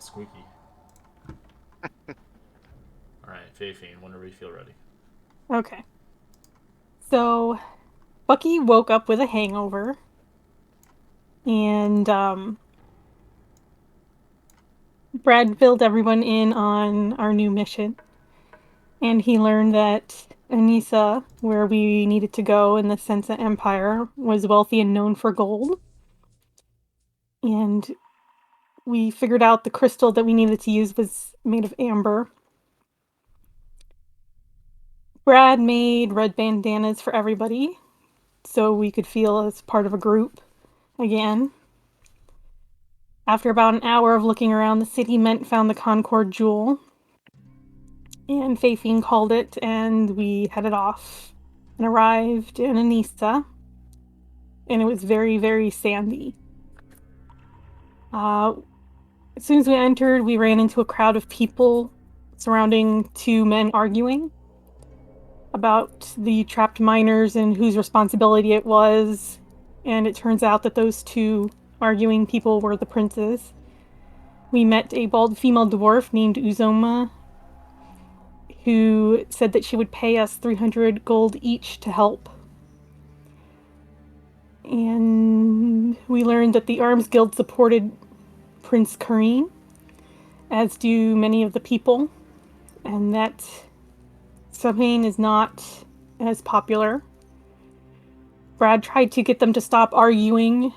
and squeaky. Alright, Fafine, whenever you feel ready. Okay. So Bucky woke up with a hangover, and Brad filled everyone in on our new mission. And he learned that Anissa, where we needed to go in the Sensa Empire, was wealthy and known for gold. And we figured out the crystal that we needed to use was made of amber. Brad made red bandanas for everybody so we could feel as part of a group again. After about an hour of looking around the city, Ment found the Concord Jewel, and Fafine called it, and we headed off and arrived in Anissa, and it was very, very sandy. Uh, as soon as we entered, we ran into a crowd of people surrounding two men arguing about the trapped miners and whose responsibility it was, and it turns out that those two arguing people were the princes. We met a bald female dwarf named Uzoma who said that she would pay us 300 gold each to help. And we learned that the Arms Guild supported Prince Kareen, as do many of the people, and that Samhain is not as popular. Brad tried to get them to stop arguing,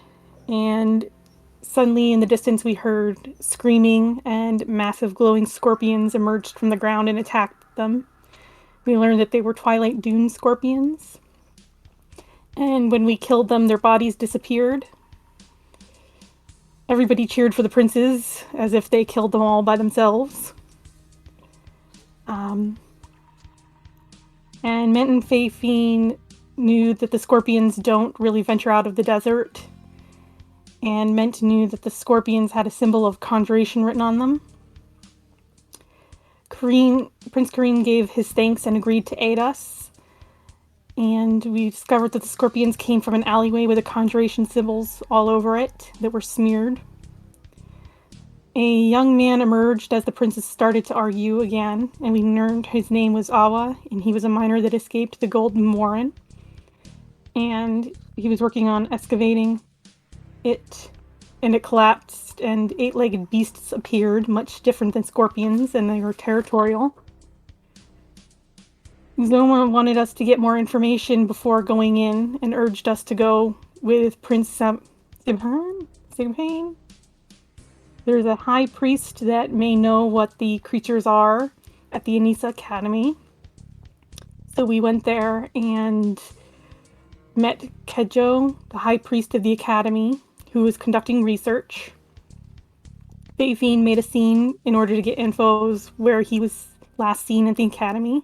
and suddenly in the distance we heard screaming, and massive glowing scorpions emerged from the ground and attacked them. We learned that they were Twilight Dune scorpions. And when we killed them, their bodies disappeared. Everybody cheered for the princes, as if they killed them all by themselves. Um, and Ment and Fafine knew that the scorpions don't really venture out of the desert. And Ment knew that the scorpions had a symbol of conjuration written on them. Prince Kareen gave his thanks and agreed to aid us. And we discovered that the scorpions came from an alleyway with the conjuration symbols all over it that were smeared. A young man emerged as the princes started to argue again, and we learned his name was Awa, and he was a miner that escaped the Golden Warren. And he was working on excavating it, and it collapsed, and eight-legged beasts appeared, much different than scorpions, and they were territorial. Zoma wanted us to get more information before going in and urged us to go with Prince Simhan? Simhane? There's a high priest that may know what the creatures are at the Anissa Academy. So we went there and met Kejo, the high priest of the academy, who was conducting research. Fafine made a scene in order to get infos where he was last seen at the academy.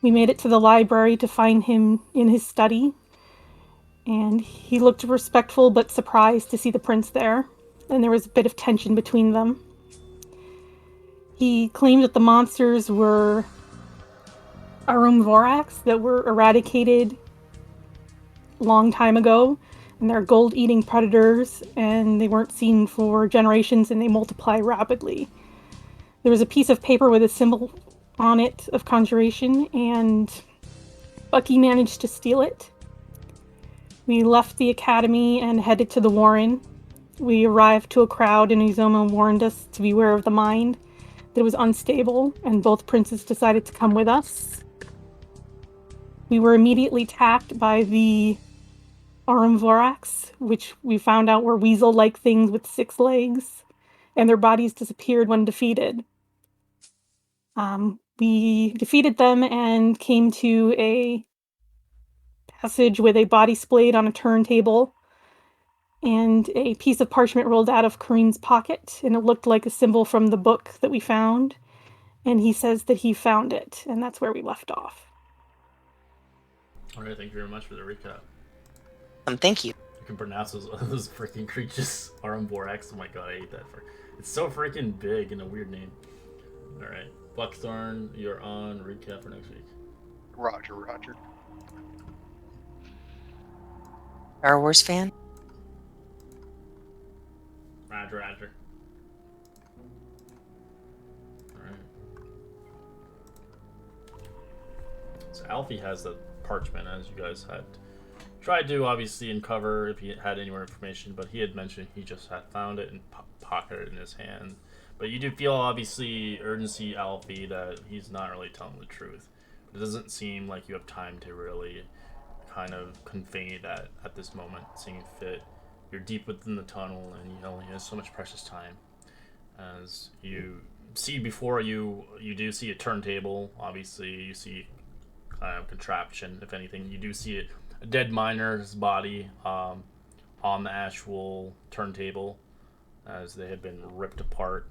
We made it to the library to find him in his study, and he looked respectful but surprised to see the prince there, and there was a bit of tension between them. He claimed that the monsters were Arum Vorax that were eradicated a long time ago, and they're gold-eating predators, and they weren't seen for generations, and they multiply rapidly. There was a piece of paper with a symbol on it of conjuration, and Bucky managed to steal it. We left the academy and headed to the Warren. We arrived to a crowd, and Uzoma warned us to beware of the mind, that it was unstable, and both princes decided to come with us. We were immediately attacked by the Arum-Vorax, which we found out were weasel-like things with 6 legs, and their bodies disappeared when defeated. We defeated them and came to a passage with a body splayed on a turntable, and a piece of parchment rolled out of Kareen's pocket, and it looked like a symbol from the book that we found. And he says that he found it, and that's where we left off. Alright, thank you very much for the recap. Thank you. You can pronounce those freaking creatures. Aramborax. Oh my god, I hate that. It's so freaking big and a weird name. Alright. Buckthorn, you're on. Recap for next week. Roger, Roger. Star Wars fan? Roger, Roger. Alright. So Alfie has the parchment, as you guys had tried to obviously uncover if he had any more information, but he had mentioned he just had found it and pocketed it in his hand. But you do feel obviously urgency, Alfie, that he's not really telling the truth. It doesn't seem like you have time to really kind of convey that at this moment, seeing fit. You're deep within the tunnel, and you only have so much precious time. As you see before you, you do see a turntable. Obviously, you see kind of contraption. If anything, you do see a dead miner's body on the actual turntable, as they have been ripped apart.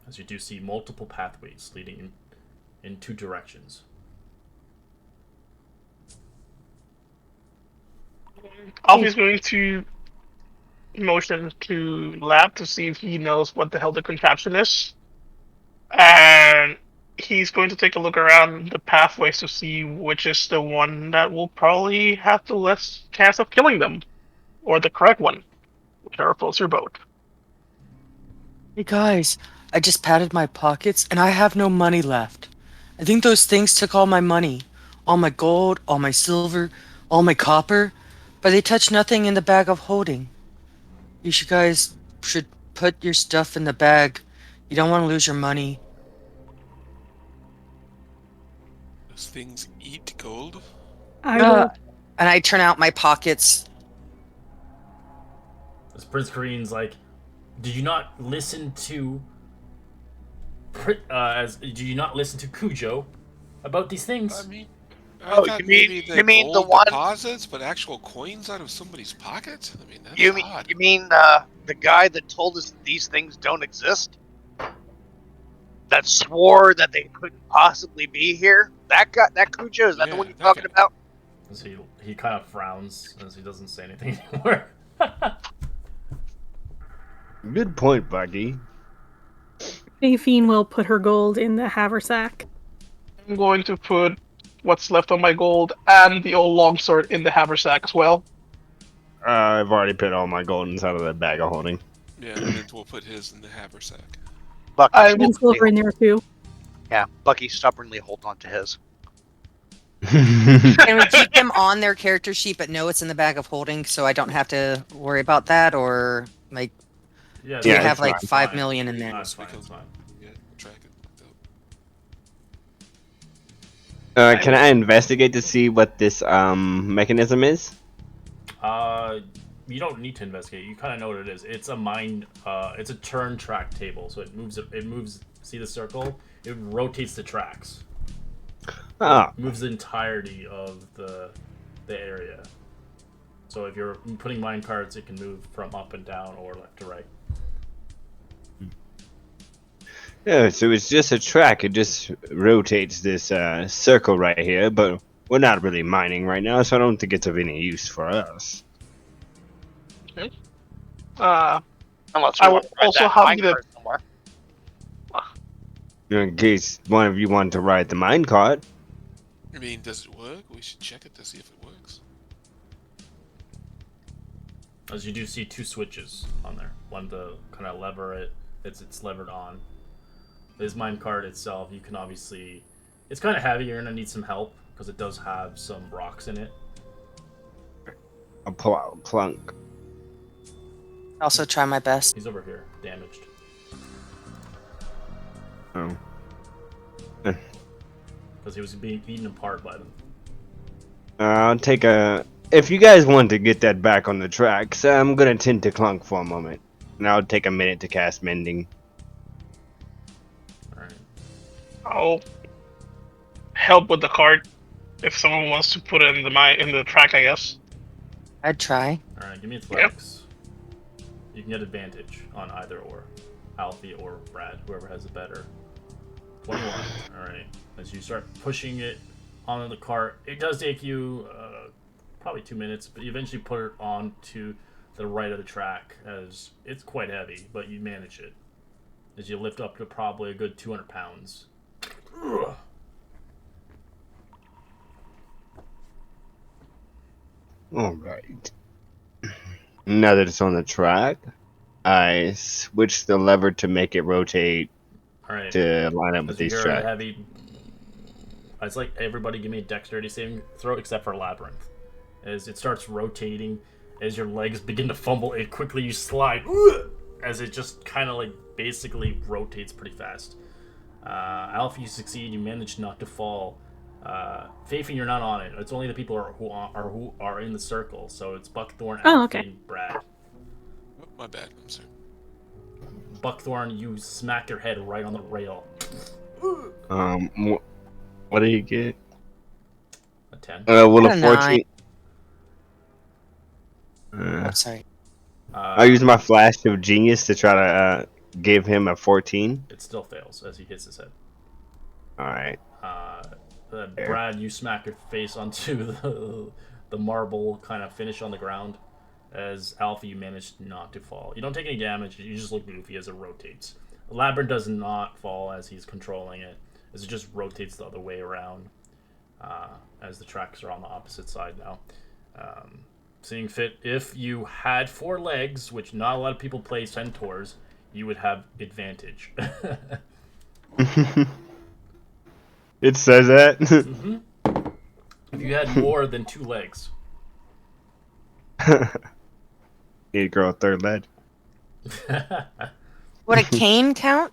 As you do see multiple pathways leading in two directions. Alfie's going to motion to Lab to see if he knows what the hell the contraption is. And he's going to take a look around the pathways to see which is the one that will probably have the less chance of killing them. Or the correct one. Whichever floats your boat. Hey guys, I just patted my pockets and I have no money left. I think those things took all my money. All my gold, all my silver, all my copper. But they touched nothing in the bag of holding. Guys should put your stuff in the bag. You don't want to lose your money. Those things eat gold? I will. And I turn out my pockets. As Prince Kareem's like, did you not listen to did you not listen to Cujo about these things? I mean, Oh, thought you mean- maybe you mean the gold one- deposits, but actual coins out of somebody's pocket? I mean, that's You mean odd. the guy that told us that these things don't exist? That swore that they couldn't possibly be here? That guy, that Cujo, is that the Yeah, one you're that talking guy. about? As he kind of frowns as he doesn't say anything anymore. Good point, Bucky. Bayfine will put her gold in the haversack. I'm going to put what's left of my gold and the old longsword in the haversack as well. I've already put all my gold inside of that bag of holding. Yeah, and then we'll put his in the haversack. Bucky, I And silver in there too. yeah, Bucky stubbornly hold on to his. Can we keep them on their character sheet but know it's in the bag of holding so I don't have to worry about that? Or, like, Yeah, do we Yeah, have it's like fine. 5 million in there? That's fine, it's fine. Yeah, track it. Can I investigate to see what this mechanism is? You don't need to investigate. You kind of know what it is. It's a it's a turn track table. So it moves. See the circle? It rotates the tracks. Ah, Moves the entirety of the area. So if you're putting mine carts, it can move from up and down or left to right. yeah, so it's just a track. It just rotates this circle right here, but we're not really mining right now, so I don't think it's of any use for us. Unless I we will want to ride also that have mine the- cart somewhere. In case one of you want to ride the minecart. I mean, does it work? We should check it to see if it works. As you do see two switches on there. One to kind of lever it. It's levered on. This minecart itself, you can obviously... It's kind of heavy. You're going to need some help because it does have some rocks in it. A plunk. Also try my best. He's over here, damaged. Oh. Because he was being eaten apart by them. I'll take a... If you guys want to get that back on the tracks, I'm gonna tend to clunk for a moment. And I'll take a minute to cast mending. Alright. I'll help with the cart if someone wants to put it in the track, I guess. I'd try. Alright, give me athletics. You can get advantage on either or. Alfie or Brad, whoever has a better. 21. Alright. As you start pushing it onto the cart, it does take you probably 2 minutes, but you eventually put it on to the right of the track, as it's quite heavy, but you manage it. As you lift up to probably a good 200 pounds. Ugh. Alright. Now that it's on the track, I switch the lever to make it rotate All right. to line up with As you these hear tracks. a heavy. It's like everybody give me a dexterity saving throw except for Labyrinth. As it starts rotating, as your legs begin to fumble, it quickly you slide. As it just kind of like basically rotates pretty fast. Alpha, you succeed. You manage not to fall. Faith, you're not on it. It's only the people who are in the circle. So it's Buckthorn, Oh, Alfie, okay. and Brad. Oh, my bad. I'm sorry. Buckthorn, you smack your head right on the rail. What do you get? A 10. Well, I a got a 14. Oh, sorry. I use my flash of genius to try to give him a 14. It still fails as he hits his head. All right. Brad, you smack your face onto the marble kind of finish on the ground. As Alpha, you manage not to fall. You don't take any damage. You just look goofy as it rotates. Labyrinth does not fall as he's controlling it, as it just rotates the other way around. As the tracks are on the opposite side now. Seeing fit, if you had 4 legs, which not a lot of people play centaurs, you would have advantage. It says that. If you had more than 2 legs. Need to grow a third leg. Would a cane count?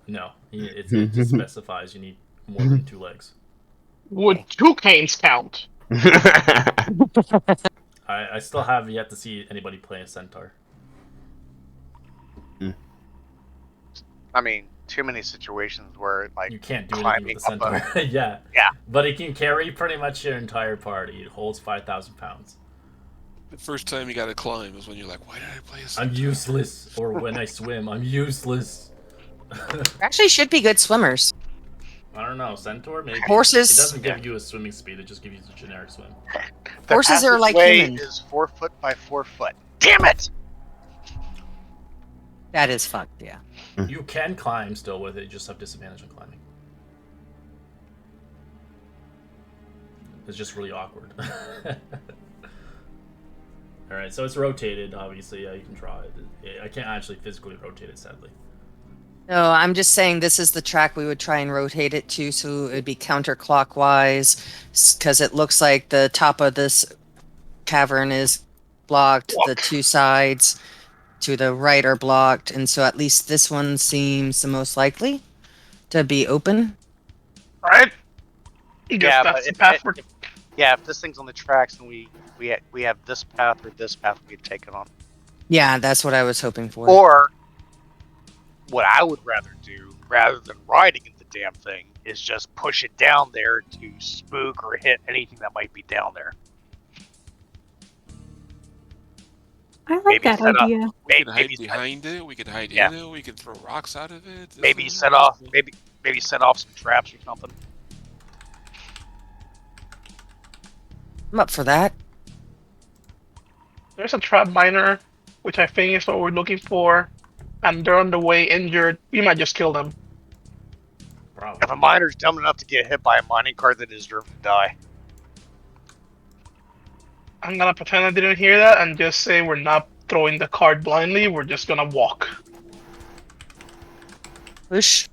No, it just specifies you need more than 2 legs. Would 2 canes count? I still have yet to see anybody play a centaur. I mean, too many situations where like You can't do anything climbing with a up a- centaur. Yeah. Yeah. But it can carry pretty much your entire party. It holds 5,000 pounds. The first time you got to climb is when you're like, why did I play a I'm centaur? useless. Or when I swim, I'm useless. Actually, should be good swimmers. I don't know. Centaur, maybe. Horses- It doesn't give you a swimming speed. It just gives you a generic swim. The Horses are like passageway humans. is 4 foot by 4 foot. Damn it! That is fucked, yeah. You can climb still with it. You just have disadvantage on climbing. It's just really awkward. Alright, so it's rotated, obviously. Yeah, you can draw it. I can't actually physically rotate it, sadly. No, I'm just saying this is the track we would try and rotate it to, so it would be counterclockwise, because it looks like the top of this cavern is blocked. The 2 sides to the right are blocked, and so at least this one seems the most likely to be open. Right? I guess Yeah, that's but the path we're... if this thing's on the tracks and we have this path or this path we could take it on. Yeah, that's what I was hoping for. Or what I would rather do, rather than riding in the damn thing, is just push it down there to spook or hit anything that might be down there. I like Maybe that set up- idea. We could hide maybe set- behind it. We could hide Yeah. in it. We could throw rocks out of it. maybe set off maybe set off some traps or something. I'm up for that. There's a trap miner, which I think is what we're looking for, and they're on the way injured. We might just kill them. Probably. If a miner's dumb enough to get hit by a mining cart, they deserve to die. I'm gonna pretend I didn't hear that and just say we're not throwing the card blindly. We're just gonna walk. Push.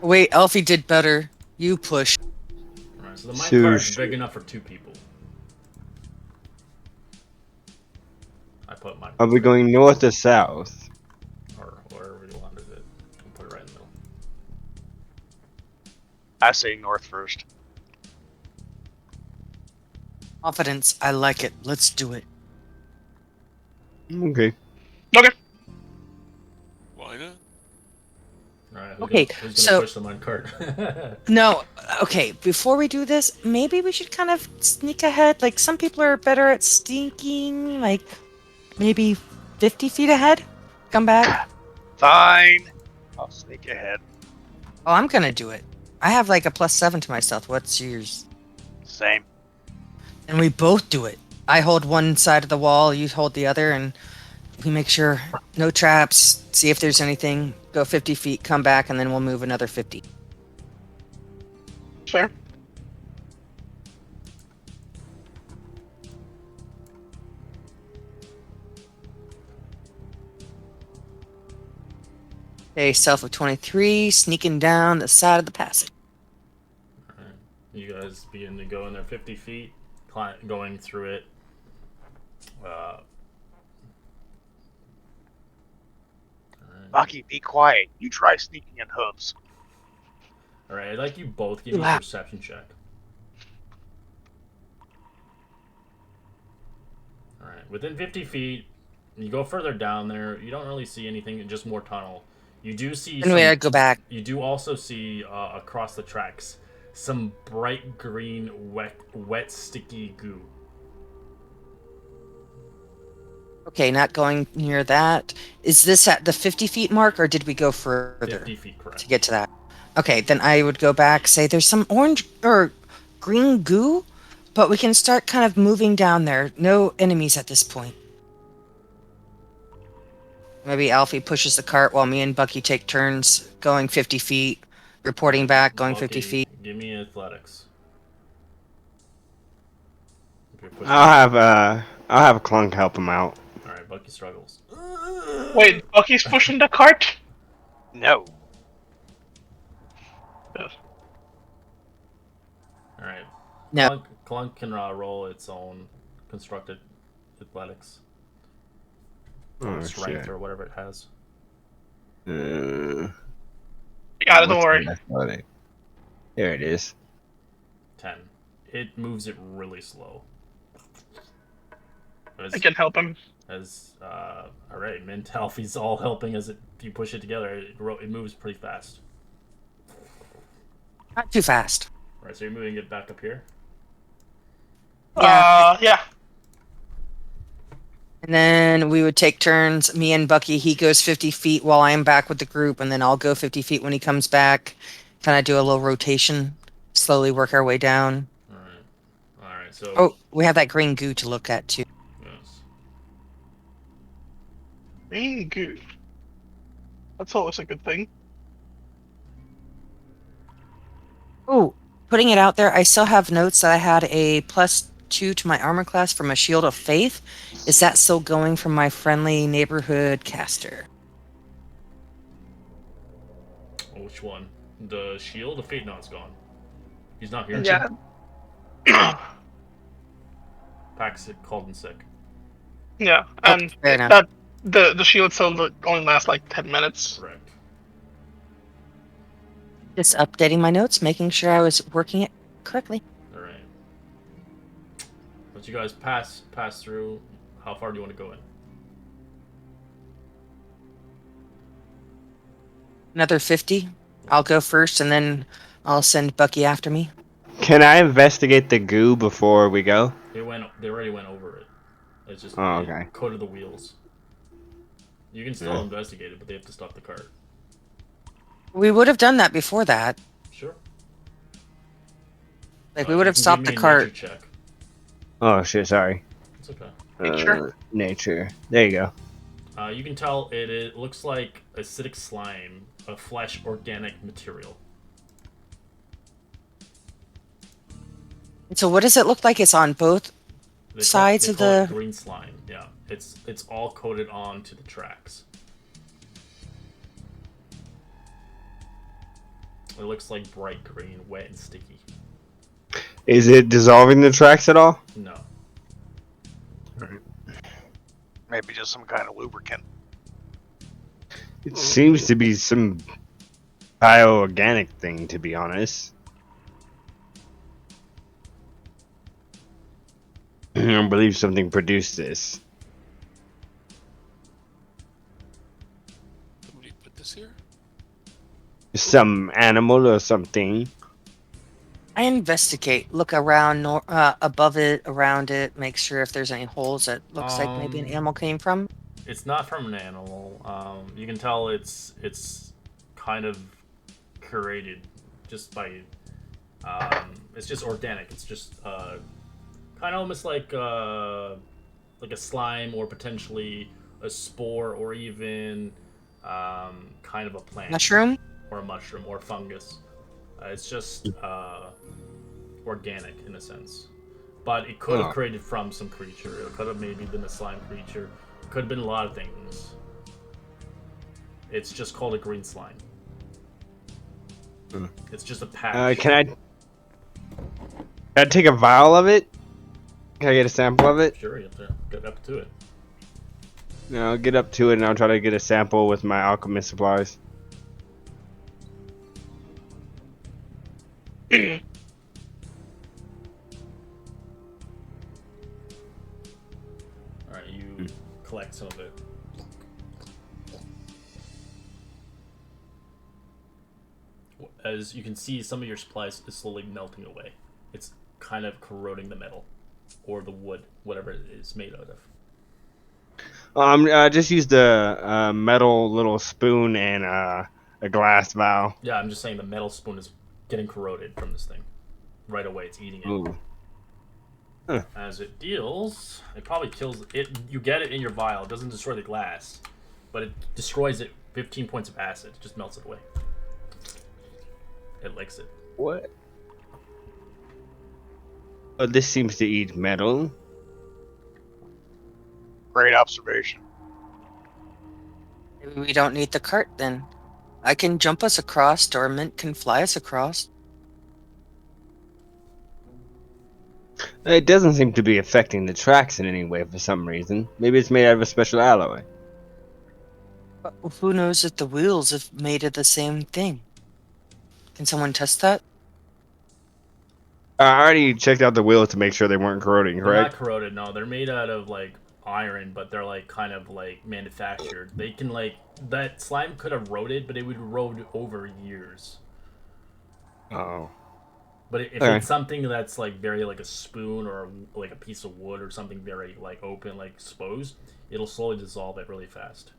Wait, Elfie did better. You push. Alright, so the minecart is Sushi. big enough for 2 people. I put my... Are we going north or south? Or wherever you wanted it. I'll put it right in the middle. I say north first. Confidence. I like it. Let's do it. Okay. Okay. Why not? Alright, Okay, who's so- gonna push the minecart? No, okay, before we do this, maybe we should kind of sneak ahead. Like, some people are better at sneaking, like, maybe 50 feet ahead? Come back. Fine. I'll sneak ahead. Oh, I'm gonna do it. I have, like, a +7 to my stealth. What's yours? Same. And we both do it. I hold one side of the wall, you hold the other, and we make sure no traps, see if there's anything, go 50 feet, come back, and then we'll move another 50. Fair. A self of 23, sneaking down the side of the passage. Alright. You guys begin to go in there 50 feet, going through it. Alright. Bucky, be quiet. You try sneaking in hooves. Alright, I'd like you both give me a Wow. perception check. Alright, within 50 feet, you go further down there, you don't really see anything, just more tunnel. You do see Anyway, I go back. You do also see, across the tracks, some bright green, wet, sticky goo. Okay, not going near that. Is this at the 50 feet mark, or did we go further 50 feet, correct. to get to that? Okay, then I would go back, say there's some orange or green goo, but we can start kind of moving down there. No enemies at this point. Maybe Alfie pushes the cart while me and Bucky take turns going 50 feet, reporting back, going 50 Bucky, feet. give me athletics. If you're pushing I'll have Clunk help him out. Alright, Bucky struggles. Wait, Bucky's pushing the cart? No. Yes. Alright. No. Clunk can roll its own constructed athletics. Or Oh, strength shit. or whatever it has. You got it, don't what's worry. the athletic? There it is. 10. It moves it really slow. I can help him. Alright, Mint Alfie's all helping as you push it together. It moves pretty fast. Not too fast. Right, so you're moving it back up here? Yeah. And then we would take turns. Me and Bucky, he goes 50 feet while I'm back with the group, and then I'll go 50 feet when he comes back. Kind of do a little rotation, slowly work our way down. Alright, so... Oh, we have that green goo to look at, too. Yes. Green goo. That's always a good thing. Oh, putting it out there, I still have notes that I had a +2 to my armor class from a Shield of Faith. Is that still going from my friendly neighborhood caster? Which one? The shield? The fate? No, it's gone. He's not here. Yeah. Pack's called in sick. Yeah, Oh, and fair enough. the shield cell only lasts like 10 minutes. Correct. Just updating my notes, making sure I was working it correctly. Alright. Once you guys pass through, how far do you want to go in? Another 50. I'll go first, and then I'll send Bucky after me. Can I investigate the goo before we go? They already went over it. It's just Oh, it okay. coated the wheels. You can still investigate it, but they have to stop the cart. We would have done that before that. Sure. Like, we would have You can stopped give the me a cart. nature check. Oh shit, sorry. It's okay. Nature? Nature. There you go. You can tell it looks like acidic slime, a flesh organic material. So what does it look like? It's on both sides They of call it the... green slime. Yeah, it's all coated onto the tracks. It looks like bright green, wet and sticky. Is it dissolving the tracks at all? No. Maybe just some kind of lubricant. It seems to be some bioorganic thing, to be honest. I don't believe something produced this. Somebody put this here? Some animal or something. I investigate, look around, above it, around it, make sure if there's any holes that looks like maybe an animal came from. It's not from an animal. You can tell it's kind of curated just by. It's just organic. It's just kind of almost like a slime or potentially a spore or even kind of a plant. Mushroom? Or a mushroom or fungus. It's just organic in a sense. But it could have created from some creature. It could have maybe been a slime creature. It could have been a lot of things. It's just called a green slime. Hmm. It's just a patch. Can I take a vial of it? Can I get a sample of it? Sure, you have to get up to it. No, I'll get up to it and I'll try to get a sample with my alchemist supplies. Alright, you collect some of it. As you can see, some of your supplies is slowly melting away. It's kind of corroding the metal or the wood, whatever it is made out of. Just use the metal little spoon and a glass vial. Yeah, I'm just saying the metal spoon is getting corroded from this thing. Right away, it's eating it. Ooh. As it deals, it probably kills it. You get it in your vial. It doesn't destroy the glass, but it destroys it. 15 points of acid. It just melts it away. It licks it. What? Oh, this seems to eat metal. Great observation. Maybe we don't need the cart then. I can jump us across, or Mint can fly us across. It doesn't seem to be affecting the tracks in any way for some reason. Maybe it's made out of a special alloy. But who knows if the wheels have made of the same thing? Can someone test that? I already checked out the wheels to make sure they weren't corroding, They're correct? not corroded. No, they're made out of like iron, but they're like kind of like manufactured. They can like that slime could have eroded, but it would erode over years. Oh. But if Okay. it's something that's like very like a spoon or like a piece of wood or something very like open, like exposed, it'll slowly dissolve it really fast.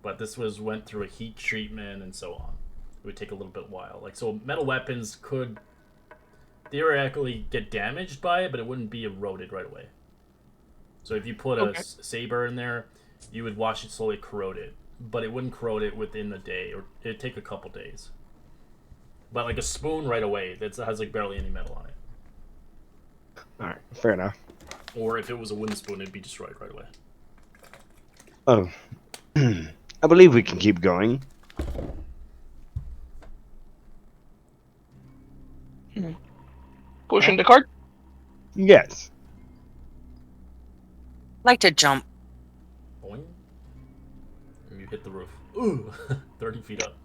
But this went through a heat treatment and so on. It would take a little bit while. Like so, metal weapons could theoretically get damaged by it, but it wouldn't be eroded right away. So if you put a saber in there, you would watch it slowly corrode it, but it wouldn't corrode it within the day, or it'd take a couple days. But like a spoon right away, that has like barely any metal on it. Alright, fair enough. Or if it was a wooden spoon, it'd be destroyed right away. Oh. I believe we can keep going. Pushing the cart. Yes. Like to jump. Boing. And you hit the roof. Ooh, 30 feet up.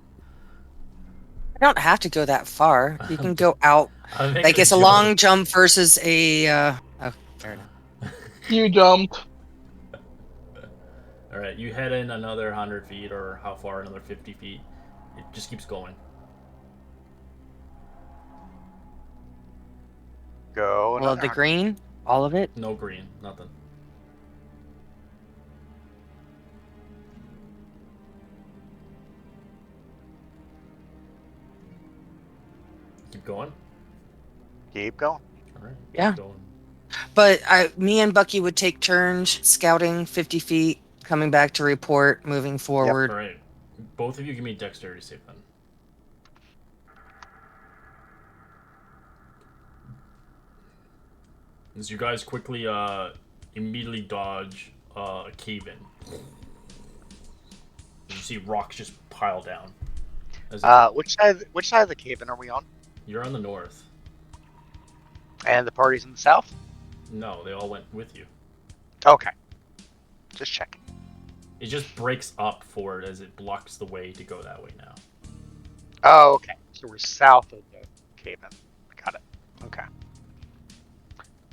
I don't have to go that far. You can go out. I'm making Like it's a joke. long jump versus a. Oh, fair enough. You jumped. Alright, you head in another 100 feet, or how far? Another 50 feet. It just keeps going. Go. All of the green, all of it. No green, nothing. Keep going. Keep going. Alright. Yeah. Keep going. But me and Bucky would take turns scouting 50 feet, coming back to report, moving forward. Alright. Both of you give me dexterity save then. As you guys quickly immediately dodge a cave-in. You see rocks just pile down. Which side of the cave-in are we on? You're on the north. And the party's in the south? No, they all went with you. Okay. Just checking. It just breaks up for it as it blocks the way to go that way now. Oh, okay. So we're south of the cave-in. Got it. Okay.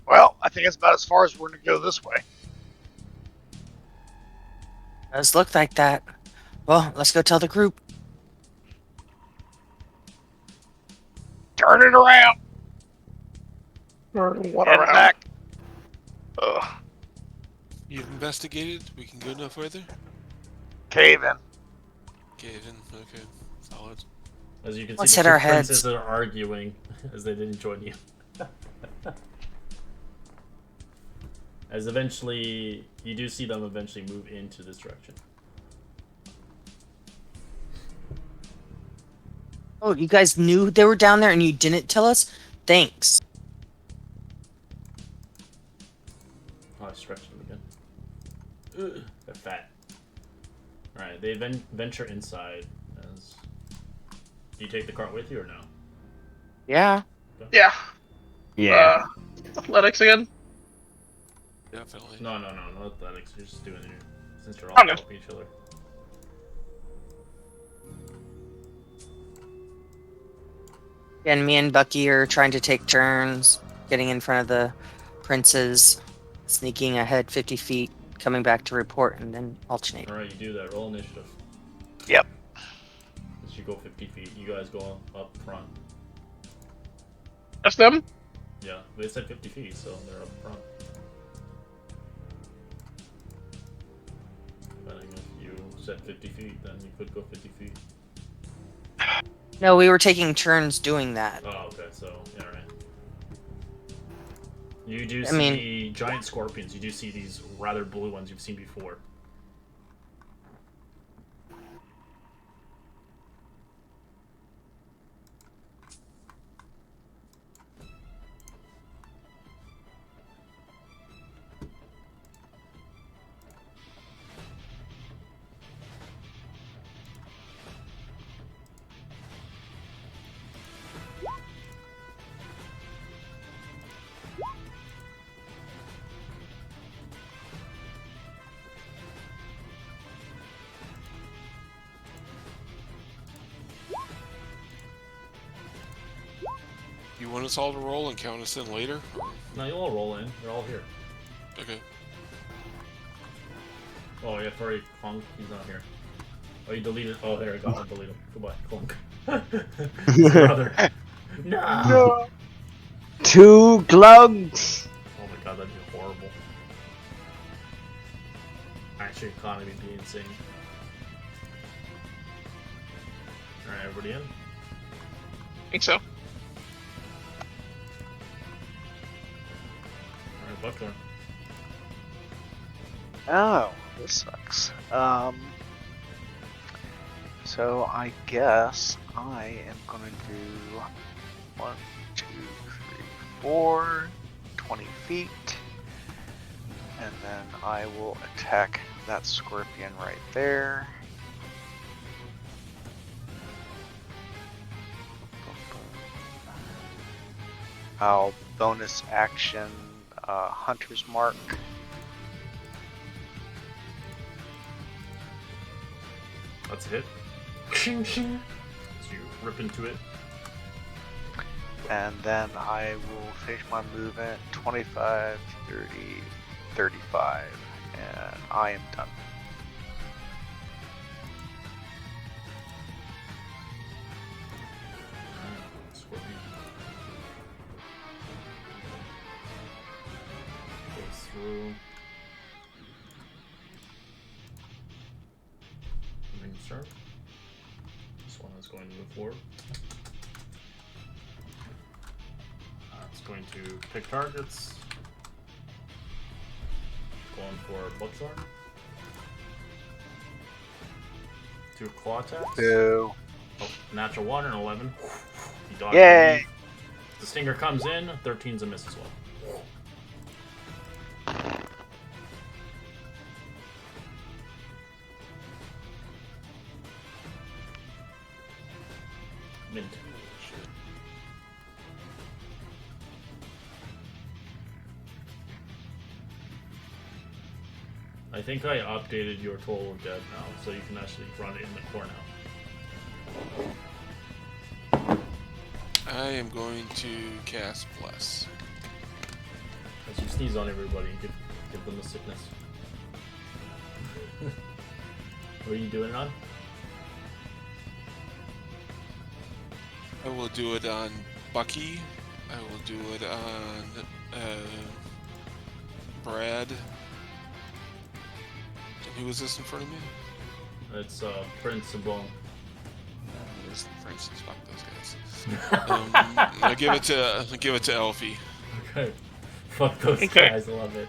Well, I think that's about as far as we're going to go this way. Does look like that. Well, let's go tell the group. Turn it around. What Head around? back. Ugh. You've investigated? We can go no further? Cave-in. Cave-in, okay. Solid. As you can Let's see, the hit our two heads. princes are arguing as they didn't join you. As eventually, you do see them eventually move into this direction. Oh, you guys knew they were down there and you didn't tell us? Thanks. Oh, I stretched them again. They're fat. Alright, they venture inside. As... Do you take the cart with you or no? Yeah. Yeah. Yeah. Athletics again. Definitely. No athletics. You're just doing it since you're all Okay. help each other. And me and Bucky are trying to take turns, getting in front of the princes, sneaking ahead 50 feet, coming back to report, and then alternate. Alright, you do that. Roll initiative. Yep. As you go 50 feet, you guys go up front. That's them. Yeah, they said 50 feet, so they're up front. Depending if you said 50 feet, then you could go 50 feet. No, we were taking turns doing that. Oh, okay, so, yeah, right. You do I see mean- giant scorpions. You do see these rather blue ones you've seen before. You want us all to roll and count us in later? No, you'll all roll in. They're all here. Okay. Oh, yeah, furry Clunk, he's not here. Oh, you deleted. Oh, there, I got him. Delete him. Goodbye, Clunk. His brother. No! 2 clugs. Oh my god, that'd be horrible. Actually, economy would be insane. Alright, everybody in? think so. Alright, Buckhorn. Oh, this sucks. So I guess I am gonna do 1, 2, 3, 4, 20 feet. And then I will attack that scorpion right there. I'll bonus action Hunter's Mark. That's a hit. As you rip into it. And then I will finish my movement 25, 30, 35. And I am done. Scorpion. Goes through. Moving start. This one is going to move forward. It's going to pick targets. Going for Buckthorn. 2 claw attacks. Boo. Oh, natural 1 and 11. You dodge Yay! the- The stinger comes in. 13's a miss as well. Mint. I think I updated your total dead now, so you can actually run it in the core now. I am going to cast Bless. As you sneeze on everybody, give them the sickness. What are you doing it on? I will do it on Bucky. I will do it on Brad. And who is this in front of me? It's Prince of Bone. Where's the Francis? Fuck those guys. I give it to Elfie. Okay. Fuck those Okay. guys, I love it.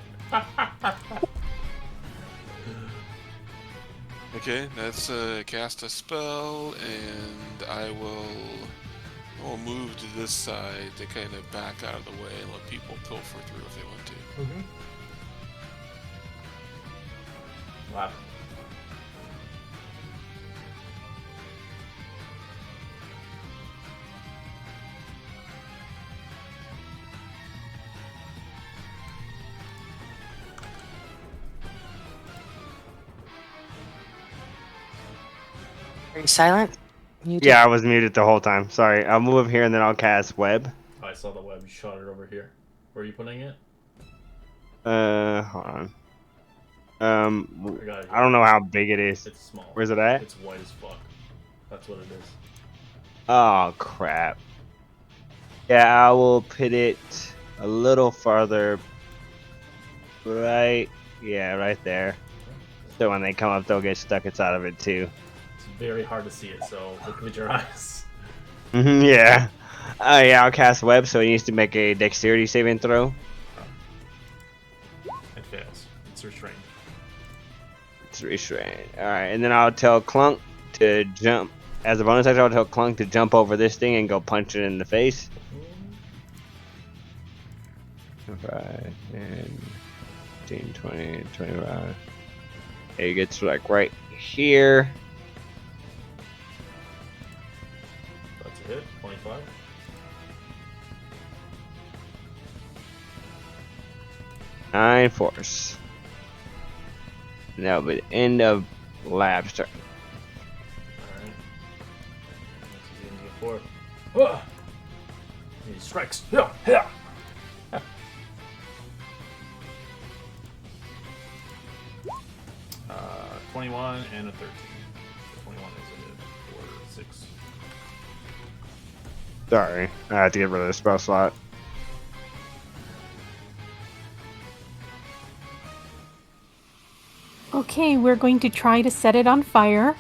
Okay, that's cast a spell, and I will move to this side to kind of back out of the way and let people pilfer through if they want to. Wow. Are you silent? You Yeah, I was muted the whole time. Sorry. I'll move here and then I'll cast web. Oh, I saw the web. You shot it over here. Where are you putting it? Hold on. I got it I don't know how big it is. It's small. Where's it at? It's white as fuck. That's what it is. Oh crap. Yeah, I will put it a little farther. Right. Yeah, right there. So when they come up, they'll get stuck inside of it too. It's very hard to see it, so look with your eyes. Yeah. Yeah, I'll cast web, so he needs to make a dexterity saving throw. It fails. It's restrained. It's restrained. Alright, and then I'll tell Clunk to jump. As a bonus action, I'll tell Clunk to jump over this thing and go punch it in the face. 5, 10, 15, 20, 25. He gets like right here. That's a hit. 25. Nine force. And that'll be the end of Lab's turn. Alright. This is easy before. Ah! He strikes. Yeah, yeah. 21 and a 13. 21 is a hit for 6. Sorry, I had to get rid of the spell slot. Okay, we're going to try to set it on fire.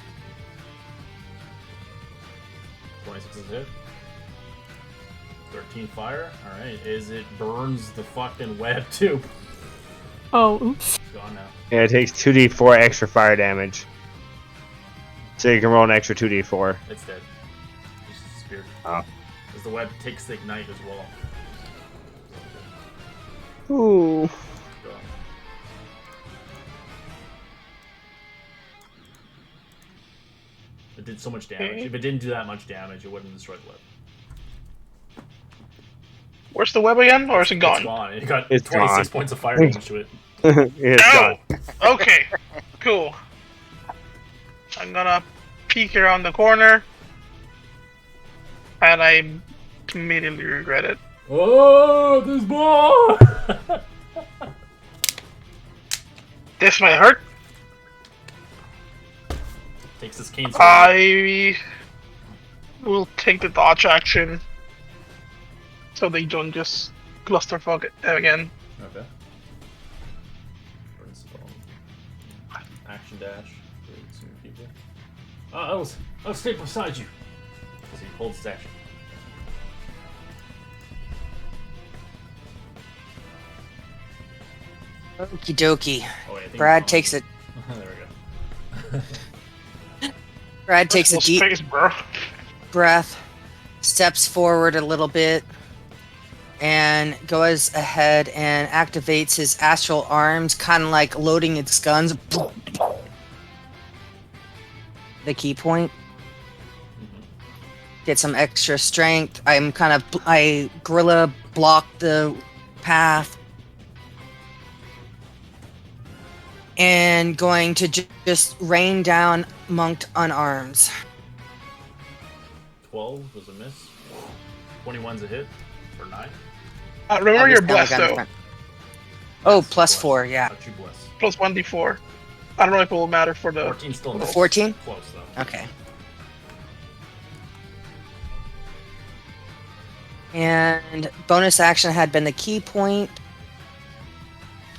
26 is a hit. 13 fire. Alright, is it burns the fucking web too? Oh, oops. It's gone now. Yeah, it takes 2d4 extra fire damage. So you can roll an extra 2d4. It's dead. It's disappeared. Oh. Because the web takes the ignite as well. Ooh. Gone. It did so much damage. Okay. If it didn't do that much damage, it wouldn't have destroyed the web. Where's the web again, or is it gone? It's gone. It got It's 26 gone. points of fire damage to it. It's Oh! gone. Okay, cool. I'm gonna peek around the corner, and I immediately regret it. Oh, this ball! This might hurt. Takes his cane sword. I will take the dodge action, so they don't just clusterfuck it again. Okay. Burn spell. Action dash. For some people. I'll stay beside you. So he holds his action. Okie dokie. Oh, wait, I think Brad he's takes gone. it. There we go. Brad takes a Personal deep space, bro. breath, steps forward a little bit, and goes ahead and activates his astral arms, kind of like loading its guns. The key point. Get some extra strength. I gorilla block the path. And going to just rain down monked on arms. 12 was a miss. 21's a hit for 9. Remember your Obviously, bless I got though. front. Oh, That's plus bless. 4, yeah. How'd you bless? Plus 1d4. I don't know if it will matter for the. 14 still misses. 14? Close though. Okay. And bonus action had been the key point.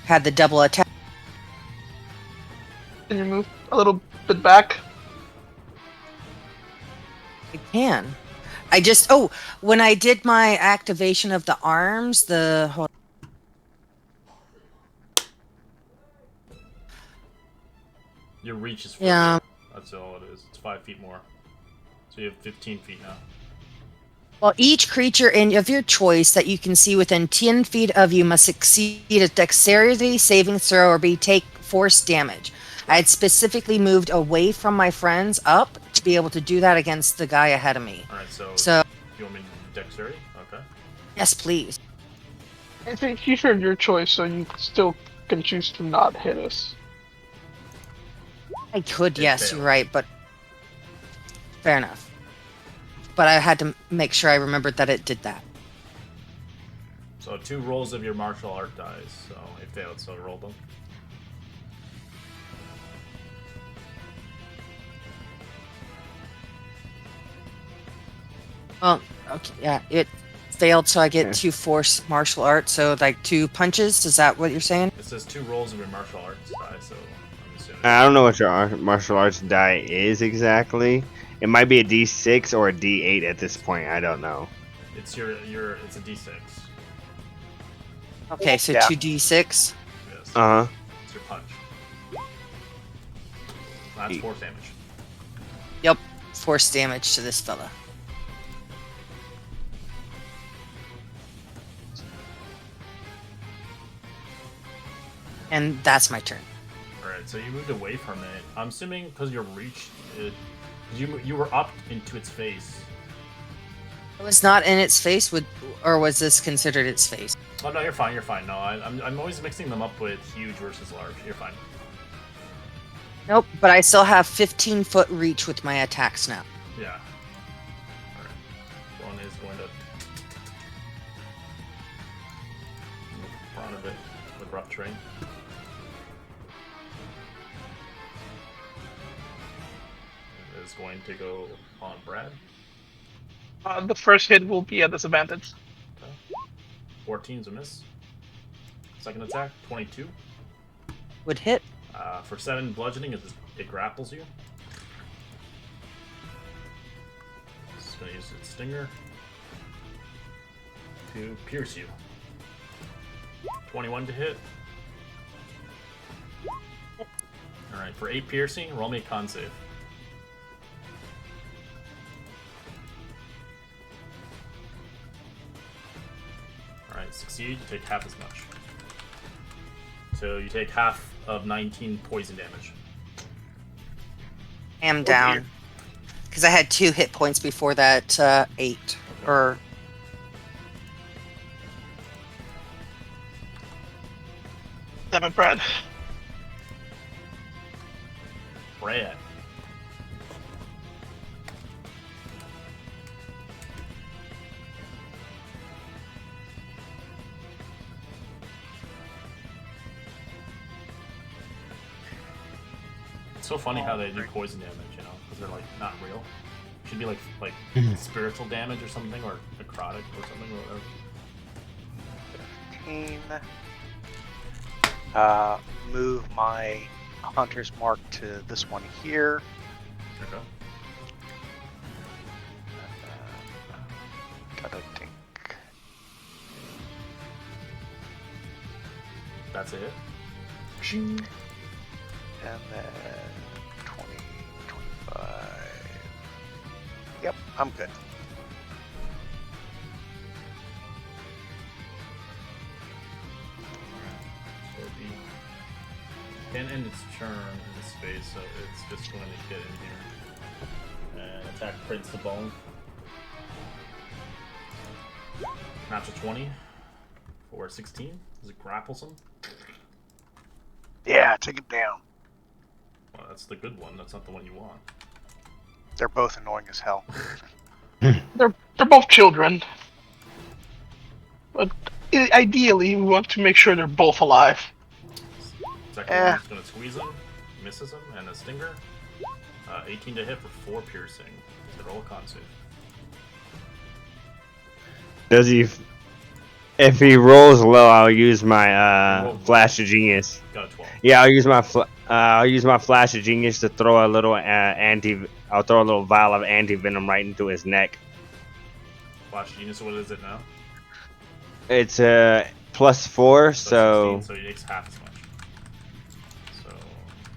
Had the double attack. Can you move a little bit back? I can. When I did my activation of the arms, Your reach is further. Yeah. That's all it is. It's 5 feet more. So you have 15 feet now. well, each creature of your choice that you can see within 10 feet of you must succeed a dexterity saving throw or take force damage. I had specifically moved away from my friends up to be able to do that against the guy ahead of me. Alright, so So, you want me to do dexterity? Okay. yes, please. I think you heard your choice, so you still can choose to not hit us. I could, It yes, you're failed. right, but fair enough. But I had to make sure I remembered that it did that. So 2 rolls of your martial art dice. So it failed, so roll them. Well, okay, yeah, it failed, so I get Yeah. 2 force martial arts, so like 2 punches. Is that what you're saying? It says 2 rolls of your martial arts die, so I'm assuming. I don't know what your martial arts die is exactly. It might be a D6 or a D8 at this point. I don't know. It's it's a D6. Okay, so Yeah. 2d6. Yes. Uh huh. It's your punch. That's force damage. Yep, force damage to this fella. And that's my turn. Alright, so you moved away from it. I'm assuming because your reach, you were up into its face. It was not in its face, or was this considered its face? Oh no, you're fine. You're fine. No, I'm always mixing them up with huge versus large. You're fine. Nope, but I still have 15-foot reach with my attacks now. Yeah. Alright. One is going to move in front of it with rough terrain. It is going to go on Brad. The first hit will be at disadvantage. 14's a miss. Second attack, 22. Would hit. For 7 bludgeoning, it grapples you. It's going to use its stinger to pierce you. 21 to hit. Alright, for 8 piercing, roll me a con save. Alright, succeed, you take half as much. So you take half of 19 poison damage. Am down. Because I had 2 hit points before that 8. Okay. Or Damn it, Brad. Brad. It's so funny how they do poison damage, you know, because they're like not real. It should be like spiritual damage or something, or necrotic or something, or whatever. 15. Move my hunter's mark to this one here. Okay. Gotta think. That's a hit. And then 20, 25. Yep, I'm good. So the can end its turn in this phase, so it's just going to get in here and attack Prince the Bone. Natural 20 for 16. Does it grapples him? Yeah, take it down. Well, that's the good one. That's not the one you want. They're both annoying as hell. They're both children. But ideally, we want to make sure they're both alive. Second one's going to squeeze him, misses him, and a stinger. 18 to hit for 4 piercing. So roll a con save. Does he? If he rolls low, I'll use my flash of genius. Got a 12. Yeah, I'll use my flash of genius to throw a little I'll throw a little vial of anti venom right into his neck. Flash Genius, what is it now? It's +4, so 16, so he takes half as much. So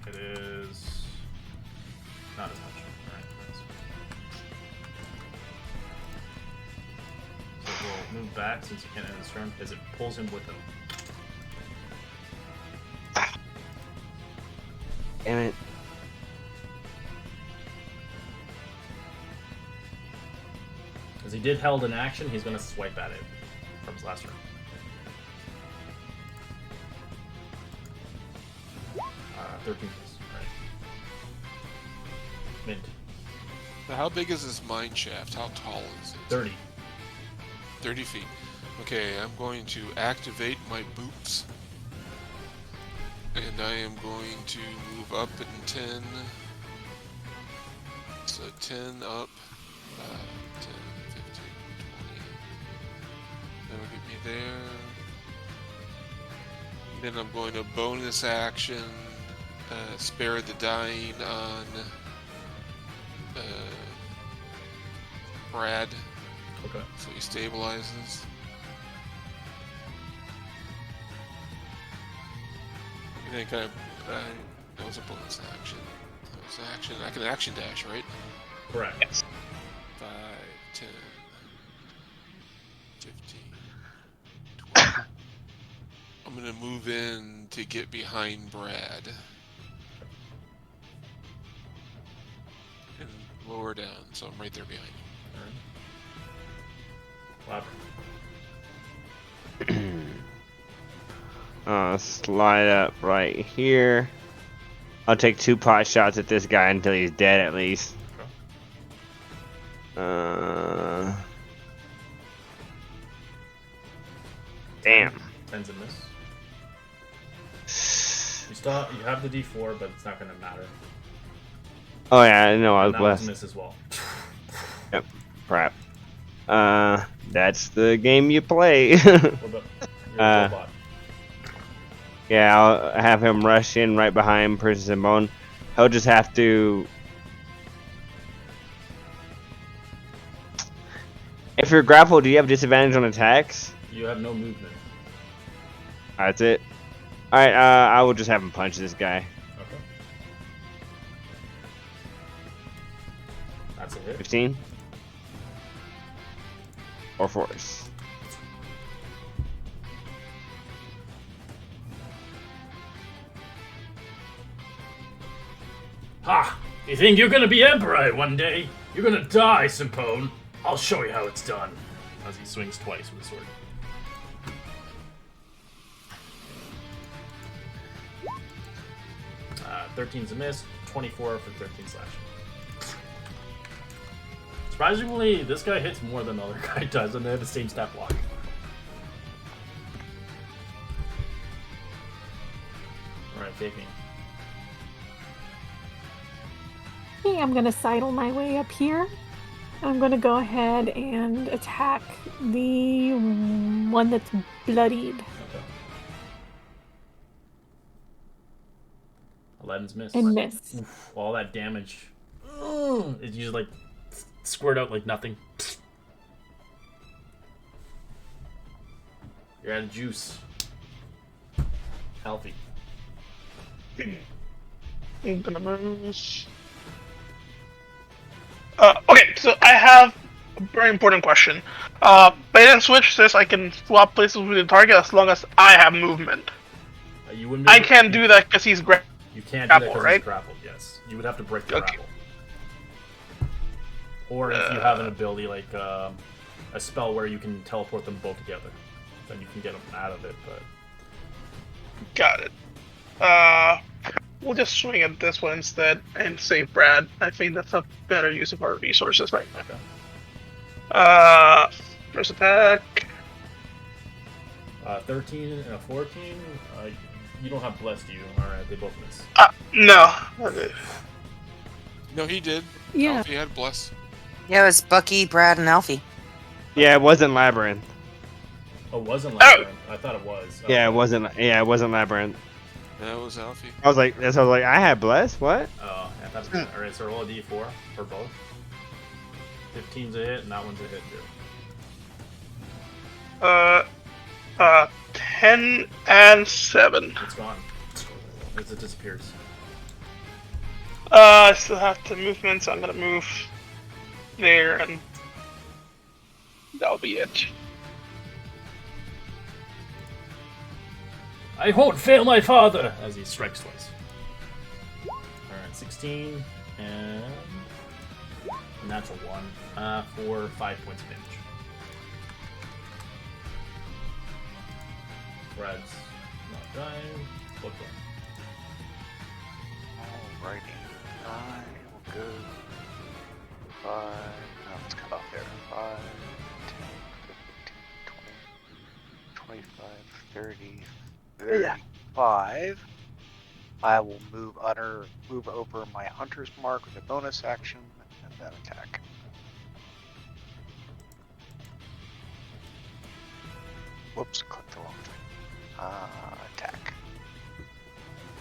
it is not as much. Alright, so we'll move back since he can't end his turn, as it pulls him with him. Damn it. Because he did held in action, he's going to swipe at it from his last turn. 13 plus. Right. Mint. Now, how big is this mine shaft? How tall is it? 30. 30 feet. Okay, I'm going to activate my boots. And I am going to move up in 10. So 10 up. 10, 15, 20. That'll get me there. Then I'm going to bonus action. Spare the dying on Brad. Okay. So he stabilizes. And then kind of, that was a bonus action. That was action. I can action dash, right? Correct. Yes. 5, 10, 15, 20. I'm gonna move in to get behind Brad. And lower down, so I'm right there behind you. Slide up right here. I'll take 2 pot shots at this guy until he's dead at least. Damn. 10's a miss. You have the D4, but it's not going to matter. Oh yeah, I know I was And that was a blessed. miss as well. Yep. Crap. That's the game you play. What about your robot? Yeah, I'll have him rush in right behind Princess and Bone. He'll just have to. If you're grappled, do you have disadvantage on attacks? You have no movement. That's it. Alright, I will just have him punch this guy. Okay. That's a hit. 15. Or force. Ha! You think you're gonna be Emperor one day? You're gonna die, Simpone. I'll show you how it's done. As he swings twice with his sword. Uh, 13's a miss, 24 for 13 slash. Surprisingly, this guy hits more than the other guy does, and they have the same stat block. Alright, taking. Okay, I'm gonna sidle my way up here. I'm gonna go ahead and attack the one that's bloodied. Okay. 11's miss. And miss. Oof, all that damage. It just like squirt out like nothing. You're out of juice. Healthy. I'm gonna move. Okay, so I have a very important question. Bait and switch says I can swap places with the target as long as I have movement. You wouldn't be I able- can't do that because he's You can't do that grapple, because right? he's grappled, yes. You would have to break the Okay. grapple. Or if you have an ability like a spell where you can teleport them both together, then you can get them out of it, but... Got it. We'll just swing at this one instead and save Brad. I think that's a better use of our resources right now. Okay. First attack. 13 and a 14. You don't have blessed, do you? Alright, they both miss. No. No, he did. Yeah. Alfie had bless. Yeah, it was Bucky, Brad, and Alfie. Yeah, it wasn't Labyrinth. Oh, it wasn't Labyrinth. I thought it was. Yeah, it Okay. wasn't. Yeah, it wasn't Labyrinth. That was Alfie. I was like, I had bless. What? Oh, I thought it was... Alright, so roll a d4 for both. 15's a hit, and that one's a hit, too. 10 and 7. It's gone. It disappears. I still have the movement, so I'm gonna move there, and that'll be it. I won't fail my father! As he strikes twice. 16 and a natural 1 for 5 points of damage. Brad's not dying. Look up. Alrighty. I will go 5. No, let's cut off there. 5, 10, 15, 20, 25, 30, 35. I will move over my hunter's mark with a bonus action and then attack. Whoops, clicked the wrong thing. Attack.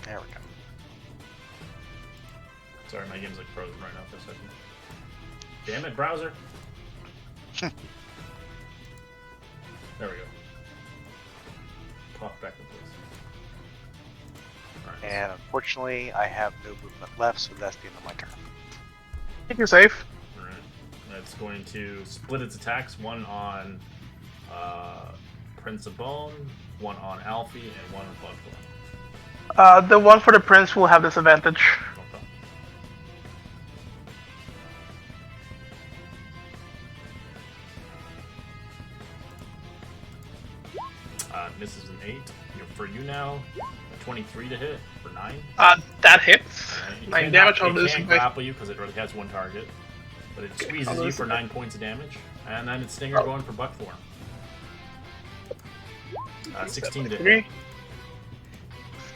There we go. Sorry, my game's like frozen right now for a second. Damn it, browser. There we go. Pop back in place. Alright. And unfortunately, I have no movement left, so that's the end of my turn. I think you're safe. Alright. It's going to split its attacks, one on Prince of Bone, one on Alfie, and one on Bugthorn. The one for the prince will have disadvantage. Misses an 8. For you now, a 23 to hit for 9. That hits. 9 damage on It this. can't grapple you because it already has one target. But it squeezes you for 9 points of damage. And then it's Stinger going for Buckthorn. 16 to hit.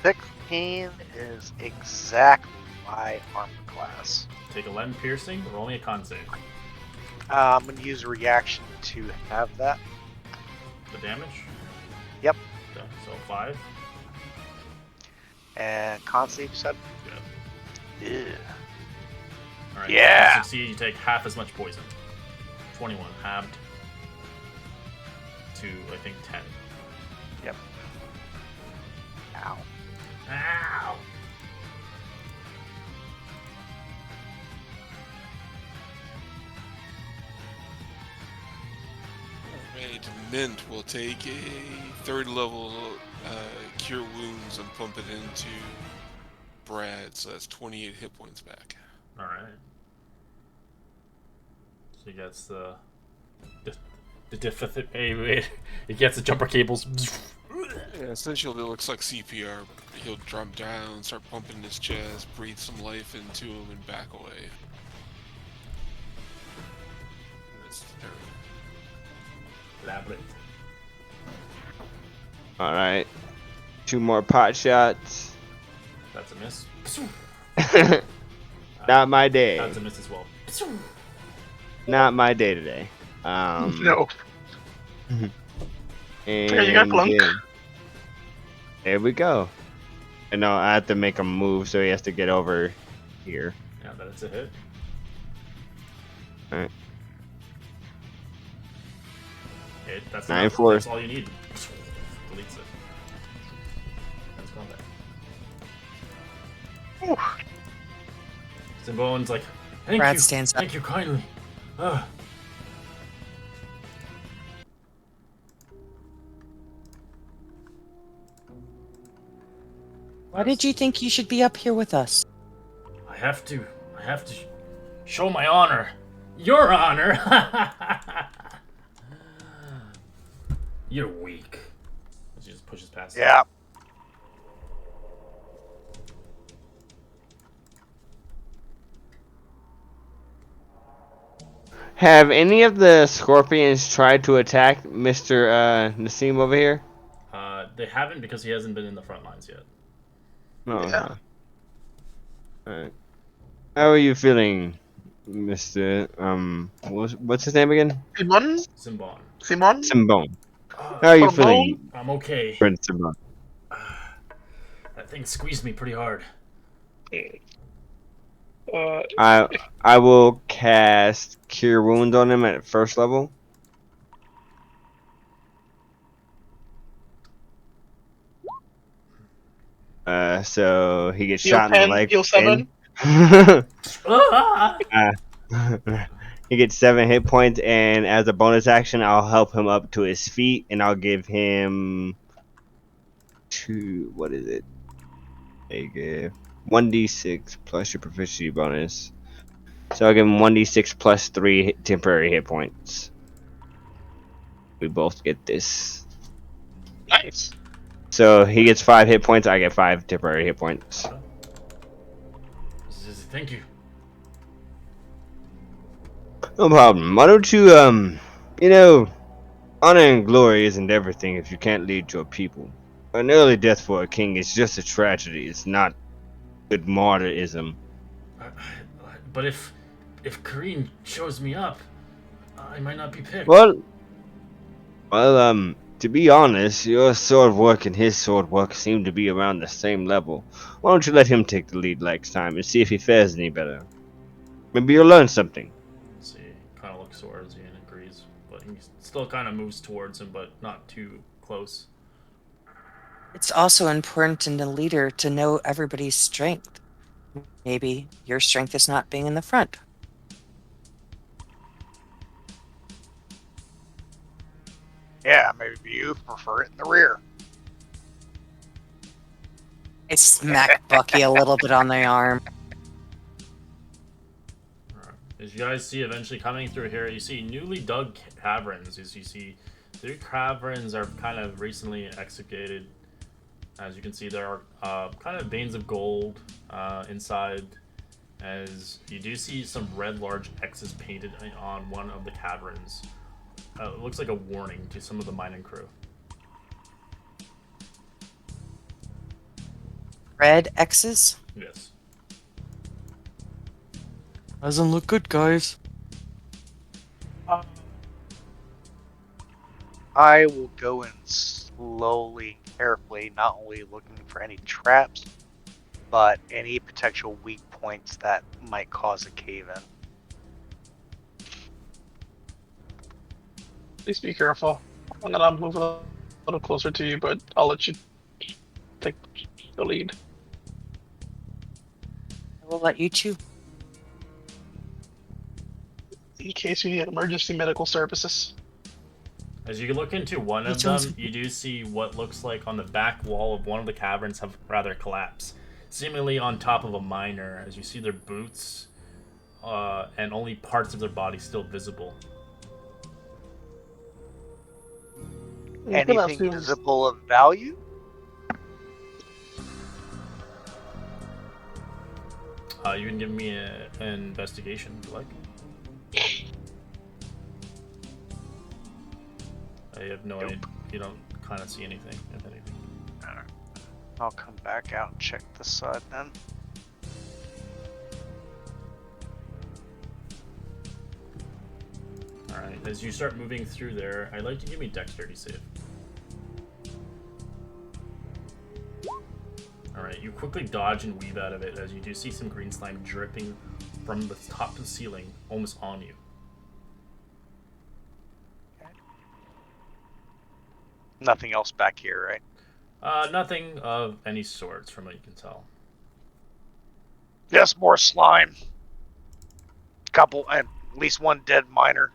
16 is exactly my armor class. Take 11 piercing, roll me a con save. I'm going to use a reaction to have that. The damage? Yep. Okay, so 5. And con save, you said? Good. Yeah. Alright, Yeah. If you succeed, you take half as much poison. 21 halved to, I think, 10. Yep. Ow. Ow! Alright, Mint will take a 3rd level Cure Wounds and pump it into Brad, so that's 28 hit points back. Alright. So he gets the he gets the jumper cables. Yeah, essentially it looks like CPR. He'll drop down, start pumping his chest, breathe some life into him, and back away. That's his turn. Labyrinth. Alright. 2 more pot shots. That's a miss. Not my day. That's a miss as well. Not my day today. No. And Yeah, you got Plunk. then- there we go. And no, I have to make him move, so he has to get over here. Yeah, that's a hit. Alright. Hit. That's 9 enough. for- That's all you need. Deletes it. That's combat. Zimbone's like, thank Brad you. stands up. Thank you kindly. Ugh. Why did you think you should be up here with us? I have to show my honor. Your honor. You're weak. She just pushes past. him. Yeah. Have any of the scorpions tried to attack Mr. Nassim over here? They haven't because he hasn't been in the front lines yet. No. Yeah. Alright. How are you feeling, Mr. What's his name again? Simon? Zimbon. Simon? Simbone. How are you Simbone? feeling, I'm okay. Prince Simbone? That thing squeezed me pretty hard. I will cast Cure Wounds on him at 1st level. So he gets Heal shot in the 10, leg. heal 7. He gets 7 hit points, and as a bonus action, I'll help him up to his feet, and I'll give him 2. What is it? 1d6 plus your proficiency bonus. So I'll give him 1d6 plus 3 temporary hit points. We both get this. Nice. So he gets 5 hit points, I get 5 temporary hit points. Thank you. No problem. Why don't you, honor and glory isn't everything if you can't lead your people. An early death for a king is just a tragedy. It's not good martyrism. But if Kareen shows me up, I might not be picked. Well, to be honest, your sword work and his sword work seem to be around the same level. Why don't you let him take the lead next time and see if he fares any better? Maybe you'll learn something. Let's see, kind of looks towards you and agrees, but he still kind of moves towards him, but not too close. It's also important in a leader to know everybody's strength. Maybe your strength is not being in the front. Yeah, maybe you prefer it in the rear. I smack Bucky a little bit on the arm. Alright. As you guys see, eventually coming through here, you see newly dug caverns. As you see, 3 caverns are kind of recently excavated. As you can see, there are kind of veins of gold inside. As you do see some red large X's painted on one of the caverns. It looks like a warning to some of the mining crew. Red X's? Yes. Doesn't look good, guys. I will go in slowly, carefully, not only looking for any traps, but any potential weak points that might cause a cave-in. Please be careful. I'm gonna move a little closer to you, but I'll let you take the lead. I will let you two. In case you need emergency medical services. As you look into one of them, you do see what looks like on the back wall of one of the caverns have rather collapsed, seemingly on top of a miner. As you see their boots and only parts of their body still visible. Anything visible of value? You can give me an investigation if you like. I have no idea. You don't kind of see anything, if anything. I'll come back out and check this side then. Alright, as you start moving through there, I'd like to give me a dexterity save. Alright, you quickly dodge and weave out of it as you do see some green slime dripping from the top to the ceiling, almost on you. Nothing else back here, right? Nothing of any sorts from what you can tell. Just more slime. Couple, and at least one dead miner.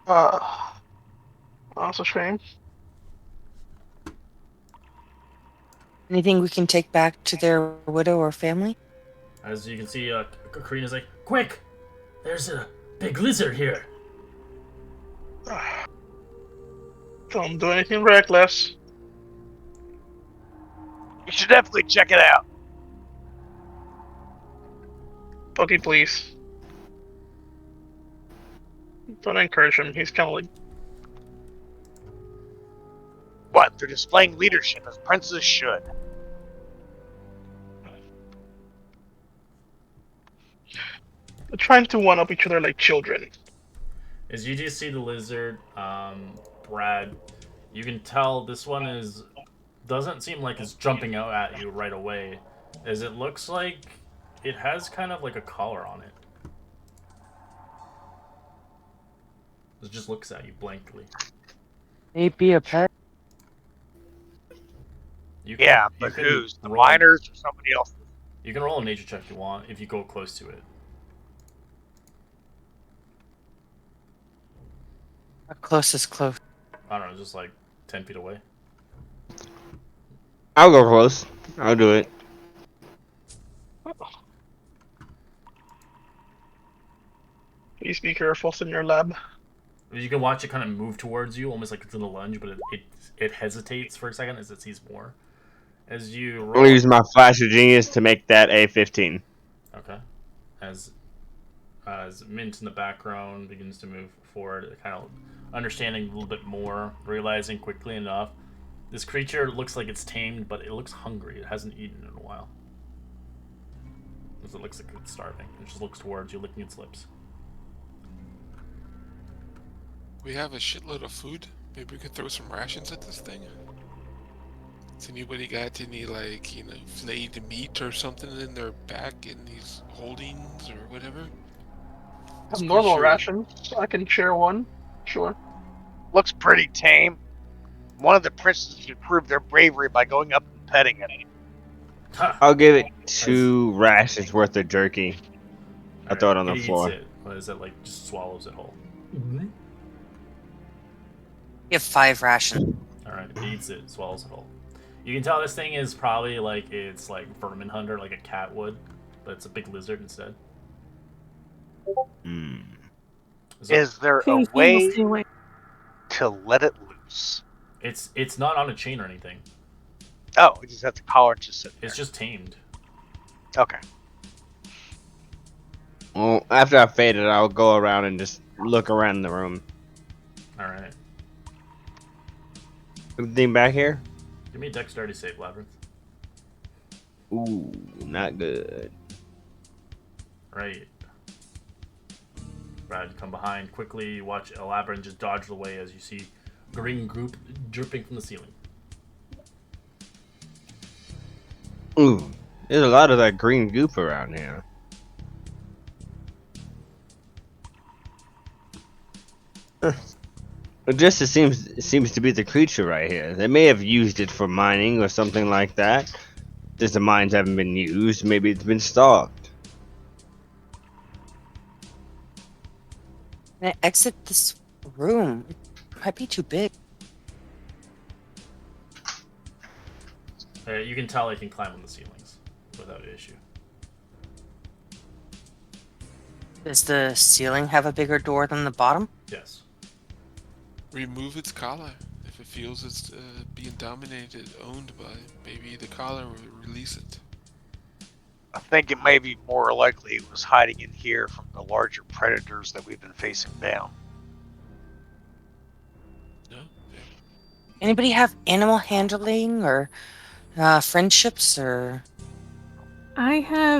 That's a shame. Anything we can take back to their widow or family? As you can see, Karina's like, quick! There's a big lizard here! Don't do anything reckless. You should definitely check it out. Bucky, please. Don't encourage him. He's kind of like... What? They're displaying leadership as princes should. They're trying to one-up each other like children. As you do see the lizard, Brad, you can tell this one doesn't seem like it's jumping out at you right away, as it looks like it has kind of like a collar on it. It just looks at you blankly. Maybe a pet? But who's? The miners or somebody else? You can roll a nature check if you want, if you go close to it. How close is close? I don't know, just like 10 feet away. I'll go close. I'll do it. Please be careful in your lab. You can watch it kind of move towards you, almost like it's in a lunge, but it hesitates for a second as it sees more. As you I'm roll. gonna use my flash of genius to make that a 15. Okay. As Mint in the background begins to move forward, kind of understanding a little bit more, realizing quickly enough, this creature looks like it's tamed, but it looks hungry. It hasn't eaten in a while. As it looks like it's starving. It just looks towards you, licking its lips. We have a shitload of food. Maybe we could throw some rations at this thing. Has anybody got any, like, flayed meat or something in their back in these holdings or whatever? A normal ration. So I can share one. Sure. Looks pretty tame. One of the princes should prove their bravery by going up and petting it. I'll give it 2 rations worth of jerky. I'll throw it on the floor. Eats it. What is it, like, just swallows it whole? You have 5 rations. Alright, it eats it, swallows it whole. You can tell this thing is probably like it's like vermin hunter, like a cat would, but it's a big lizard instead. Is there a Please, way we'll stay away. to let it loose? It's not on a chain or anything. Oh, it just has a collar and just sit there. It's just tamed. Okay. Well, after I fade it, I'll go around and just look around the room. Alright. Anything back here? Give me a dexterity save, Labyrinth. Ooh, not good. Right. Brad, come behind quickly. You watch Labyrinth just dodge away as you see green goop dripping from the ceiling. Ooh, there's a lot of that green goop around here. It just seems to be the creature right here. They may have used it for mining or something like that. Since the mines haven't been used, maybe it's been stocked. Can I exit this room? It might be too big. You can tell it can climb on the ceilings without an issue. Does the ceiling have a bigger door than the bottom? Yes. Remove its collar. If it feels it's being dominated, owned by, maybe the collar will release it. I think it may be more likely it was hiding in here from the larger predators that we've been facing down. No? Anybody have animal handling or friendships or? I'm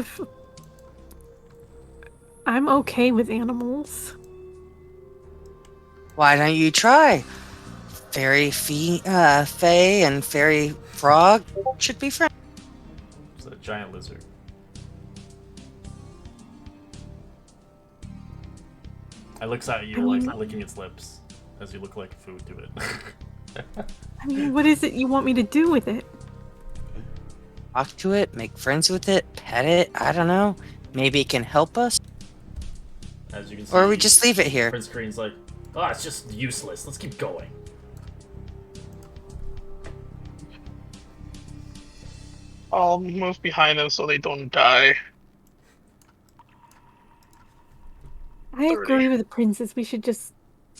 okay with animals. Why don't you try? Fairy Fae and Fairy Frog should be friends. It's a giant lizard. It looks at you like licking its lips as you look like food to it. I mean, what is it you want me to do with it? Talk to it, make friends with it, pet it, I don't know. Maybe it can help us? As you can see, Or we just leave it here. Prince Green's like, oh, it's just useless. Let's keep going. I'll move behind them so they don't die. I agree with the princess. We should just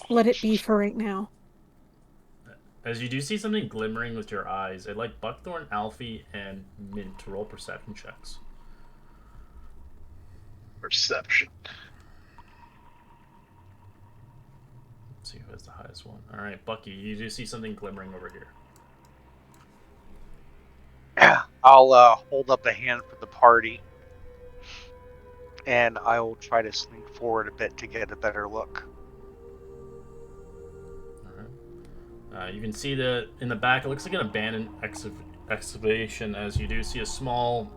let it be for right now. As you do see something glimmering with your eyes, I'd like Buckthorn, Alfie, and Mint to roll perception checks. Perception. Let's see who has the highest one. Alright, Bucky, you do see something glimmering over here. I'll hold up a hand for the party, and I will try to slink forward a bit to get a better look. You can see that in the back, it looks like an abandoned excavation, as you do see a small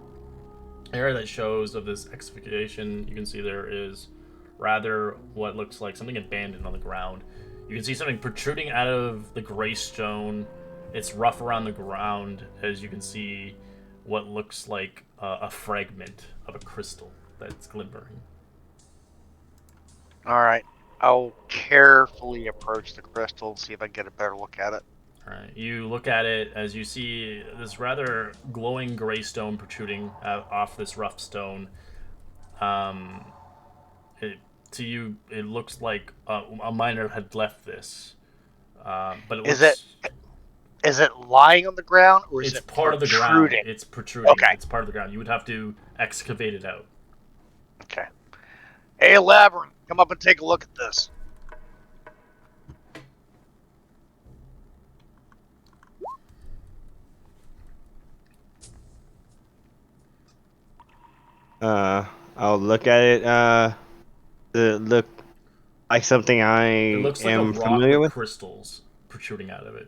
area that shows of this excavation. You can see there is rather what looks like something abandoned on the ground. You can see something protruding out of the gray stone. It's rough around the ground, as you can see what looks like a fragment of a crystal that's glimmering. Alright, I'll carefully approach the crystal and see if I can get a better look at it. Alright, you look at it as you see this rather glowing gray stone protruding off this rough stone. To you, it looks like a miner had left this, but it Is looks. it lying on the ground or is It's it part of the ground. protruding? It's protruding. Okay. It's part of the ground. You would have to excavate it out. Okay. Hey, Labyrinth, come up and take a look at this. I'll look at it. Does it look like something I It looks like a am rock familiar with with? crystals protruding out of it.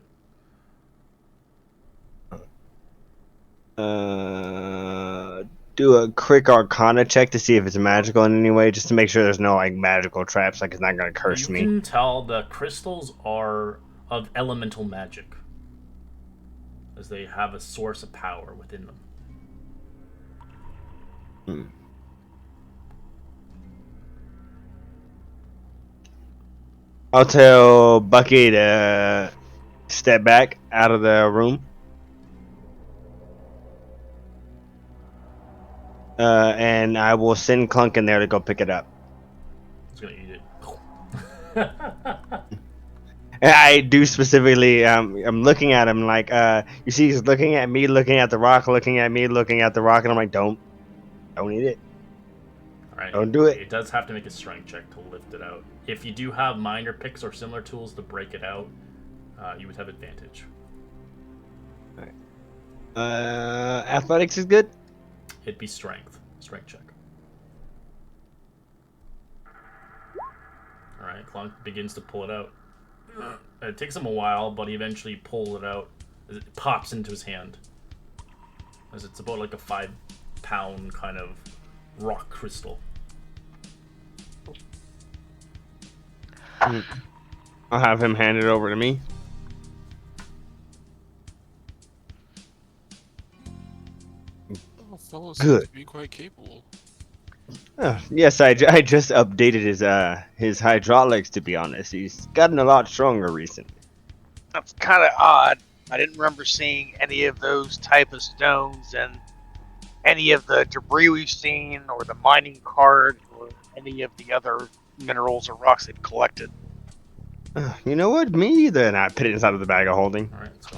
Do a quick Arcana check to see if it's magical in any way, just to make sure there's no like magical traps, like it's not gonna curse You me. can tell the crystals are of elemental magic, as they have a source of power within them. I'll tell Bucky to step back out of the room. And I will send Clunk in there to go pick it up. It's gonna eat it. And I do specifically, I'm looking at him like, you see, he's looking at me, looking at the rock, looking at me, looking at the rock, and I'm like, don't eat it. Alright, Don't do it. It does have to make a strength check to lift it out. If you do have miner picks or similar tools to break it out, you would have advantage. Athletics is good. It'd be strength check. Alright, Clunk begins to pull it out. It takes him a while, but he eventually pulls it out as it pops into his hand. As it's about like a 5-pound kind of rock crystal. I'll have him hand it over to me. Oh, fellow Good. seems to be quite capable. Yes, I just updated his hydraulics. To be honest, he's gotten a lot stronger recently. That's kind of odd. I didn't remember seeing any of those type of stones and any of the debris we've seen, or the mining cart, or any of the other minerals or rocks they've collected. You know what? Me either. And I put it inside of the bag of holding. Alright, let's go.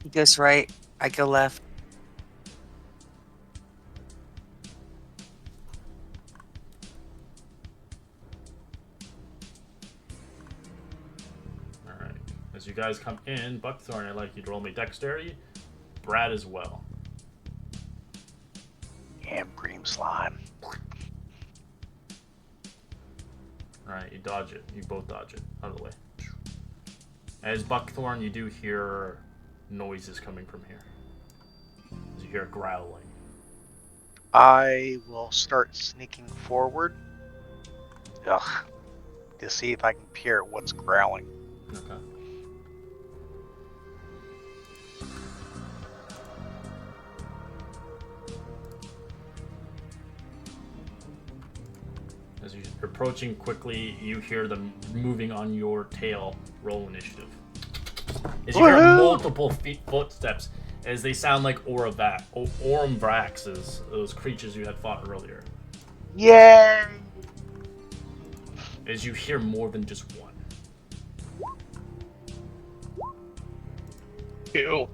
He goes right, I go left. Alright. As you guys come in, Buckthorn, I'd like you to roll me dexterity. Brad as well. Damn green slime. Alright, you dodge it. You both dodge it. Out of the way. As Buckthorn, you do hear noises coming from here. As you hear growling. I will start sneaking forward. To see if I can peer at what's growling. Okay. As you're approaching quickly, you hear them moving on your tail. Roll initiative. As you hear multiple footsteps, as they sound like Orumvraxes, those creatures you had fought earlier. Yay! As you hear more than just one. Ew.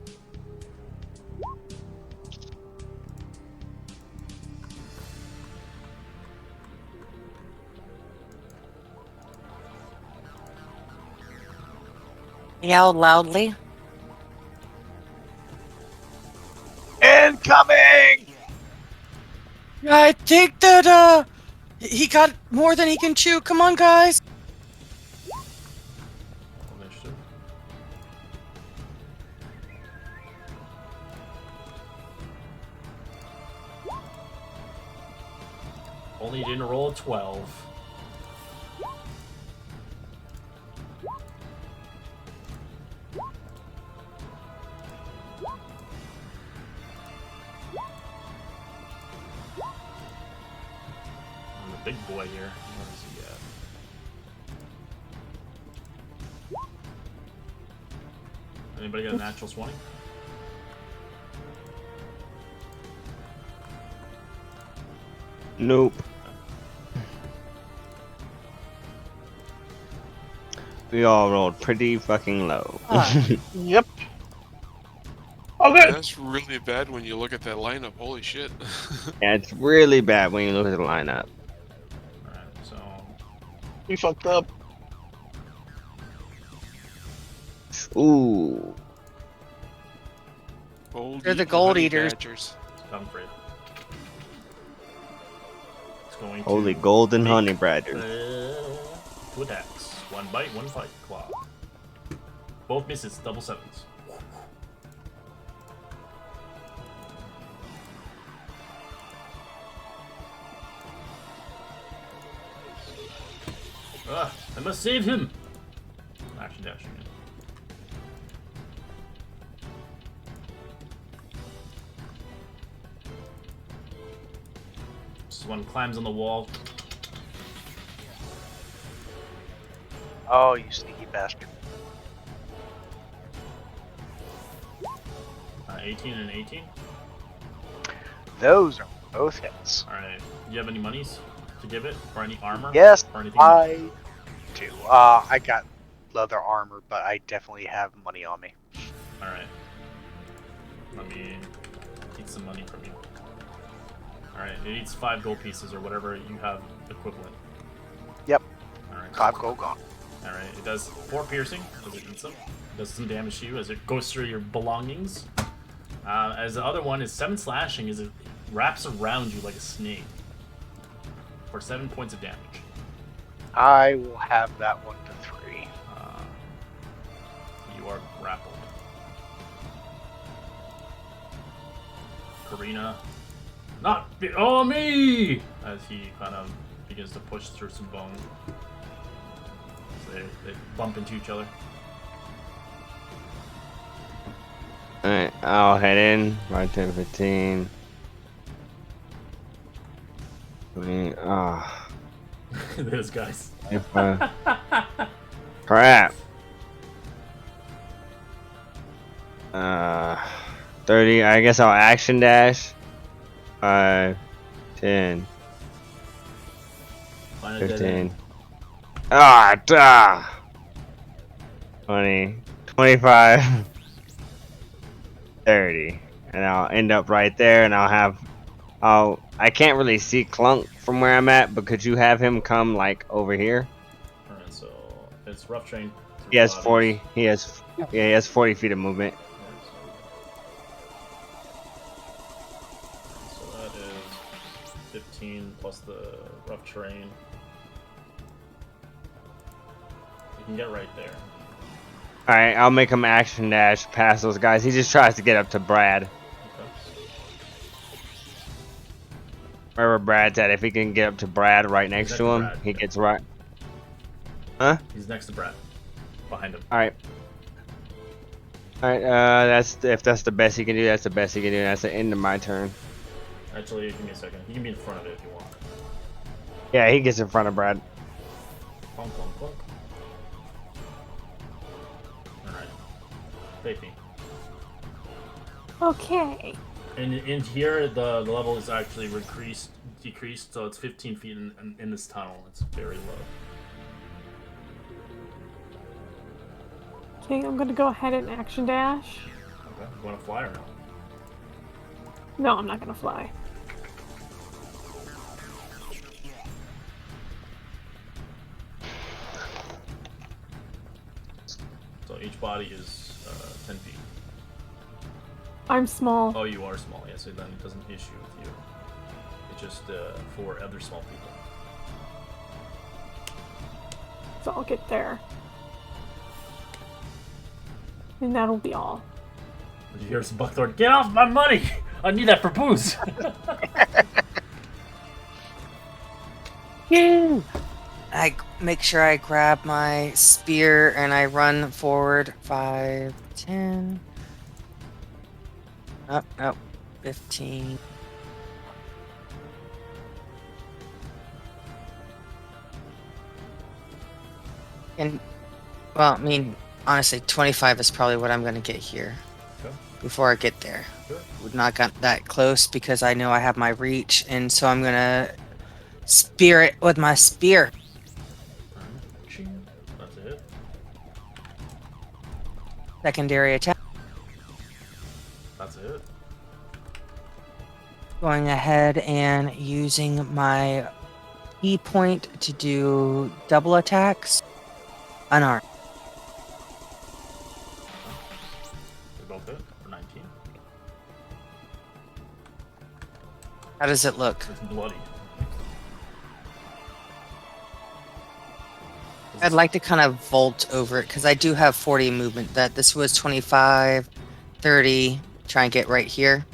Yell loudly. Incoming! I think that, he got more than he can chew. Come on, guys. Initiative. Only you didn't roll a 12. big boy here. Where is he at? Anybody got a natural 20? Nope. We all rolled pretty fucking low. Yep. Okay. That's really bad when you look at that lineup. Holy shit. Yeah, it's really bad when you look at the lineup. Alright, so. We fucked up. Ooh. Gold They're the eating gold honey eaters. badgers. It's coming for you. It's going Holy to golden make, honey badger. 2 attacks. 1 bite, 1 fight. Claw. Both misses, double 7s. I must save him! Action dash again. This one climbs on the wall. Oh, you sneaky bastard. 18 and 18. Those are both hits. Alright. Do you have any monies to give it? Or any armor? Yes, Or anything? I do. I got leather armor, but I definitely have money on me. Alright. Let me take some money from you. Alright, it eats 5 gold pieces or whatever you have equivalent. Yep. Alright. 5 gold gone. Alright, it does 4 piercing as it eats them. It does some damage to you as it goes through your belongings. As the other one is 7 slashing as it wraps around you like a snake. For 7 points of damage. I will have that one to 3. You are grappled. Karina. Not be oh me! As he kind of begins to push through some bone. So they bump into each other. Alright, I'll head in. Right 10, 15. Those guys. Crap. 30. I guess I'll action dash. 5, 10, Find a dead 15. end. Duh. 20, 25, 30. And I'll end up right there and I can't really see Clunk from where I'm at, but could you have him come like over here? Alright, so it's rough train. He has 40. He has 40 feet of movement. So that is 15 plus the rough terrain. You can get right there. Alright, I'll make him action dash past those guys. He just tries to get up to Brad. Okay. Wherever Brad's at, if he can get up to Brad right next to him, he gets right. Huh? He's next to Brad. Behind him. Alright. Alright, if that's the best he can do, that's the best he can do. That's the end of my turn. Actually, give me a second. He can be in front of it if you want. Yeah, he gets in front of Brad. Clunk, clunk, clunk. Alright. Baby. Okay. And in here, the level is actually decreased, so it's 15 feet in this tunnel. It's very low. Okay, I'm gonna go ahead and action dash. Okay. You want to fly or no? No, I'm not gonna fly. So each body is 10 feet. I'm small. Oh, you are small, yeah, so then it doesn't issue with you. It's just for other small people. So I'll get there. And that'll be all. Did you hear some Buckthorn? Get off my money! I need that for booze! Yeah. I make sure I grab my spear and I run forward 5, 10. Up, 15. And, well, I mean, honestly, 25 is probably what I'm going to get here Okay. before I get there. Sure. Would not got that close because I know I have my reach, and so I'm going to spear it with my spear. Alright. Ching. That's it. Secondary attack. That's it. Going ahead and using my key point to do double attacks. Unarmed. They both hit for 19. How does it look? It's bloody. I'd like to kind of vault over it because I do have 40 movement. That this was 25, 30. Try and get right here.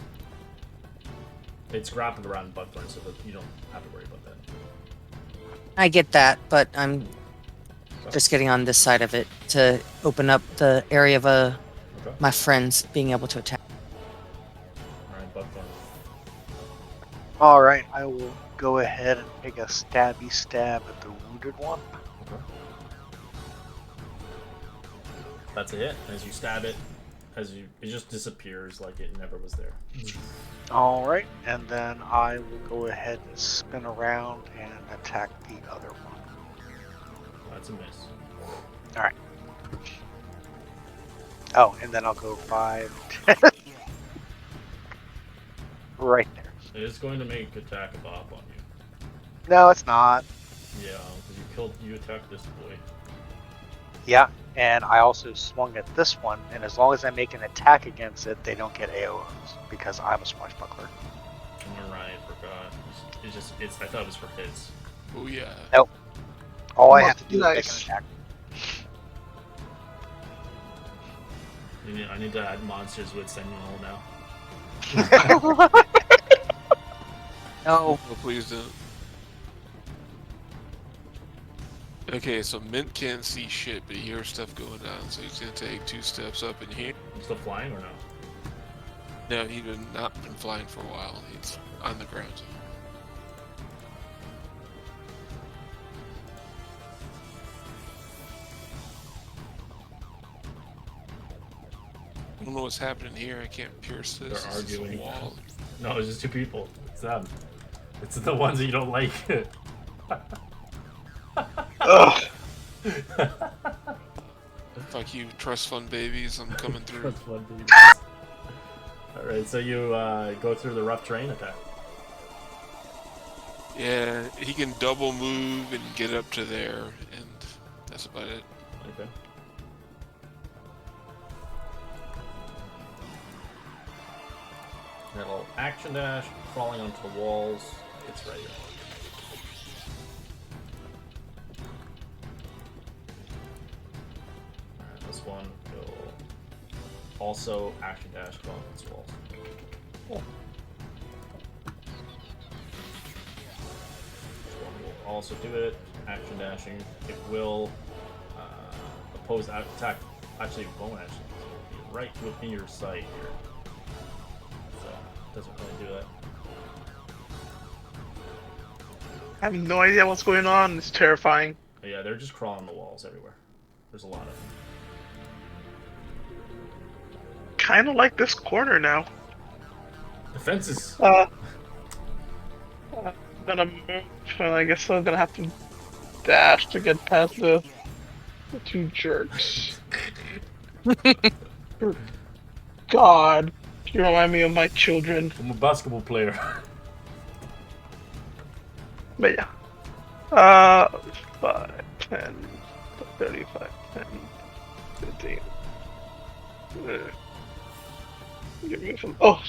It's grappled around Buckthorn, so that you don't have to worry about that. I get that, but I'm just getting on this side of it to open up the area of Okay. my friends being able to attack. Alright, Buckthorn. Alright, I will go ahead and take a stabby stab at the wounded one. Okay. That's a hit. As you stab it, it just disappears like it never was there. Alright, and then I will go ahead and spin around and attack the other one. That's a miss. Alright. Oh, and then I'll go 5, 10. Right there. It is going to make attack of op on you. No, it's not. Yeah, because you attacked this boy. Yeah, and I also swung at this one, and as long as I make an attack against it, they don't get AOs, because I'm a swashbuckler. You're right, I forgot. I thought it was for hits. Oh yeah. Nope. All I Come have on, to do is make an nice. attack. I need to add monsters with Sentinel now. No. Oh, please don't. Okay, so Mint can't see shit, but he hears stuff going on, so he's gonna take 2 steps up in here. You still flying or no? No, he's not been flying for a while. He's on the ground. I don't know what's happening here. I can't pierce this. They're This is a arguing. wall. No, it's just 2 people. It's them. It's the ones that you don't like. Ugh. Fuck you, trust fund babies. I'm coming through. That's fun, dude. Alright, so you go through the rough terrain attack. Yeah, he can double move and get up to there, and that's about it. Okay. Little action dash, crawling onto walls. It's right here. Alright, this one will also action dash crawl onto walls. This one will also do it. Action dashing. It will oppose attack. Actually, it won't actually. It'll be right within your sight here. So it doesn't really do that. I have no idea what's going on. It's terrifying. But yeah, they're just crawling the walls everywhere. There's a lot of them. Kind of like this corner now. The fences. Gonna move. And I guess I'm gonna have to dash to get past the 2 jerks. God, you remind me of my children. I'm a basketball player. But yeah. 5, 10, 35, 10, 15. Give me some. Oh,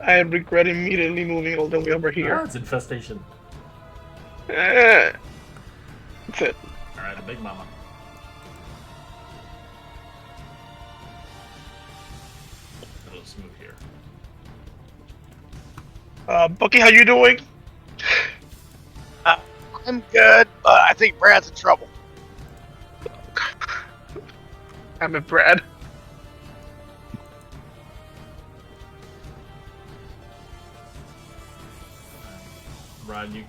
I regret immediately moving all the way over Ah, here. it's infestation. That's it. Alright, the big mama. Let's move here. Bucky, how you doing? I'm good, but I think Brad's in trouble. I'm at Brad. Brad, you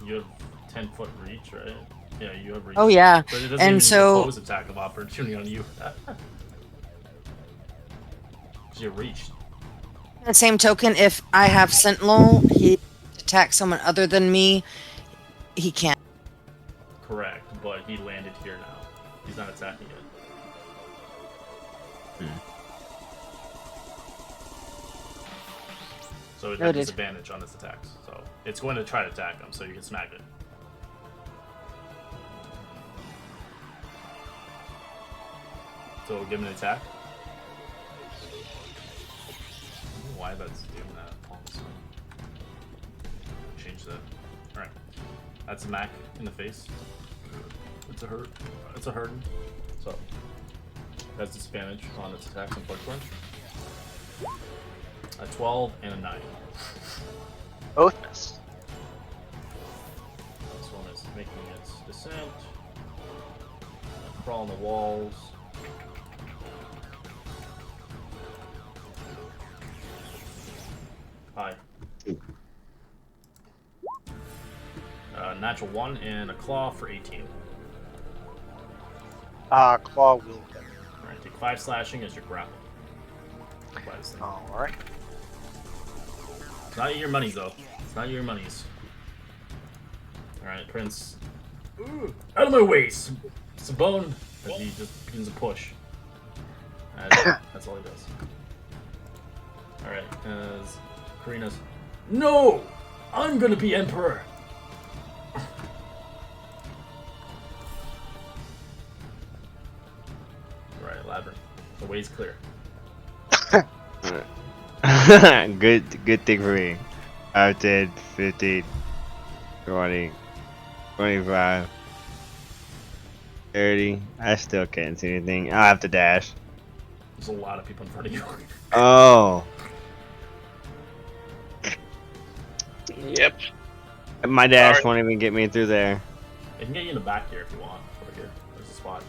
You have 10-foot reach, right? Yeah, you have reach. Oh yeah, But it doesn't and even so impose attack of opportunity on you. Because you reached. the same token, if I have Sentinel, he attacks someone other than me. He can't. Correct, but he landed here now. He's not attacking it. So it has Noted. disadvantage on its attacks. So it's going to try to attack him, so you can smack it. So give him an attack. I don't know why that's doing that. Honestly. Change that. Alright. That's a Mac in the face. It's a hurt. It's a hurt. So it has disadvantage on its attacks and punch punch. A 12 and a 9. Both miss. This one is making its descent. Crawl on the walls. Hi. Natural 1 and a claw for 18. Claw will hit. Alright, take 5 slashing as your grapple. Alright. It's not your monies though. It's not your monies. Alright, Prince. Ooh, out of my way! Sabone! As he just begins to push. That's all he does. Alright, as Karina's. No! I'm gonna be Emperor! Alright, Labyrinth. The way's clear. Good thing for me. 5, 10, 15, 20, 25, 30. I still can't see anything. I'll have to dash. There's a lot of people in front of you. Oh. Yep. My dash Sorry. won't even get me through there. It can get you in the back here if you want. Over here. There's a spot.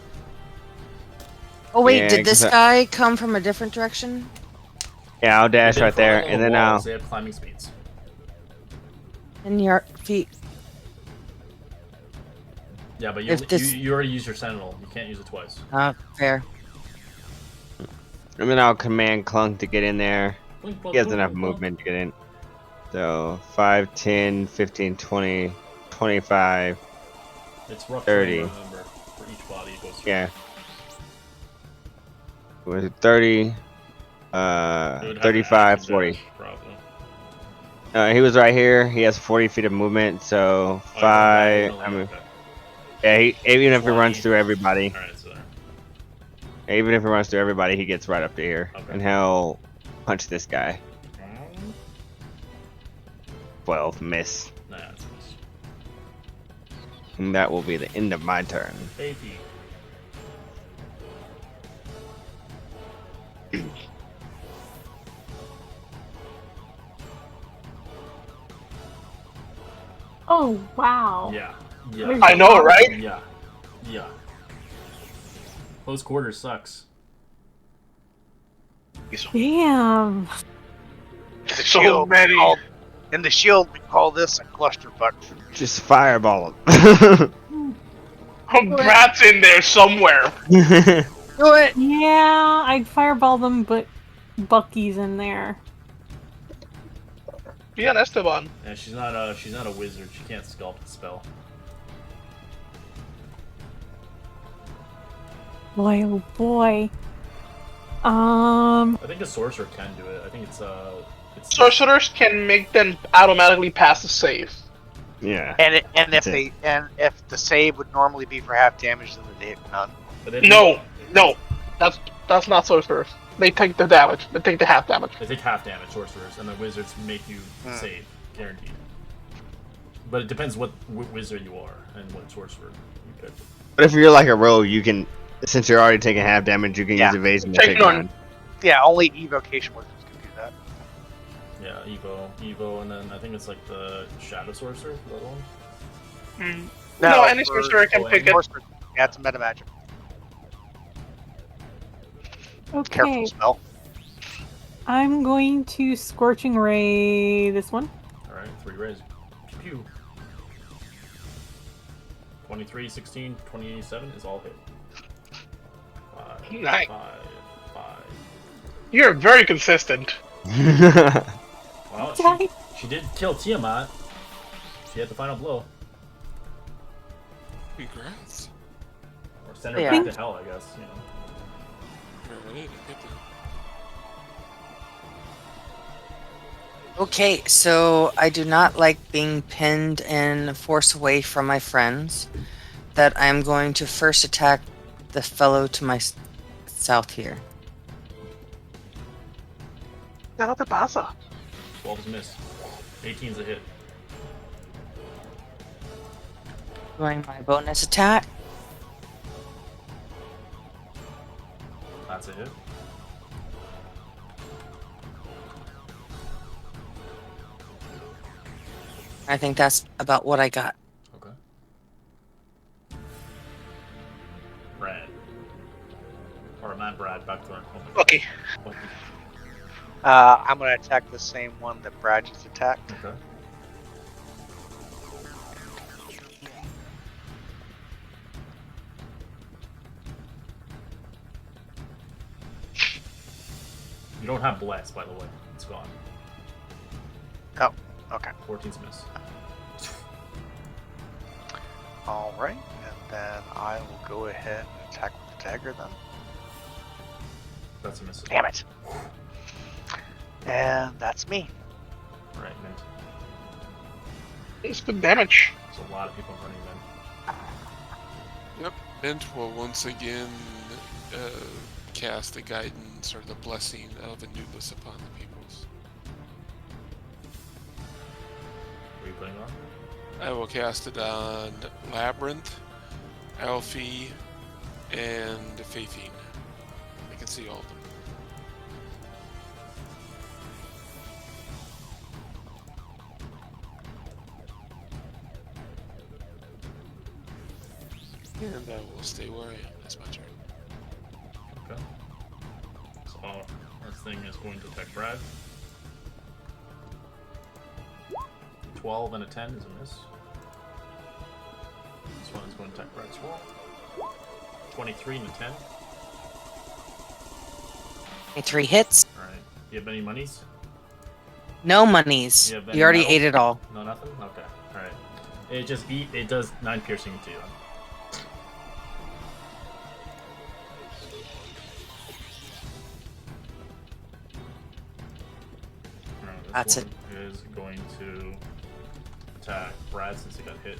Oh wait, Yeah, did this 'cause guy come from a different direction? Yeah, I'll dash They right there, follow and the then walls. I'll. They have climbing speeds. In your feet. Yeah, but If this- you already used your Sentinel. You can't use it twice. Fair. And then I'll command Clunk to get in there. Blink, blink, He has blink, enough blink, blink. movement to get in. So 5, 10, 15, 20, 25. It's rough 30. terrain, remember, for each body it goes through. Yeah. Was it 30? It would have to 35, dash, 40. Probably. He was right here. He has 40 feet of movement, so Oh, you're 5. diagonally, I mean, okay. yeah, even if he 20. runs through everybody, Alright, so there. even if he runs through everybody, he gets right up to here. Okay. And he'll punch this guy. 12, miss. Nah, it's nice. And that will be the end of my turn. 80. Oh, wow. Yeah. There's Yeah. I know, right? Yeah. Yeah. Close quarters sucks. Damn. The So shield, many. In the shield, we call this a clusterfuck. Just fireball him. Brat's in there somewhere. Do it! Yeah, I'd fireball them, but Bucky's in there. Be on Esteban. Yeah, she's not a wizard. She can't sculpt the spell. Boy, oh boy. I think a sorcerer can do it. I think it's Sorcerers can make them automatically pass the save. Yeah. And That's if the save would normally be for half damage, then they hit none. but they No, that's not sorcerers. They take the damage. They take the half damage. They take half damage, sorcerers, and the wizards make you save, guaranteed. But it depends what wizard you are and what sorcerer you pick. But if you're like a rogue, you can, since you're already taking half damage, you can Yeah. use evasion to Take take none. none. Yeah, only evocation wizards can do that. Yeah, Evo, and then I think it's like the Shadow Sorcerer, the other one. No, any for- sorcerer can for pick it. sorcerer- Yeah, it's a meta magic. Okay, Careful spell. I'm going to Scorching Ray this one. Alright, 3 rays. Pew. 23, 16, 27 is all hit. 5, Nice. 5, 5. You're very consistent. Well, Die. she did kill Tiamat. She had the final blow. Congrats. Or send her Yeah. back to hell, I guess. You know. Alright, I get that. Okay, so I do not like being pinned and forced away from my friends. That I'm going to first attack the fellow to my south here. Nada te pasa. 12's a miss. 18's a hit. Doing my bonus attack. That's a hit. I think that's about what I got. Okay. Brad. Or not Brad, Buckthorn. Bucky. Bucky. I'm gonna attack the same one that Brad just attacked. Okay. You don't have bless, by the way. It's gone. Oh, okay. 14's a miss. All right, and then I will go ahead and attack with the dagger then. That's a miss. Damn it. And that's me. Alright, Mint. It's good damage. There's a lot of people running Mint. Yep. Mint will once again cast the guidance or the blessing of Anubis upon the peoples. What are you putting on? I will cast it on Labyrinth, Alfie, and Faithine. I can see all of them. And I will stay where I am. That's my turn. Okay. So this thing is going to attack Brad. 12 and a 10 is a miss. This one is going to attack Brad as well. 23 and a 10. 3 hits. Alright. You have any monies? No monies. You have any You already metal? ate it all. No, nothing? Okay. Alright. It does 9 piercing to you. Alright, That's this one is going to attack Brad since he got hit.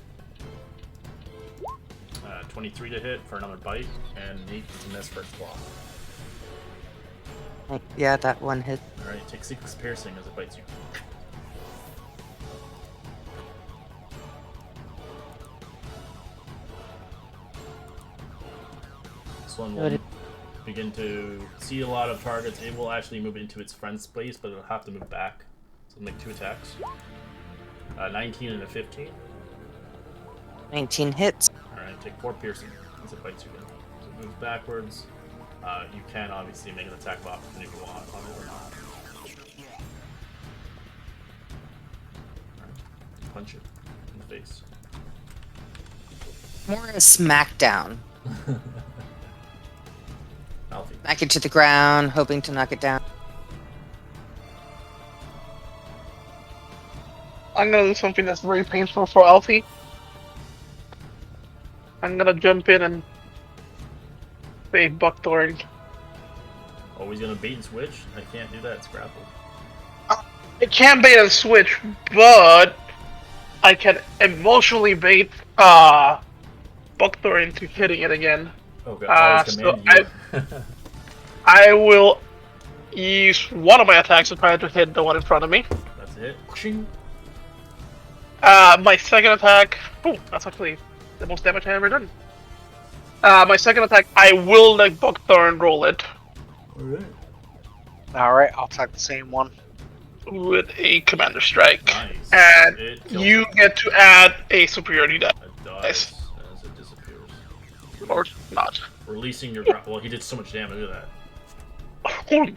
23 to hit for another bite, and 8 to miss for its claw. Yeah, that one hit. Alright, take 6 piercing as it bites you. This one will Noted. begin to see a lot of targets. It will actually move into its friend's place, but it'll have to move back. So it'll make 2 attacks. 19 and a 15. 19 hits. Alright, take 4 piercing as it bites you again. So it moves backwards. You can obviously make an attack of opportunity if you want on it or not. Alright, punch it in the face. More a smackdown. Alfie. Smack it to the ground, hoping to knock it down. I'm gonna do something that's very painful for Alfie. I'm gonna jump in and save Buckthorn. Always gonna bait and switch? I can't do that, it's grappled. I can't bait and switch, but I can emotionally bait Buckthorn into hitting it again. Okay, always so command you. I will use one of my attacks to try to hit the one in front of me. That's it. Ching. My second attack. Oh, that's actually the most damage I've ever done. My second attack, I will let Buckthorn roll it Alright. All right, I'll attack the same one. with a commander strike. Nice. And It kills you it. get to add a superiority die. It dies as it disappears. Or not. Releasing your well, he did so much damage. Look at that. Holy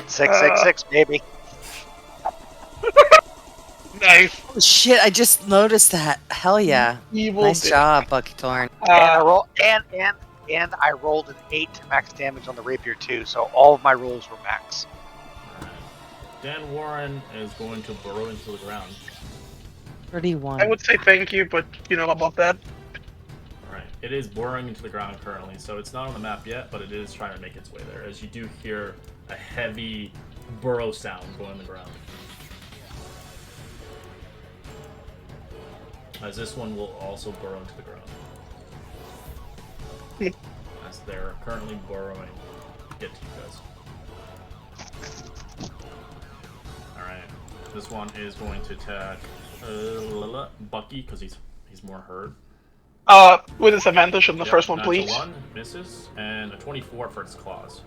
666, baby. Nice. Oh shit! I just noticed that. Hell yeah! Evil Nice dick. job, Bucky Torn. And I roll and I rolled an 8 max damage on the rapier too, so all of my rolls were max. Alright. Dan Warren is going to burrow into the ground. 31. I would say thank you, but you know about that. Alright. It is burrowing into the ground currently, so it's not on the map yet, but it is trying to make its way there, as you do hear a heavy burrow sound going in the ground. As this one will also burrow into the ground. As they're currently burrowing to get to you guys. Alright. This one is going to attack Bucky, because he's more hurt. With disadvantage on the first one, natural please. 1 misses, and a 24 for its claws.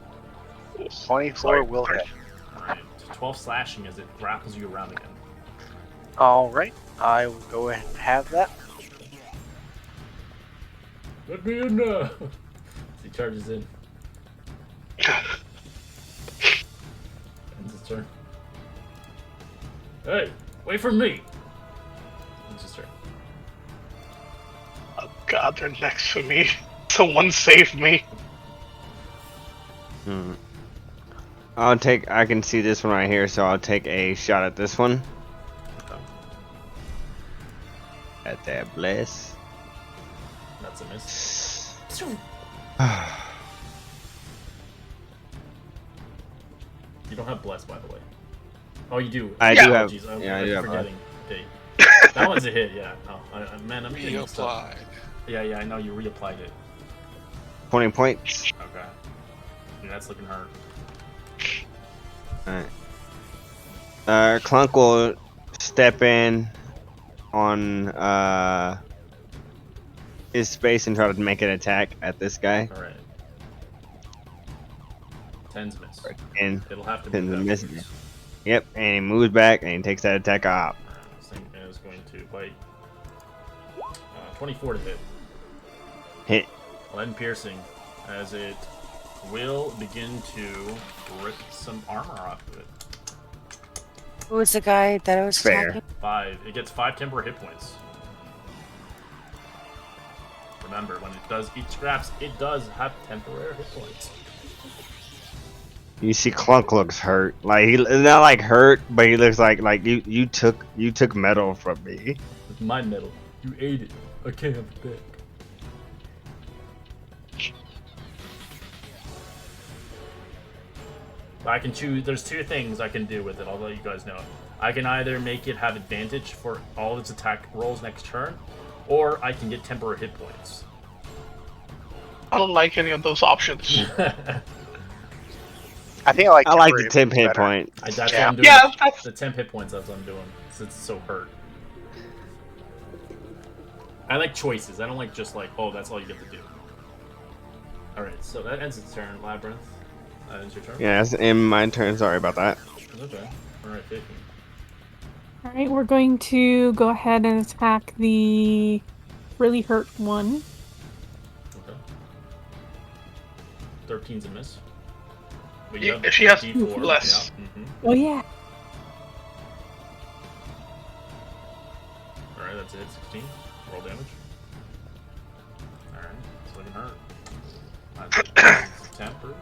24 Sorry. will hit. Alright. 12 slashing as it grapples you around again. Alright, I will go ahead and have that. Let me in there! He charges in. Ends his turn. Hey, wait for me! Ends his turn. Oh god, they're next to me. Someone save me. I can see this one right here, so I'll take a shot at this one. Okay. At that bless. That's a miss. You don't have bless, by the way. Oh, you do. I Yeah. do have. Apologies, Yeah, I do have. forgetting. Okay. That one's a hit, yeah. Oh, man, I'm getting mixed up. Reapplied. Yeah, I know you reapplied it. 20 points. Okay. Yeah, that's looking hurt. Alright. Clunk will step in on his space and try to make an attack at this guy. Alright. 10's miss. And It'll have to 10's move a that miss. first. Yep, and he moves back and he takes that attack off. Alright, this thing is going to bite. 24 to hit. Hit. 11 piercing, as it will begin to rip some armor off of it. Who was the guy that I was Fair. attacking? 5. It gets 5 temporary hit points. Remember, when it does eat scraps, it does have temporary hit points. You see, Clunk looks hurt. Like he's not like hurt, but he looks like you took metal from me. It's my metal. You ate it. I can't have it back. I can choose. There's 2 things I can do with it. I'll let you guys know. I can either make it have advantage for all its attack rolls next turn, or I can get temporary hit points. I don't like any of those options. I think I like I like the temporary 10 hit better. point. That's what Yeah. I'm doing. Yeah, that's The 10 hit points. That's what I'm doing. Since it's so hurt. I like choices. I don't like just like, oh, that's all you get to do. All right, so that ends its turn. Labyrinth. That ends your turn. Yeah, it's in my turn. Sorry about that. Okay. All right, 15. Alright, we're going to go ahead and attack the really hurt one. Okay. 13's a miss. But Yeah, have she has D4. less. Yeah. Oh yeah. All right, that's it. 16. Roll damage. All right, it's looking hurt. That's tempered.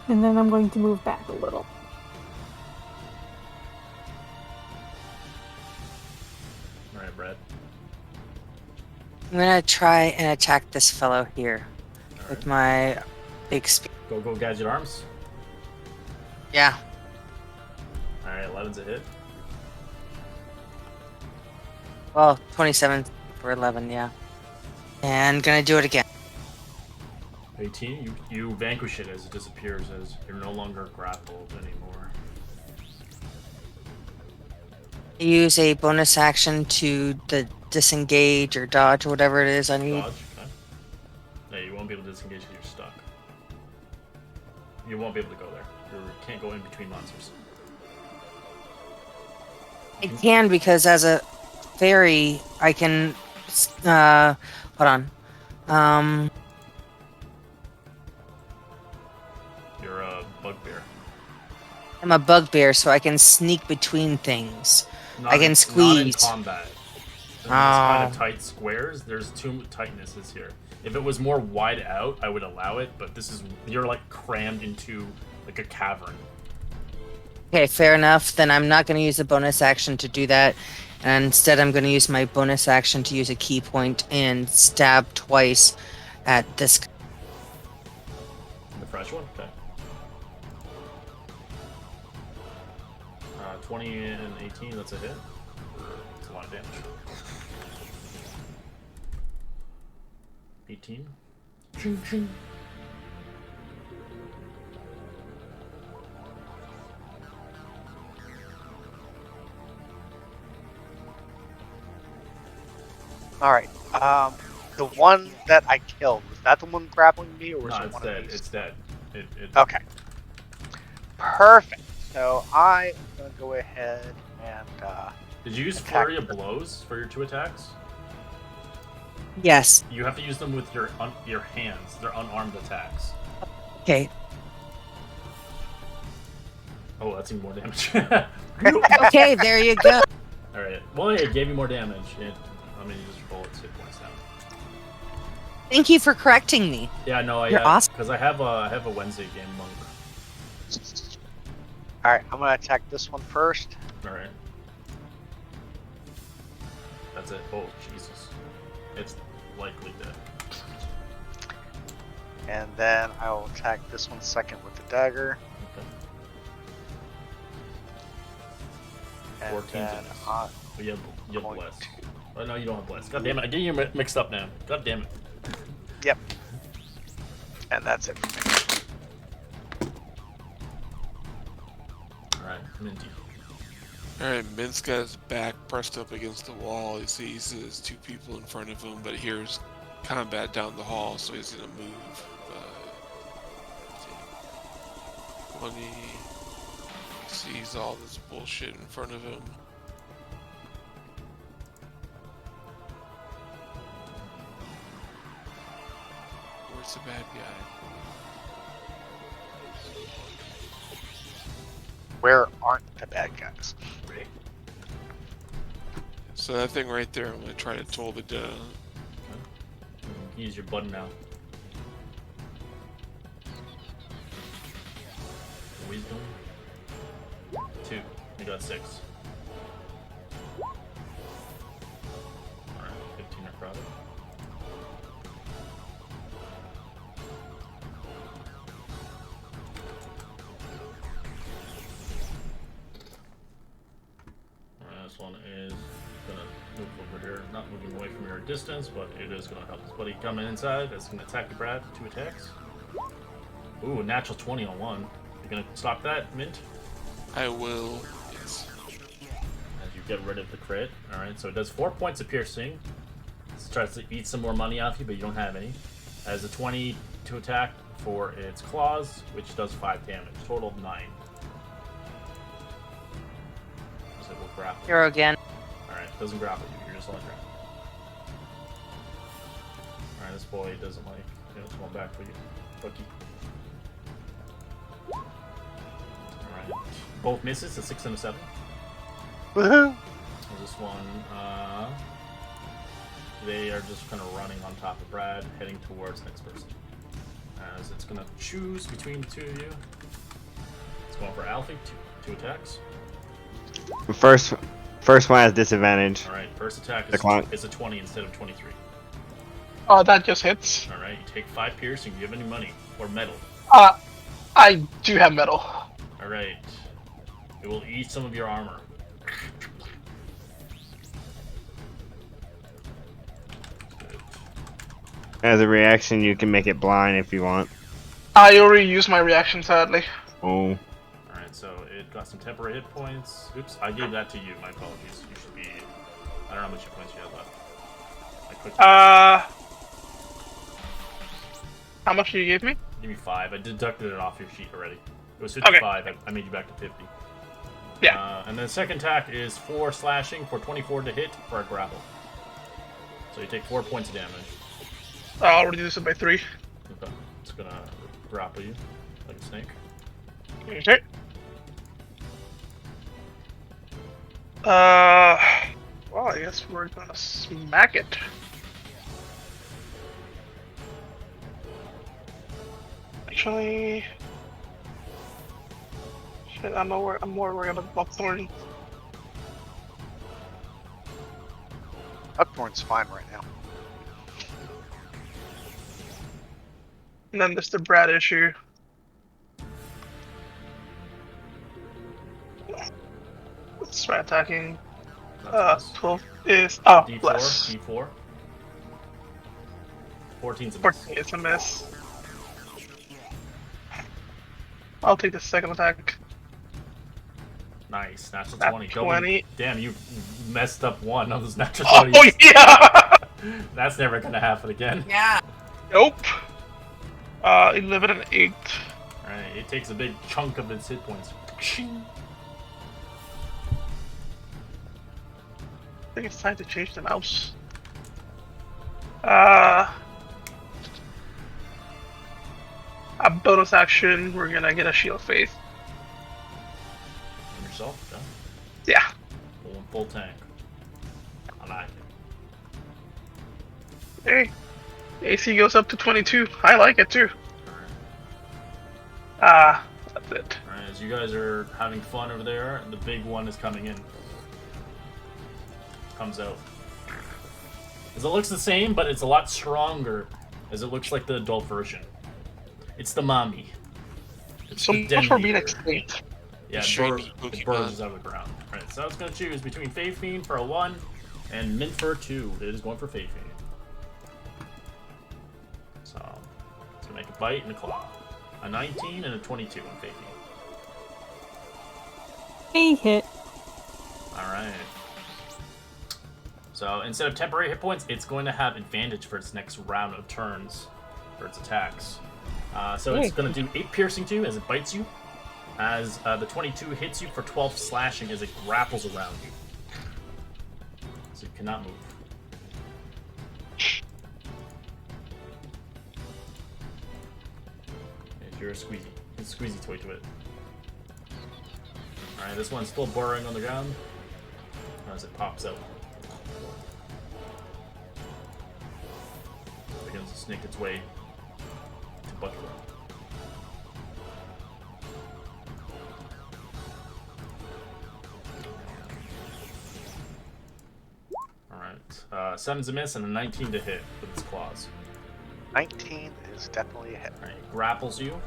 And then I'm going to move back a little. All right, Brad. I'm gonna try and attack this fellow here All with right. my big spear. Go, gadget arms. Yeah. All right, 11's a hit. Well, 27 for 11, yeah. And gonna do it again. 18. You vanquish it as it disappears, as you're no longer grappled anymore. Use a bonus action to disengage or dodge or whatever it is I need. Dodge. Okay. No, you won't be able to disengage because you're stuck. You won't be able to go there. You can't go in between monsters. I can because as a fairy, I can. Hold on. You're a bugbear. Am I'm a bugbear, so I can sneak between things. Not I can Not in squeeze. combat. In this kind of Oh. tight squares, there's two tightnesses here. If it was more wide out, I would allow it, but this is you're like crammed into like a cavern. Okay, fair enough. Then I'm not going to use a bonus action to do that. And instead, I'm going to use my bonus action to use a key point and stab twice at this. The fresh one? Okay. 20 and 18, that's a hit. That's a lot of damage. 18. Ching, ching. Alright. The one that I killed, was that the one grappling me, or was No, it it's one dead. of these? It's dead. Okay. Perfect. So I am going to go ahead and Did you use attack Flurry of Blows for your 2 attacks? Yes. You have to use them with your hands. They're unarmed attacks. Okay. Oh, that's even more damage. Okay, there you go. Alright. Well, it gave you more damage. You just roll its hit points down. Thank you for correcting me. Yeah, no, You're awesome. because I have a Wednesday game monk. Alright, I'm going to attack this one first. Alright. That's it. Oh, Jesus. It's likely dead. And then I will attack this one second with the dagger. Okay. And 14 then damage. Oh, you have going Bless. Oh, no, you don't have Bless. God damn it. I get you mixed up now. God damn it. Yep. And that's it for me. Alright, Minty. Alright, Mint's got his back pressed up against the wall. He sees there's 2 people in front of him, but hears combat down the hall, so he's gonna move. 20. He sees all this bullshit in front of him. Where's the bad guy? Where aren't the bad guys? So that thing right there, I'm gonna try to toll the down. Use your button now. Wisdom. 2. You got 6. Alright, 15 necrotic. Alright, this one is gonna move over here. Not moving away from your distance, but it is gonna help this buddy come in inside. That's gonna attack you, Brad. 2 attacks. Ooh, natural 20 on 1. You gonna stop that, Mint? I will. Yes. As you get rid of the crit. Alright, so it does 4 points of piercing. It tries to eat some more money off you, but you don't have any. Has a 20 to attack for its claws, which does 5 damage. Total of 9. So it will grapple. Hero again. Alright, doesn't grapple you, you're just on the ground. Alright, this boy doesn't like it's going back for you. Bucky. Alright. Both misses, a 6 and a 7. Woohoo! This one, they are just kind of running on top of Brad, heading towards the next person. As it's going to choose between the 2 of you. It's going for Alfie, 2 attacks. First one has disadvantage. Alright, first attack is a 20 instead of 23. Oh, that just hits. Alright, you take 5 piercing. Do you have any money? Or metal? I do have metal. Alright. It will eat some of your armor. As a reaction, you can make it blind if you want. I already used my reaction, sadly. Oh. Alright, so it got some temporary hit points. Oops, I gave that to you. My apologies. You should be... I don't know how much hit points you have left. I quickly... How much did you give me? Give me 5. I deducted it off your sheet already. It was 55. Okay. I made you back to 50. Yeah. And then the second attack is 4 slashing for 24 to hit for a grapple. So you take 4 points of damage. I'll reduce it by 3. Okay. It's gonna grapple you like a snake. Okay. Well, I guess we're gonna smack it. Actually, shit, I'm more worried about Buckthorn. Buckthorn's fine right now. And then there's the Brad issue. Let's try attacking. That's 12 is D4. less. D4. 14's a miss. 14 is a miss. I'll take the second attack. Nice. Natural Nat 20. 20. Damn, you messed up one of those natural Oh 20s. yeah! That's never gonna happen again. Yeah. Nope. 11 and 8. Alright, it takes a big chunk of its hit points. I think it's time to change the mouse. A bonus action, we're gonna get a Shield of Faith. On yourself, yeah. Yeah. Full tank. I like it. Hey. AC goes up to 22. I like it too. That's it. Alright, as you guys are having fun over there, the big one is coming in. Comes out. As it looks the same, but it's a lot stronger. As it looks like the adult version. It's the mommy. It's So the much for den being eater. extinct. Yeah, it Shiny burrows Pokemon. out of the ground. Right, so it's going to choose between Faith Fiend for a 1 and Mint for a 2. It is going for Faith Fiend. So, it's going to make a bite and a claw. A 19 and a 22 on Faith Fiend. A hit. Alright. So, instead of temporary hit points, it's going to have advantage for its next round of turns for its attacks. So it's going to do 8 piercing to you as it bites you. As the 22 hits you for 12 slashing as it grapples around you. So you cannot move. If you're a squeezy toy to it. Alright, this one's still burrowing on the ground as it pops out. It begins to sneak its way to Bucky. Alright, 7's a miss and a 19 to hit with its claws. 19 is definitely a hit. Alright, it grapples you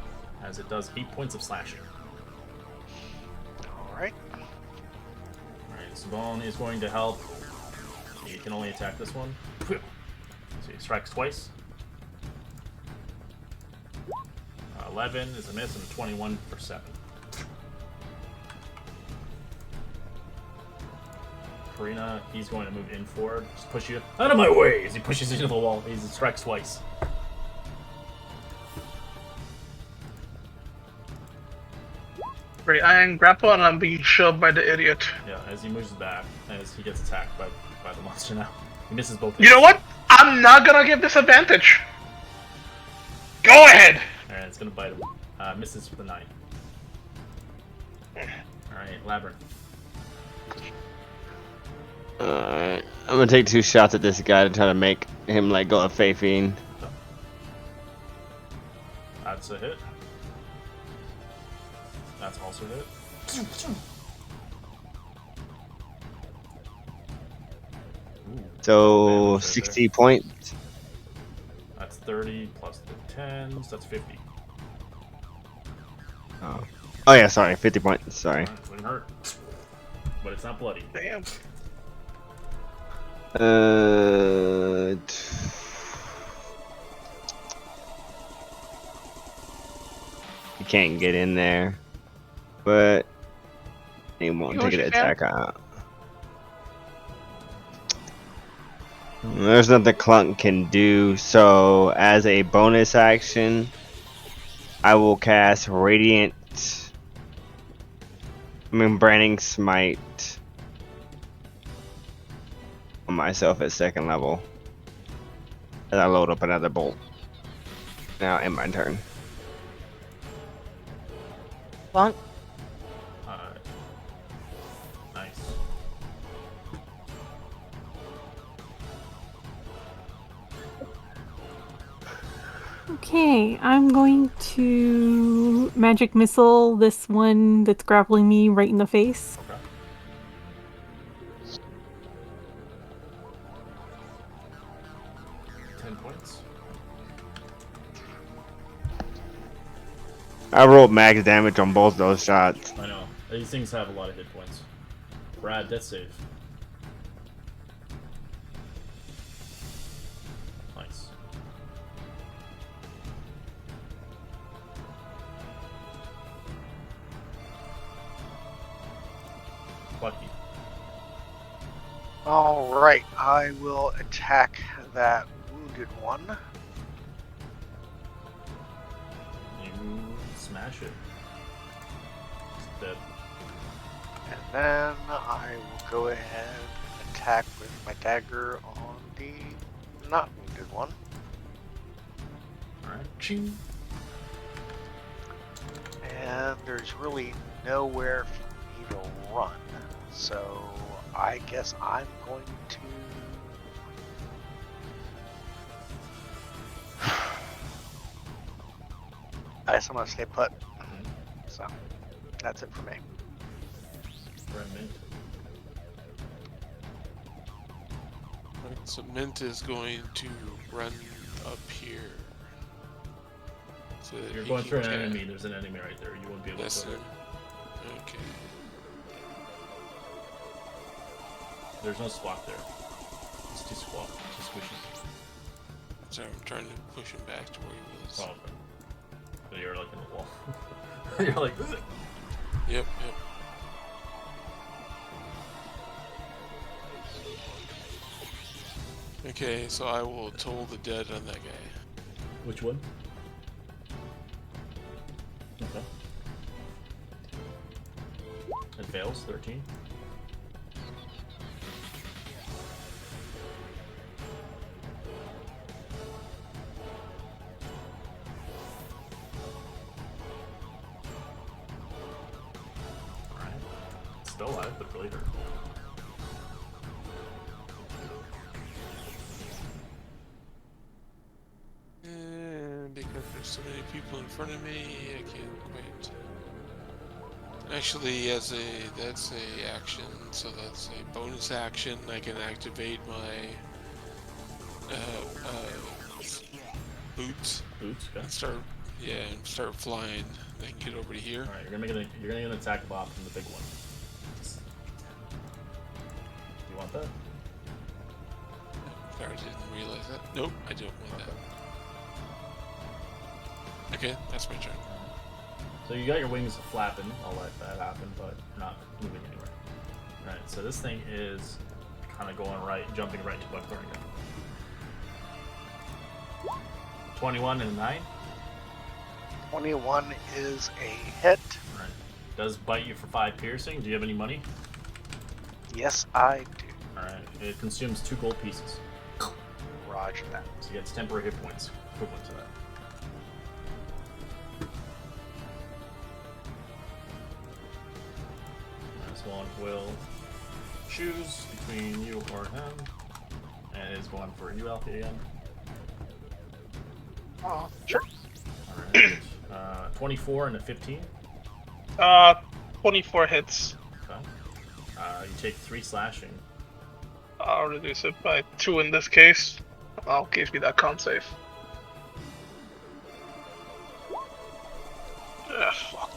as it does 8 points of slashing. Alright. Alright, Savon is going to help. He can only attack this one. So he strikes twice. 11 is a miss and a 21 for 7. Karina, he's going to move in forward. Just push you out of my way as he pushes you into the wall. He strikes twice. Great, I am grappled and I'm being shoved by the idiot. Yeah, as he moves back, as he gets attacked by the monster now. He misses both. You know what? I'm not gonna give this advantage. Go ahead. Alright, it's gonna bite him. Misses for the 9. Alright, Labyrinth. Alright. I'm gonna take 2 shots at this guy to try to make him let go of Faith Fiend. That's a hit. That's also a hit. Ooh, So damage right 60 points. That's 30 plus the 10s. That's 50. Oh yeah, sorry, 50 points. Sorry. Alright, wouldn't hurt. But it's not bloody. Damn. You can't get in there, but he won't You take an can. attack out. There's nothing Clunk can do, so as a bonus action, I will cast Branding Smite on myself at 2nd level. And I load up another bolt. Now end my turn. Bonk. Nice. Okay, I'm going to magic missile this one that's grappling me right in the face. Okay. £10. I rolled max damage on both those shots. I know. These things have a lot of hit points. Brad, death save. Nice. Bucky. Alright, I will attack that wounded one. You smash it. It's dead. And then I will go ahead and attack with my dagger on the not wounded one. Alright. Ching. And there's really nowhere for me to run. So I guess I'm going to... I guess I'm going to stay put. So that's it for me. Brad Mint. Alright, so Mint is going to run up here. So that You're he going can through an ca- enemy. There's an enemy right there. You won't be able Yes, to. sir. Okay. There's no squat there. It's too squat. Too squishy. So I'm trying to push him back to where he was. Oh, okay. So you're like in the wall. You're like. Yep, yep. Okay, so I will toll the dead on that guy. Which one? Okay. It fails. 13. Alright. Still alive, but really hurt. And because there's so many people in front of me, I can't quite. Actually, that's a action, so that's a bonus action. I can activate my boots Boots, okay. and start flying. I can get over to here. Alright, you're gonna get an attack bot from the big one. You want that? Sorry, I didn't realize that. Nope, I don't want that. Okay, that's my turn. So you got your wings flapping, I'll let that happen, but not moving anywhere. Alright, so this thing is kind of going right, jumping right to Buckthorn again. 21 and a 9. 21 is a hit. Alright. Does bite you for 5 piercing. Do you have any money? Yes, I do. Alright. It consumes 2 gold pieces. Roger that. So he gets temporary hit points equivalent to that. This one will choose between you or him. And is going for you, Alfie, again. Oh, sure. Alright. 24 and a 15. 24 hits. Okay. You take 3 slashing. I'll reduce it by 2 in this case. I'll give you that con save. Fuck.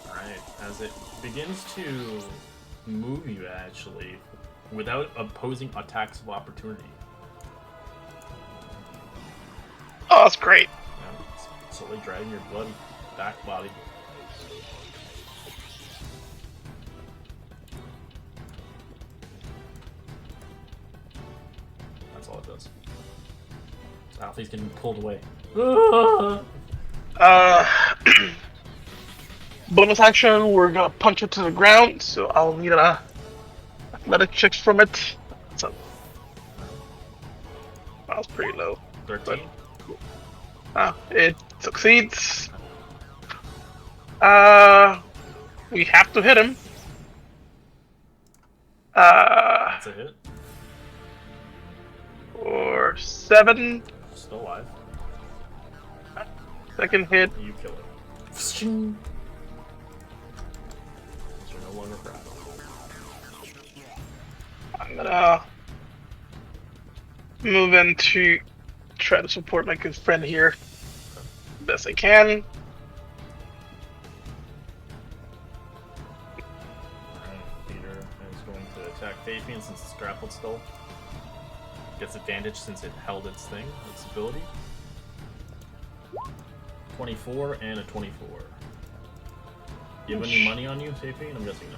Alright. As it begins to move you, actually, without opposing attacks of opportunity. Oh, that's great. It's slowly dragging your bloody back body. That's all it does. So Alfie's getting pulled away. Bonus action, we're gonna punch it to the ground, so I'll need a athletic checks from it. So that was pretty low. 13. It succeeds. We have to hit him. That's a hit. Or 7. Still alive. Second hit. You kill it. You're no longer proud. I'm gonna move in to try to support my good friend here best I can. Alright, Peter is going to attack Fabian since it's grappled still. Gets advantage since it held its thing, its ability. 24 and a 24. Do you have any money on you, Fabian? I'm guessing no.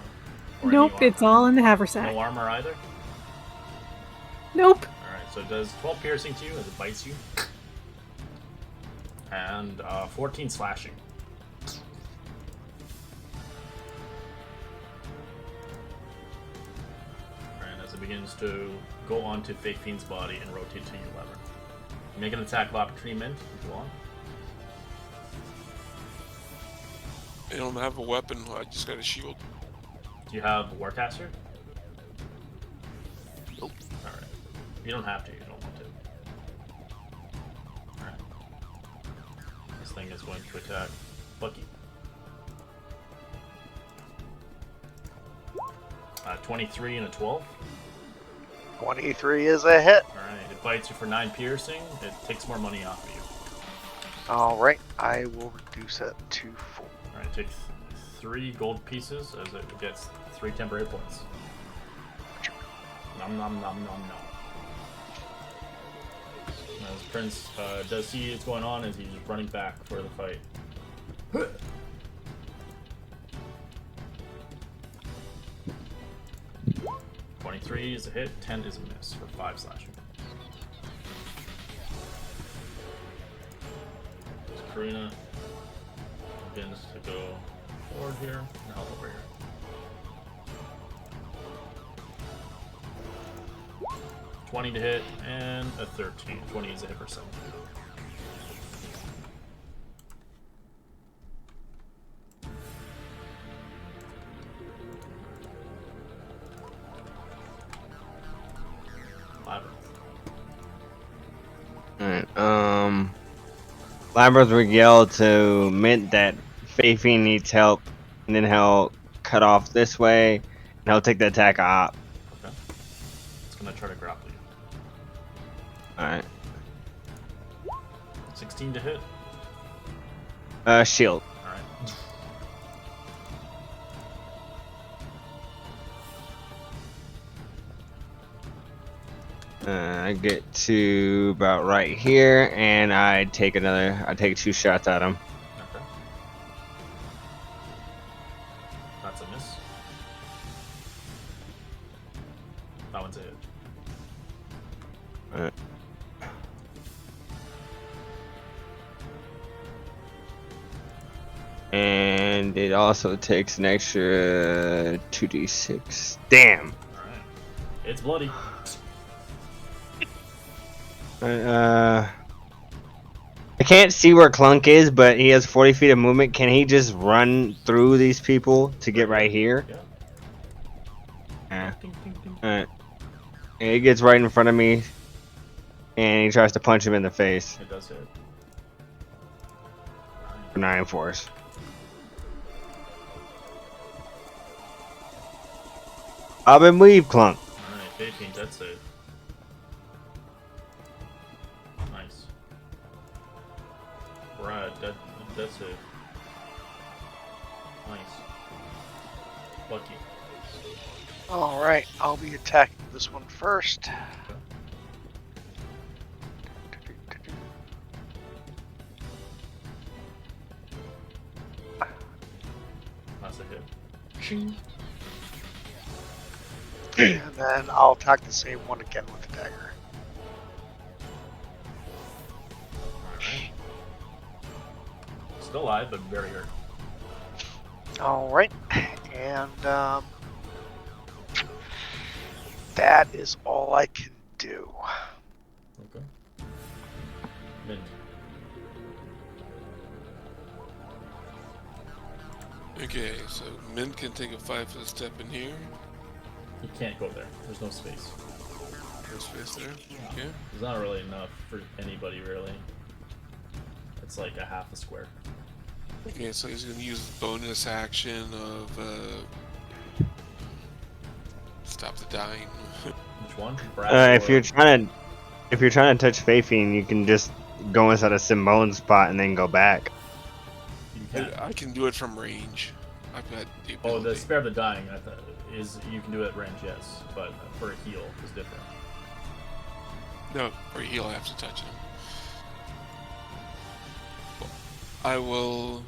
Or any Nope, armor? it's all in the haversack. No armor either? Nope. Alright, so it does 12 piercing to you as it bites you. And 14 slashing. And as it begins to go onto Fake Fiend's body and rotate to you, Lever. Make an attack of opportunity, Mint, if you want. I don't have a weapon, I just got a shield. Do you have Warcaster? Nope. Alright. You don't have to, you don't want to. Alright. This thing is going to attack Bucky. 23 and a 12. 23 is a hit. Alright, it bites you for 9 piercing. It takes more money off of you. Alright, I will reduce that to 4. Alright, it takes 3 gold pieces as it gets 3 temporary hit points. Nom nom nom nom nom. As Prince does see what's going on as he's just running back for the fight. 23 is a hit, 10 is a miss for 5 slashing. Karina begins to go forward here, and I'll over here. $20 to hit, and a 13. 20 is a hit percent. Labyrinth will yell to Mint that Fafi needs help, and then he'll cut off this way, and he'll take the attack op. Okay. It's gonna try to grapple you. Alright. 16 to hit. Shield. Alright. I get to about right here, and I take 2 shots at him. Okay. That's a miss. That one's a hit. Alright. And it also takes an extra 2d6. Damn. Alright. It's bloody. I can't see where Clunk is, but he has 40 feet of movement. Can he just run through these people to get right here? Yeah. Yeah. Alright. And he gets right in front of me, and he tries to punch him in the face. It does hit. For 9 force. Up and weave, Clunk. Alright, 18, that's it. Nice. Brad, that's it. Nice. Bucky. Alright, I'll be attacking this one first. That's a hit. And then I'll attack the same one again with the dagger. Alright. Still alive, but very hurt. Alright, and that is all I can do. Okay. Mint. Okay, so Mint can take a 5-foot step in here. You can't go there. There's no space. No space there. Okay. There's not really enough for anybody, really. It's like a half a square. Okay, so he's gonna use bonus action of stop the dying. Which one? Brad If you're trying to touch Fafine, you can just go inside a Simone spot and then go back. You can. I can do it from range. I've got the Oh, ability. the spare the dying is you can do it at range, yes, but for a heal is different. No, for a heal I have to touch him. I will.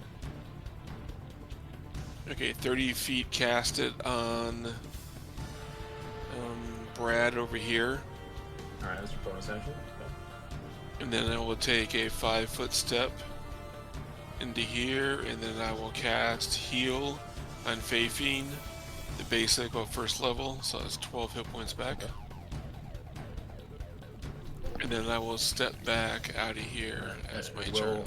Okay, 30 feet cast it on Brad over here. Alright, that's your bonus action. And then I will take a 5-foot step into here, and then I will cast Heal on Fafine, the basic of first level, so that's 12 hit points back. And then I will step back out of here as my turn.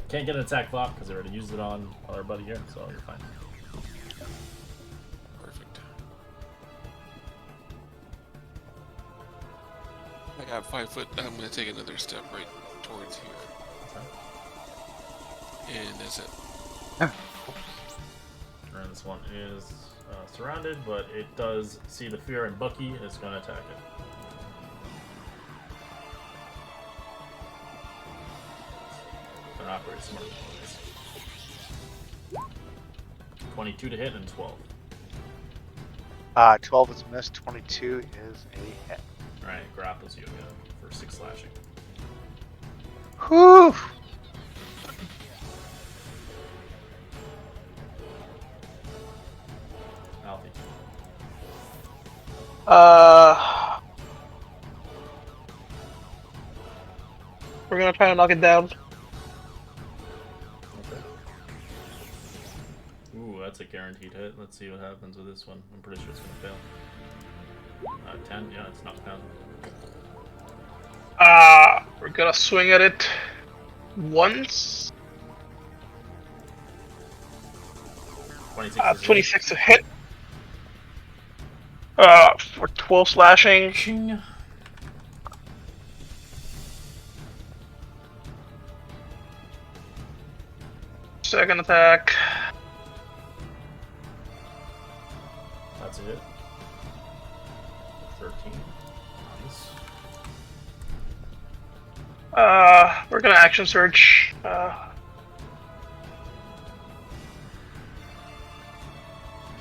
Can't get an attack block because I already used it on our buddy here, so you're fine. Perfect. I got 5 foot. I'm going to take another step right towards here. Okay. And that's it. And this one is surrounded, but it does see the fear, and Bucky is going to attack it. An operator smart. 22 to hit and 12. 12 is missed. 22 is a hit. Alright, grapples you again for 6 slashing. Whew. Alfie. We're gonna try to knock it down. Okay. Ooh, that's a guaranteed hit. Let's see what happens with this one. I'm pretty sure it's gonna fail. 10, yeah, it's knocked down. We're gonna swing at it once. 26 26 to hit. For 12 slashing. Ching. Second attack. That's a hit. 13. Nice. We're gonna action search.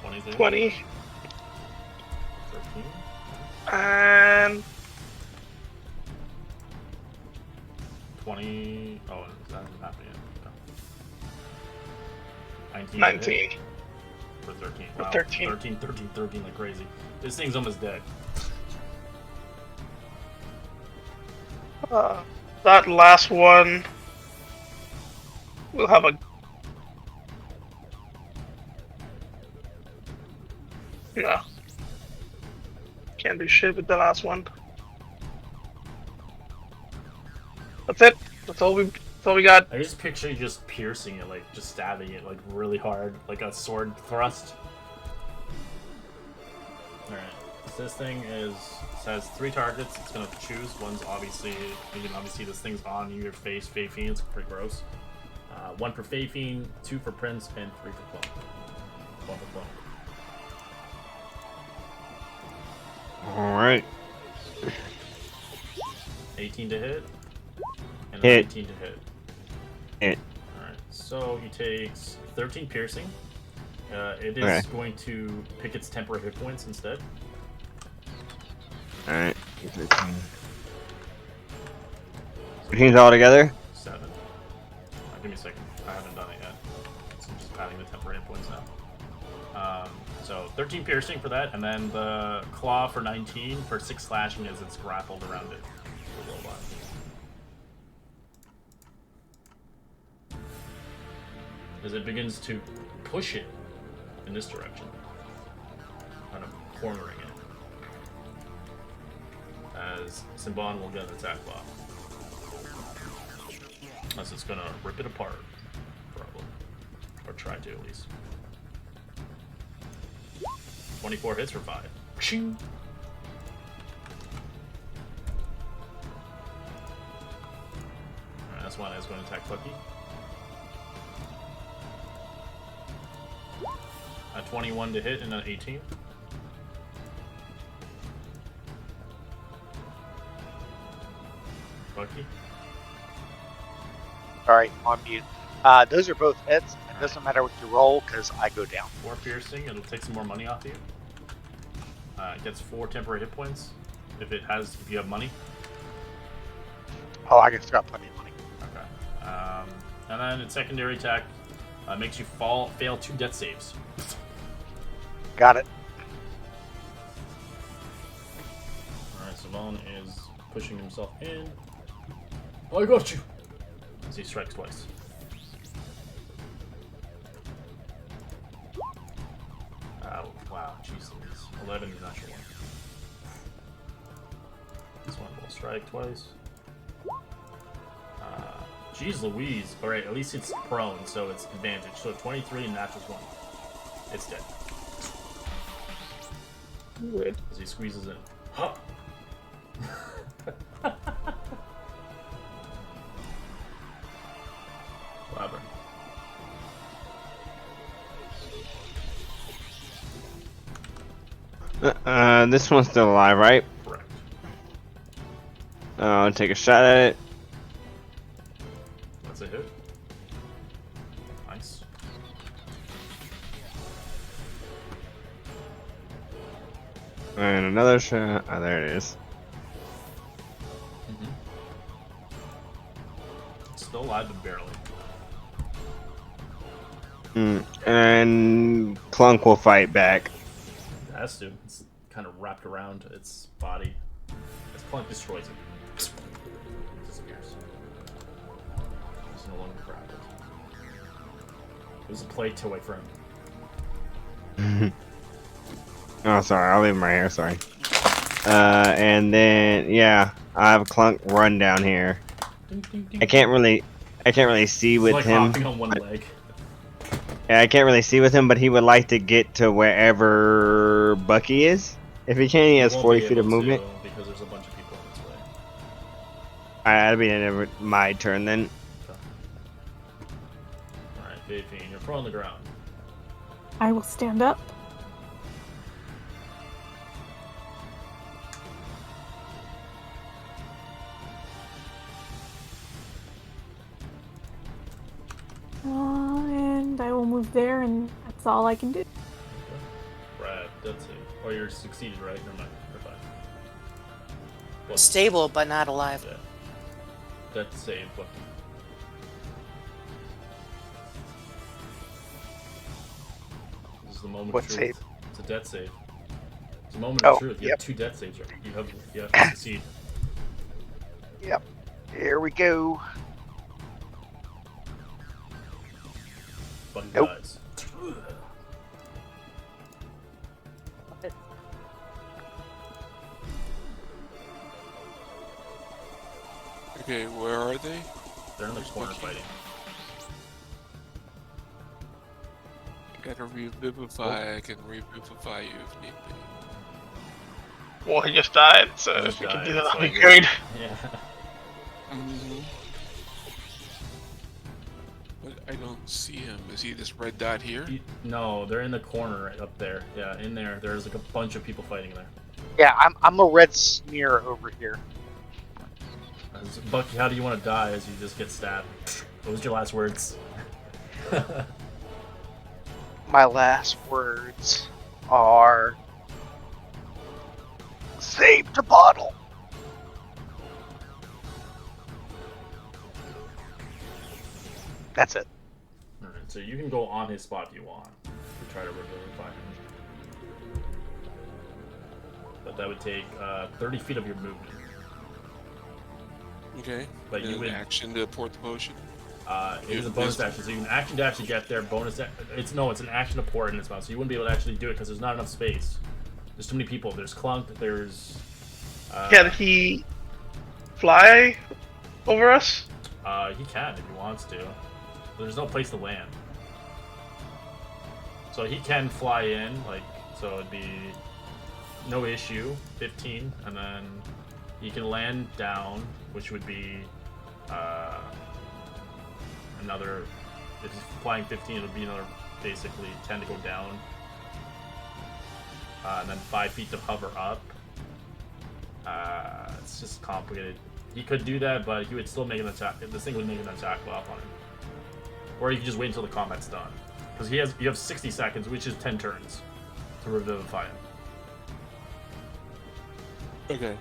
20. 13. And 20. Oh, that hasn't happened yet. No. 19. 19. For 13. For Wow. 13. 13 like crazy. This thing's almost dead. That last one will have a. No. Can't do shit with the last one. That's it. That's all we got. I just picture you just piercing it, like just stabbing it, like really hard, like a sword thrust. Alright. So this thing has 3 targets. It's gonna choose. One's obviously, you can obviously see this thing's on your face, Fafine. It's pretty gross. 1 for Fafine, 2 for Prince, and 3 for Clone. 1 for Clone. Alright. 18 to hit. And Hit. 19 to hit. Hit. Alright, so he takes 13 piercing. It is Okay. going to pick its temporary hit points instead. Alright. 13's all together? 7. Give me a second. I haven't done it yet. So I'm just padding the temporary hit points now. So 13 piercing for that, and then the claw for 19 for 6 slashing as it's grappled around it. The robot. As it begins to push it in this direction, kind of cornering it. As Simban will get an attack block. Unless it's gonna rip it apart, probably. Or try to, at least. 24 hits for 5. Ching! Alright, that's one that's going to attack Bucky. 21 to hit and an 18. Bucky. Alright, on mute. Those are both hits. It doesn't matter what you roll because I go down. 4 piercing. It'll take some more money off you. It gets 4 temporary hit points if you have money. Oh, I guess I got plenty of money. Okay. And then its secondary attack makes you fail 2 death saves. Got it. Alright, Simone is pushing himself in. I got you! As he strikes twice. Oh, wow, jeez Louise. 11 is not your one. This one will strike twice. Jeez Louise. Alright, at least it's prone, so it's advantage. So 23 and naturals 1. It's dead. Weird. As he squeezes in. Huh! Whatever. This one's still alive, right? Correct. I'll take a shot at it. That's a hit. Nice. And another shot. Oh, there it is. It's still alive, but barely. And Clunk will fight back. It has to. It's kind of wrapped around its body. As Clunk destroys it. Disappears. It's no longer grappled. It was a play away for him. Oh, sorry. I'll leave him right here. Sorry. And then yeah, I have Clunk run down here. Ding, ding, ding. I can't really see It's with like him. hopping on one leg. Yeah, I can't really see with him, but he would like to get to wherever Bucky is. If he can, he has Won't 40 be feet of able movement. to, because there's a bunch of people in his way. That'll be my turn then. Okay. Alright, Vapine, you're prone on the ground. I will stand up. And I will move there, and that's all I can do. Okay. Brad, that's it. Oh, you're succeeded, right? Never mind. You're fine. Well, Stable, but not alive. yeah. Death save, Bucky. This is the moment What of truth. save? It's a death save. It's a moment Oh, of truth. You yep. have 2 death saves. Right? You have to succeed. Yep. Here we go. Bucky Nope. dies. Okay, where are they? They're in the Where's corner Bucky? fighting. Gotta revivify. I can revivify you if need be. Well, he just died, so He if just we can died, do that, so that'd be yeah. great. Yeah. But I don't see him. Is he this red dot here? No, they're in the corner right up there. Yeah, in there. There's like a bunch of people fighting there. Yeah, I'm a red smear over here. Bucky, how do you want to die as you just get stabbed? What was your last words? My last words are save the bottle. That's it. Alright, so you can go on his spot if you want to try to revivify him. But that would take 30 feet of your movement. Okay. But you And an would- action to pour the potion. It is a bonus action, so you can action to actually get there. It's an action to pour it in his mouth, so you wouldn't be able to actually do it because there's not enough space. There's too many people. There's Clunk. There's. Can he fly over us? He can if he wants to. There's no place to land. So he can fly in, so it'd be no issue, 15, and then he can land down, which would be another. If he's flying 15, it would be another basically 10 to go down, and then 5 feet to hover up. It's just complicated. He could do that, but he would still make an attack. This thing would make an attack off on him. Or you can just wait until the combat's done. Because you have 60 seconds, which is 10 turns, to revivify him. Okay,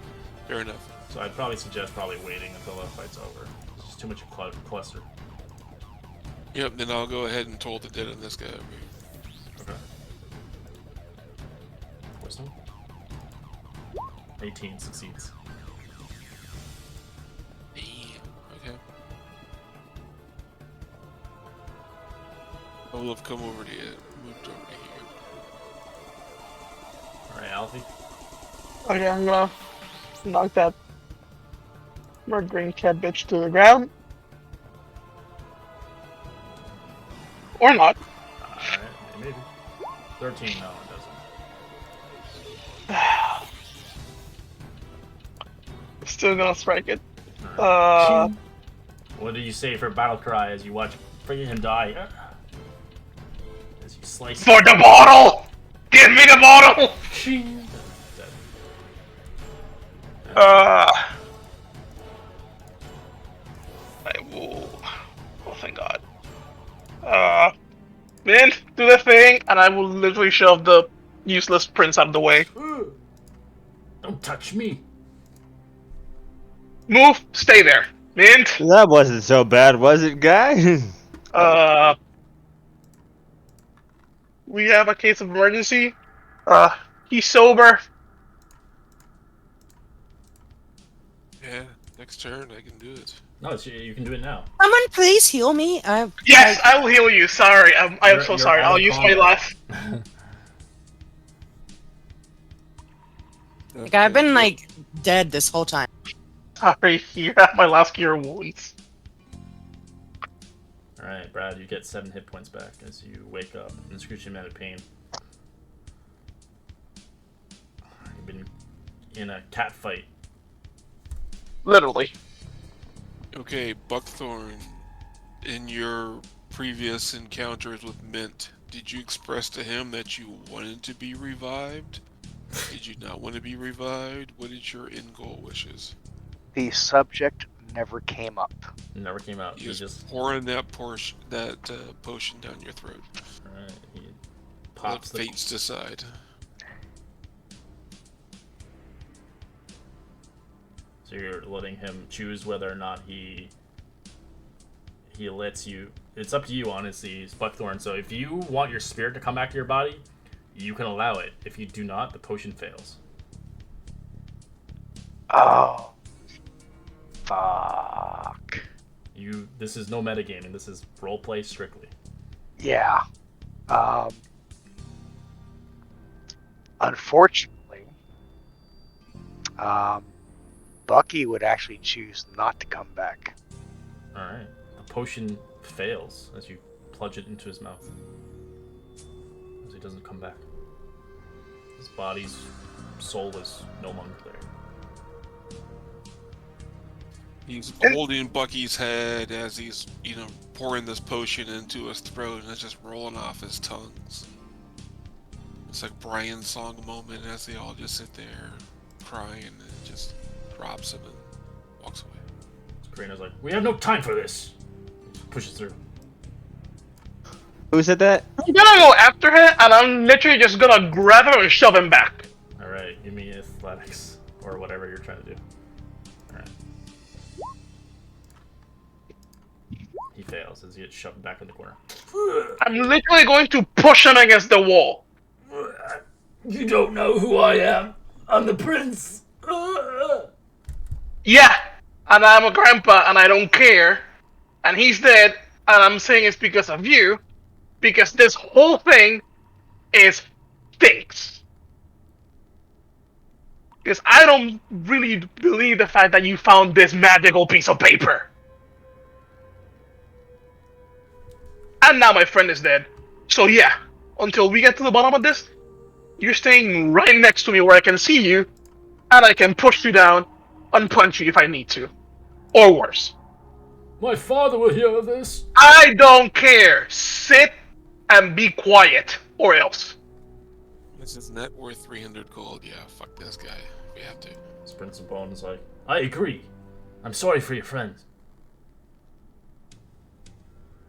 fair enough. So I'd probably suggest waiting until the fight's over. It's just too much cluster. Yep, then I'll go ahead and toll the dead on this guy. Okay. Wisdom? 18 succeeds. Damn, okay. I will have come over to you, moved over to here. Alright, Alfie. Okay, I'm gonna knock that murdering cat bitch to the ground. Or not. Alright, maybe. 13, no, it doesn't. Still gonna strike it. What do you say for battle cry as you watch freaking him die? As you slice For the bottle! Give me the bottle! I will. Oh, thank God. Then do the thing, and I will literally shove the useless prince out of the way. Don't touch me. Move, stay there. Mint. That wasn't so bad, was it, guy? We have a case of emergency. He's sober. Yeah, next turn I can do it. No, you can do it now. Someone please heal me. Yes, I will heal you. Sorry, I'm so You're sorry. out I'll of use my combat. last. Like, I've been like dead this whole time. Sorry, you have my last cure wounds. Alright, Brad, you get 7 hit points back as you wake up in excruciating amount of pain. You've been in a cat fight. Literally. Okay, Buckthorn, in your previous encounters with Mint, did you express to him that you wanted to be revived? Did you not want to be revived? What is your end goal wishes? The subject never came up. Never came out. You He just pouring that potion down your throat. Alright, he Let pops the fates decide. So you're letting him choose whether or not he lets you. It's up to you, honestly, it's Buckthorn. So if you want your spirit to come back to your body, you can allow it. If you do not, the potion fails. Oh. Fuck. This is no metagaming. This is roleplay strictly. Yeah. Unfortunately, Bucky would actually choose not to come back. Alright. The potion fails as you plunge it into his mouth. As he doesn't come back. His body's soul is no longer there. He's holding Bucky's head as he's, pouring this potion into his throat, and it's just rolling off his tongues. It's like Brian's song moment as they all just sit there crying, and it just drops him and walks away. Karina's like, we have no time for this. Pushes through. Who said that? I'm gonna go after him, and I'm literally just gonna grab him and shove him back. Alright, give me athletics. Or whatever you're trying to do. Alright. He fails as he gets shoved back in the corner. I'm literally going to push him against the wall. You don't know who I am. I'm the prince. Yeah, and I'm a grandpa, and I don't care. And he's dead, and I'm saying it's because of you. Because this whole thing is stinks. Because I don't really believe the fact that you found this magical piece of paper. And now my friend is dead. So yeah, until we get to the bottom of this, you're staying right next to me where I can see you, and I can push you down and punch you if I need to. Or worse. My father will hear this. I don't care. Sit and be quiet, or else. This is net worth 300 gold. Yeah, fuck this guy. We have to. Prince of Bone is like, I agree. I'm sorry for your friend.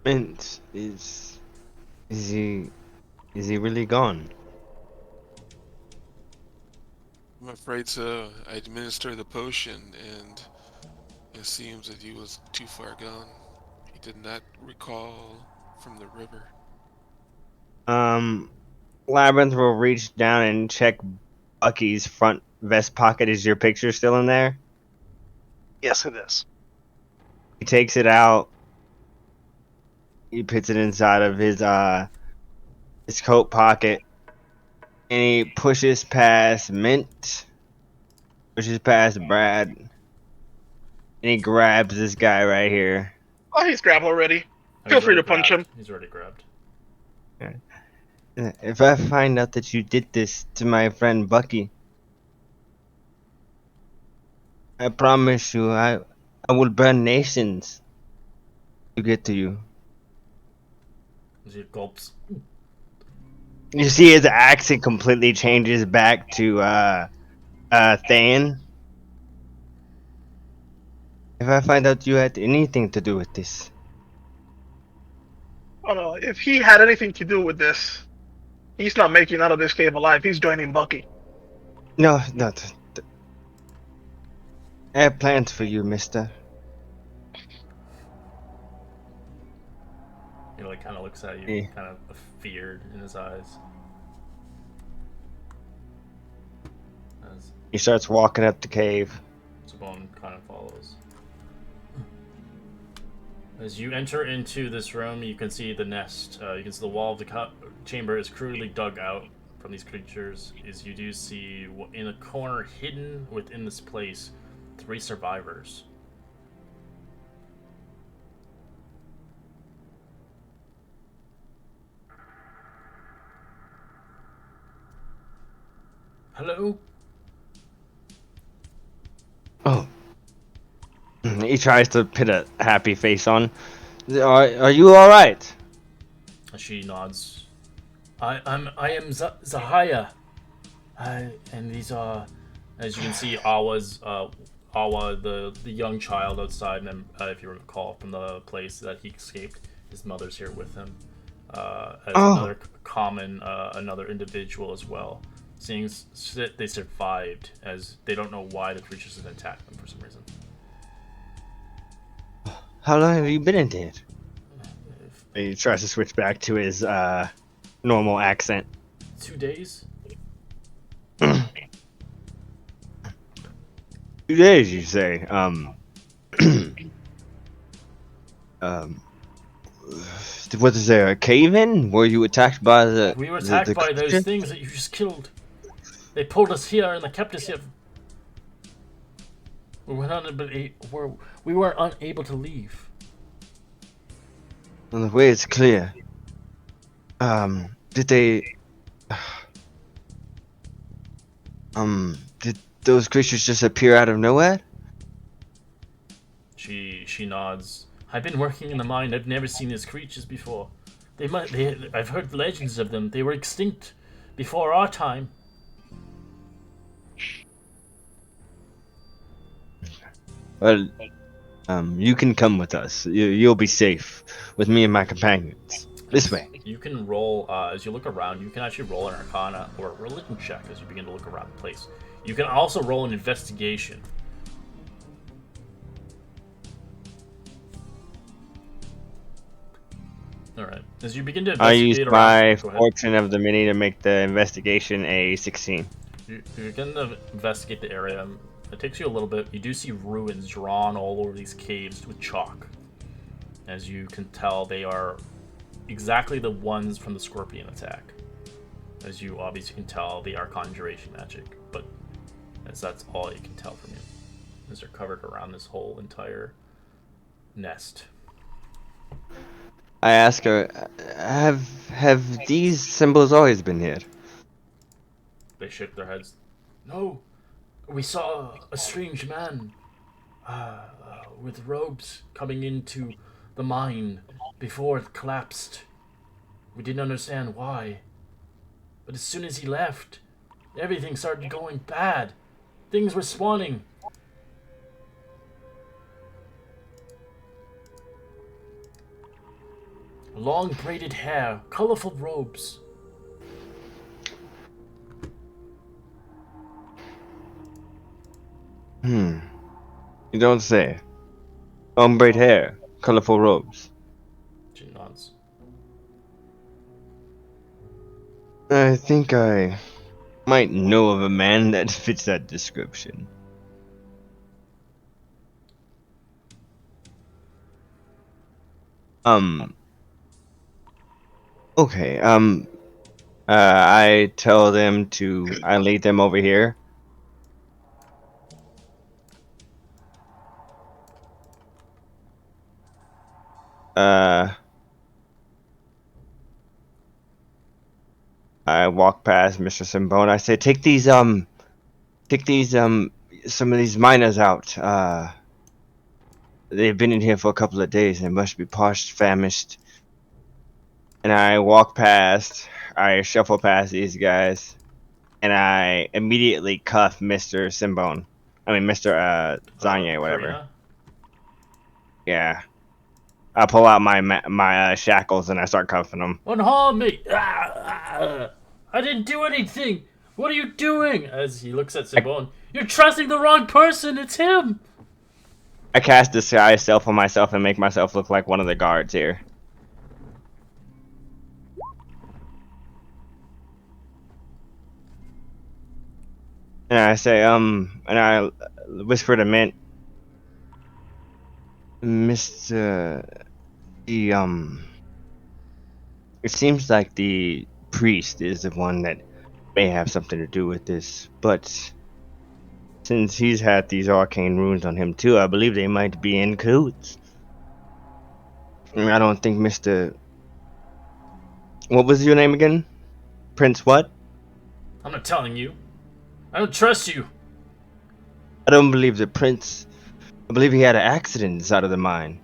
Mint is he really gone? I'm afraid so. I administered the potion, and it seems that he was too far gone. He did not recall from the river. Labyrinth will reach down and check Bucky's front vest pocket. Is your picture still in there? Yes, it is. He takes it out. He puts it inside of his coat pocket, and he pushes past Mint, pushes past Brad, and he grabs this guy right here. Oh, he's grabbed already. Oh, Feel he's free already to punch grabbed. him. He's already grabbed. If I find out that you did this to my friend Bucky, I promise you, I will burn nations to get to you. As he gulps. You see his accent completely changes back to Than. If I find out you had anything to do with this, Oh no, if he had anything to do with this, he's not making it out of this cave alive. He's joining Bucky. no, I have plans for you, mister. He like kind of looks at you, Yeah. kind of feared in his eyes. As He starts walking up the cave. Sabone kind of follows. As you enter into this room, you can see the nest. You can see the wall of the chamber is crudely dug out from these creatures. As you do see in a corner, hidden within this place, 3 survivors. Hello? Oh. He tries to put a happy face on. Are you all right? She nods. I am Zahaya. And these are, as you can see, Awa, the young child outside, and if you recall from the place that he escaped, his mother's here with him. As another common, another individual as well. Seeing they survived, as they don't know why the creatures have attacked them for some reason. How long have you been in there? He tries to switch back to his normal accent. 2 days? 2 days, you say? What is there, a cave-in? Were you attacked by the... We were attacked by those creature? things that you just killed. They pulled us here and they kept us here. We were unable to leave. Well, the way it's clear. Did they... Did those creatures just appear out of nowhere? She nods. I've been working in the mine. I've never seen these creatures before. I've heard legends of them. They were extinct before our time. Well, you can come with us. You'll be safe with me and my companions. This way. You can roll, as you look around, you can actually roll an Arcana or a Religion check as you begin to look around the place. You can also roll an Investigation. Alright, as you begin to I investigate used around... my Go ahead. fortune of the mini to make the investigation a 16. You begin to investigate the area. It takes you a little bit. You do see ruins drawn all over these caves with chalk. As you can tell, they are exactly the ones from the Scorpion attack. As you obviously can tell, they are conjuration magic, but as that's all you can tell from you. As they're covered around this whole entire nest. I ask her, have these symbols always been here? They shake their heads. No, we saw a strange man with robes coming into the mine before it collapsed. We didn't understand why. But as soon as he left, everything started going bad. Things were spawning. Long braided hair, colorful robes. You don't say. Long braid hair, colorful robes. She nods. I think I might know of a man that fits that description. Okay, I tell them to, I lead them over here. I walk past Mr. Simbone. I say, take these, some of these miners out. They've been in here for a couple of days and they must be parched, famished. And I walk past, I shuffle past these guys, and I immediately cuff Mr. Simbone. I mean, Mr. Zanye, whatever. Karina? Yeah. I pull out my shackles and I start cuffing them. Unharm me! I didn't do anything! What are you doing? As he looks at Simbone. You're trusting the wrong person! It's him! I cast Disguise Self on myself and make myself look like one of the guards here. And I say, and I whisper to Mint, Mr. It seems like the priest is the one that may have something to do with this, but since he's had these arcane runes on him too, I believe they might be in cahoots. I don't think Mr. What was your name again? Prince what? I'm not telling you. I don't trust you. I don't believe the prince. I believe he had an accident inside of the mine.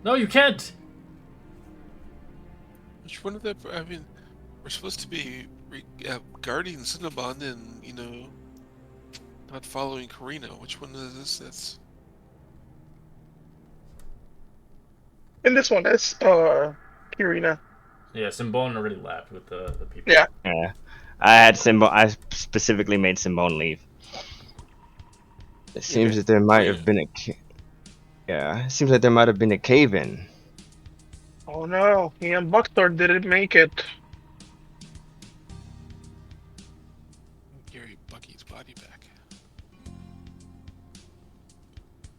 No, you can't. Which one of them? I mean, we're supposed to be guarding Cinnabon and, you know, not following Karina. Which one is this? That's... In this one, that's Kirina. Yeah, Simbone already left with the people. Yeah. Yeah, I had Simbone. I specifically made Simbone leave. It seems that there might have been a. Yeah, it seems like there might have been a cave-in. Oh no, he and Buckthorn didn't make it. Gary Bucky's body back.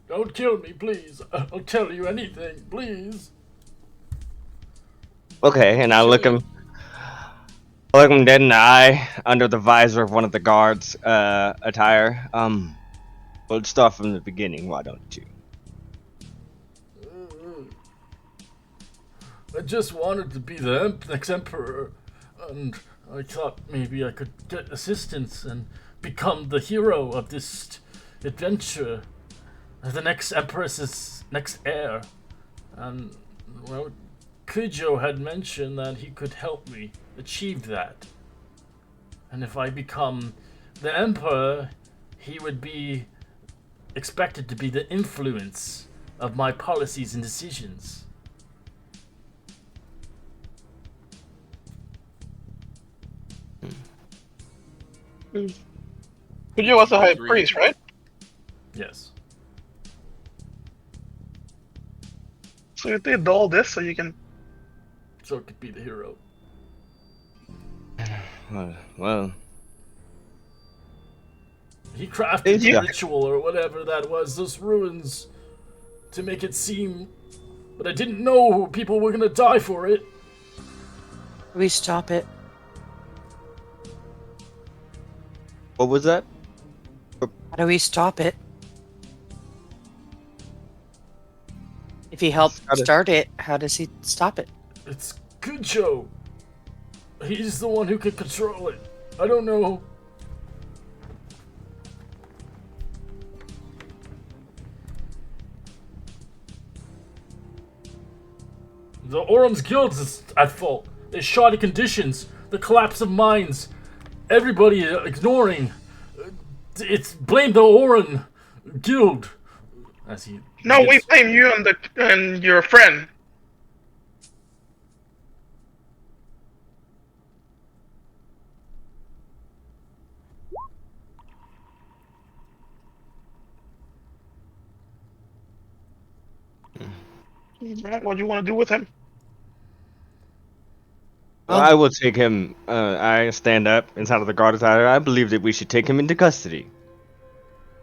Don't kill me, please. I'll tell you anything, please. Okay, and I look him dead in the eye under the visor of one of the guards' attire. We'll start from the beginning. Why don't you? I just wanted to be the next emperor, and I thought maybe I could get assistance and become the hero of this adventure, the next empress's next heir. And, well, Kujo had mentioned that he could help me achieve that. And if I become the emperor, he would be expected to be the influence of my policies and decisions. Kujo was the high priest, right? Yes. So you did all this so you can... So it could be the hero. Well, He crafted the Yeah. ritual or whatever that was, those ruins, to make it seem... But I didn't know people were gonna die for it. We stop it. what was that? How do we stop it? If he helped How to- start it, how does he stop it? It's Kujo. He's the one who can control it. I don't know. The Orum's guild is at fault. They shoddy conditions. the collapse of mines. Everybody ignoring. It's blame the Orin Guild. As he No, we gets- blame you and your friend. What do you want to do with him? I will take him. I stand up inside of the guard attire. I believe that we should take him into custody.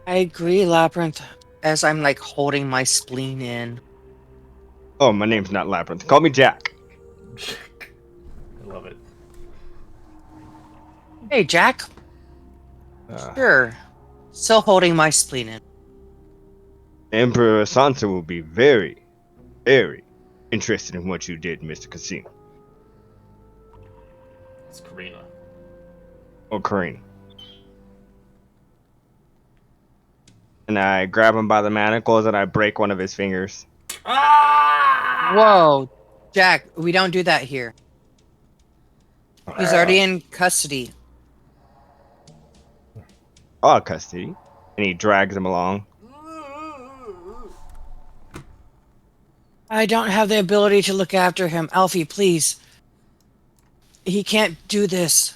I agree, Labyrinth. As I'm like holding my spleen in. Oh, my name's not Labyrinth. Call me Jack. I love it. Hey, Jack. Uh, Sure. Still holding my spleen in. Emperor Sansa will be very, very interested in what you did, Mr. Casino. It's Karina. Or Karina. And I grab him by the manacles and I break one of his fingers. Whoa. Jack, we don't do that here. He's already in custody. Oh, custody. And he drags him along. I don't have the ability to look after him. Alfie, please. He can't do this.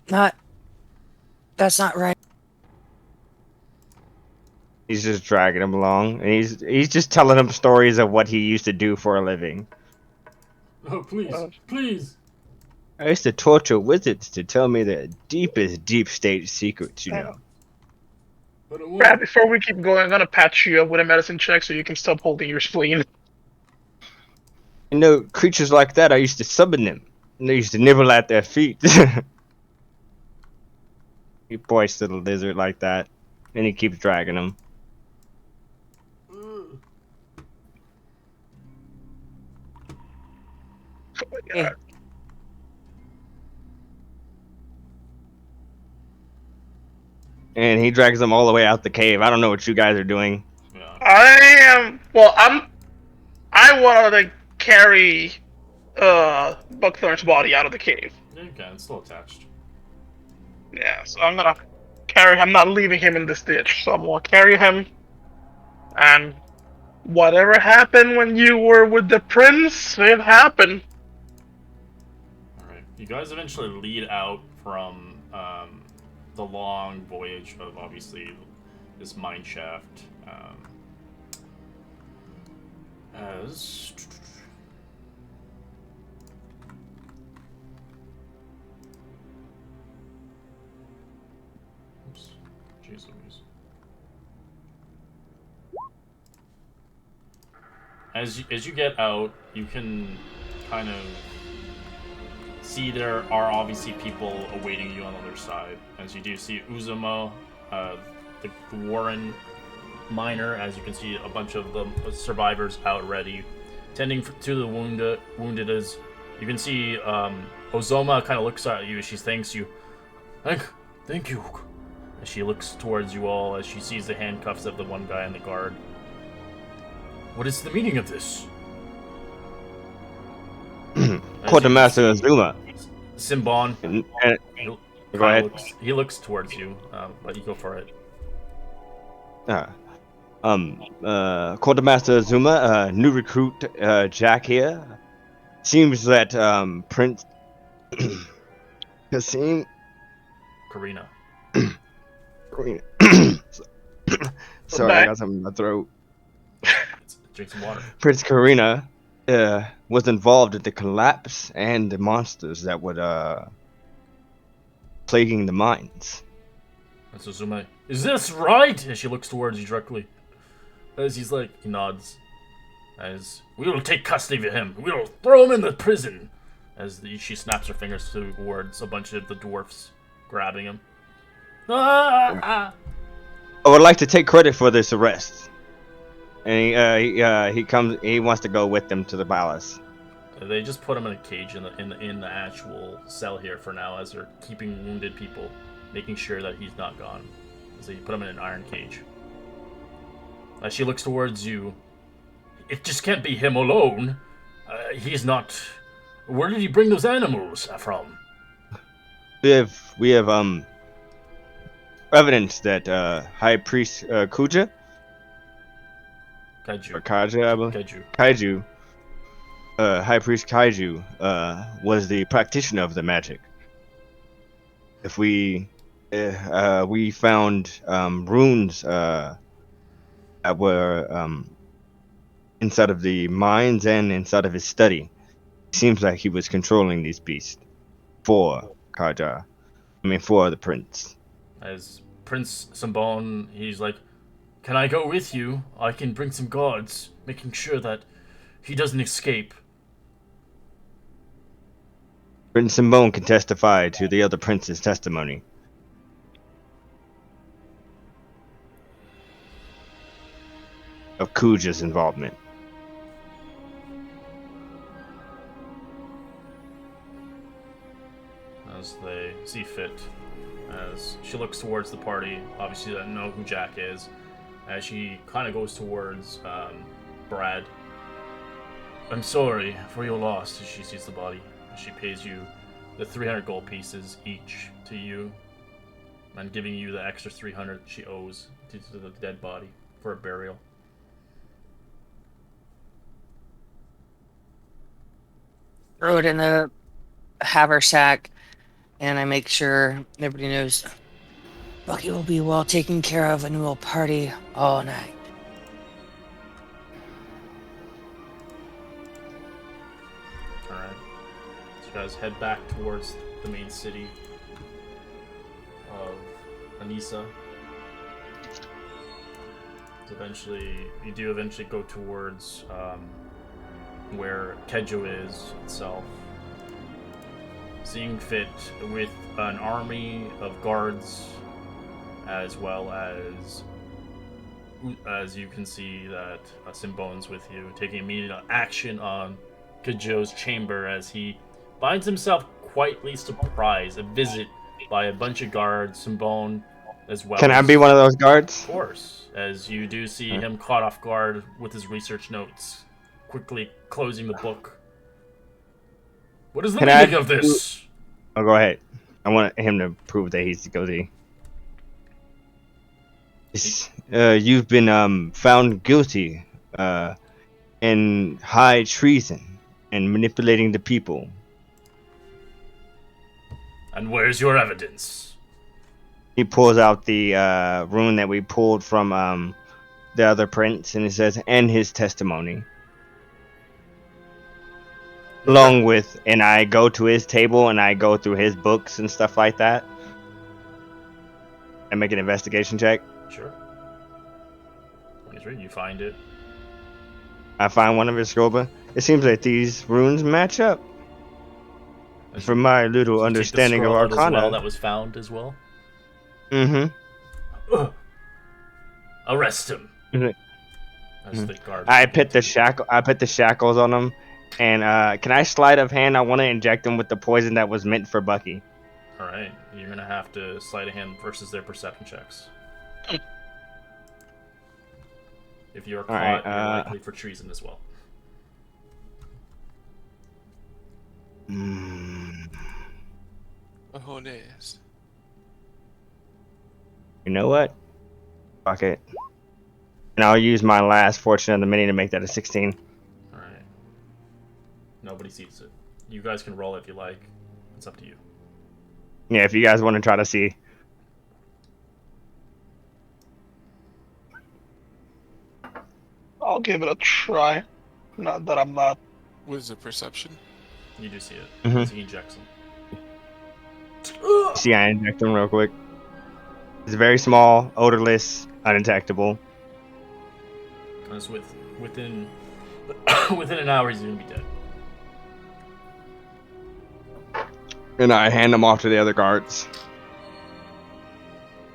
That's not right. He's just dragging him along. And he's just telling him stories of what he used to do for a living. Oh, please, please. I used to torture wizards to tell me the deepest deep state secrets, you know. But it won't. Brad, before we keep going, I'm gonna patch you up with a medicine check so you can stop holding your spleen. You know, creatures like that, I used to summon them. And they used to nibble at their feet. He points to the lizard like that. And he keeps dragging him. Hey, And he drags them all the way out the cave. I don't know what you guys are doing. Yeah. I wanted to carry Buckthorn's body out of the cave. Yeah, you can. It's still attached. Yeah, so I'm gonna carry him. I'm not leaving him in this ditch, so I'm gonna carry him. And whatever happened when you were with the prince, it happened. Alright. You guys eventually lead out from the long voyage of, obviously, this mine shaft. As... Oops. Jeez Louise. As you get out, you can kind of see there are obviously people awaiting you on the other side. As you do see Uzuma, the Warren miner, as you can see a bunch of the survivors out ready, tending to the wounded. As you can see, Ozoma kind of looks at you. She thanks you. Thank you. As she looks towards you all, as she sees the handcuffs of the one guy in the guard. What is the meaning of this? Quartermaster Azuma. Simbon. Go ahead. He looks towards you, but you go for it. Quartermaster Azuma, new recruit Jack here. Seems that Prince Kasim. Karina. Sorry, I got something in my throat. Drink some water. Prince Karina was involved in the collapse and the monsters that would plaguing the mines. And so Zume, is this right? And she looks towards you directly. As he's like, he nods. As we will take custody of him. We will throw him in the prison. As she snaps her fingers towards a bunch of the dwarfs, grabbing him. I would like to take credit for this arrest. And he wants to go with them to the palace. They just put him in a cage in the actual cell here for now, as they're keeping wounded people, making sure that he's not gone. So you put him in an iron cage. As she looks towards you, it just can't be him alone. He's not. Where did he bring those animals from? We have evidence that High Priest Kuja or Kaiju. Kaja, I believe, Kaiju. Kaiju, High Priest Kaiju was the practitioner of the magic. If we found runes that were inside of the mines and inside of his study. It seems like he was controlling these beasts for Kaja. For the prince. As Prince Sambon, he's like, "Can I go with you? I can bring some guards, making sure that he doesn't escape." Prince Simbone can testify to the other prince's testimony. Of Kuja's involvement. As they see fit. As she looks towards the party, obviously they know who Jack is. As she kind of goes towards Brad. "I'm sorry for your loss," as she sees the body. She pays you the 300 gold pieces each to you, and giving you the extra 300 she owes to the dead body for a burial. Throw it in the haversack, and I make sure everybody knows Bucky will be well taken care of, and we'll party all night. Alright. So you guys head back towards the main city of Anissa. You do eventually go towards where Kejo is itself. Seeing fit with an army of guards, as well as you can see that Simbone's with you, taking immediate action on Kejo's chamber as he finds himself quietly surprised. A visit by a bunch of guards, Simbone as well. Can I be one of those guards? Of course, as you do see him caught off guard with his research notes, quickly closing the book. "What is the meaning of this?" Oh, go ahead. I want him to prove that he's guilty. You've been found guilty in high treason and manipulating the people. "And where's your evidence?" He pulls out the rune that we pulled from the other prince, and he says, "And his testimony." Along with, and I go to his table and I go through his books and stuff like that. And make an investigation check. Sure. 23, you find it. I find one of his scroba. It seems like these runes match up. From my little understanding of Arcana. As well, that was found as well. Mm-hmm. Arrest him. Mm-hmm. The guard I put the shackles on him. And can I sleight of hand? I want to inject them with the poison that was meant for Bucky. Alright, you're gonna have to sleight of hand versus their perception checks. If you're caught, you're likely for treason as well. Cojones. You know what? Fuck it. And I'll use my last fortune of the mini to make that a 16. Alright. Nobody sees it. You guys can roll if you like. It's up to you. Yeah, if you guys want to try to see. I'll give it a try. Not that I'm not. What is the perception? You do see it. Mm-hmm. He injects him. See, I inject him real quick. It's very small, odorless, undetectable. As within an hour, he's gonna be dead. And I hand him off to the other guards.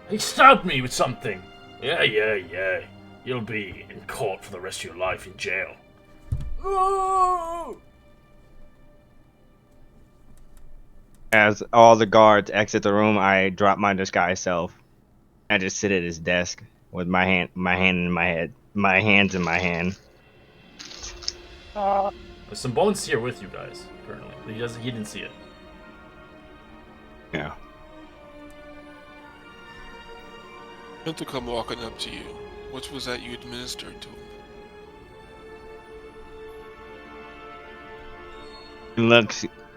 He stabbed me with something. Yeah. You'll be in court for the rest of your life in jail. As all the guards exit the room, I drop my disguise self. I just sit at his desk with my hands in my hand. There's some bones here with you guys currently. He didn't see it. Yeah. Meant to come walking up to you. What was that you administered to him?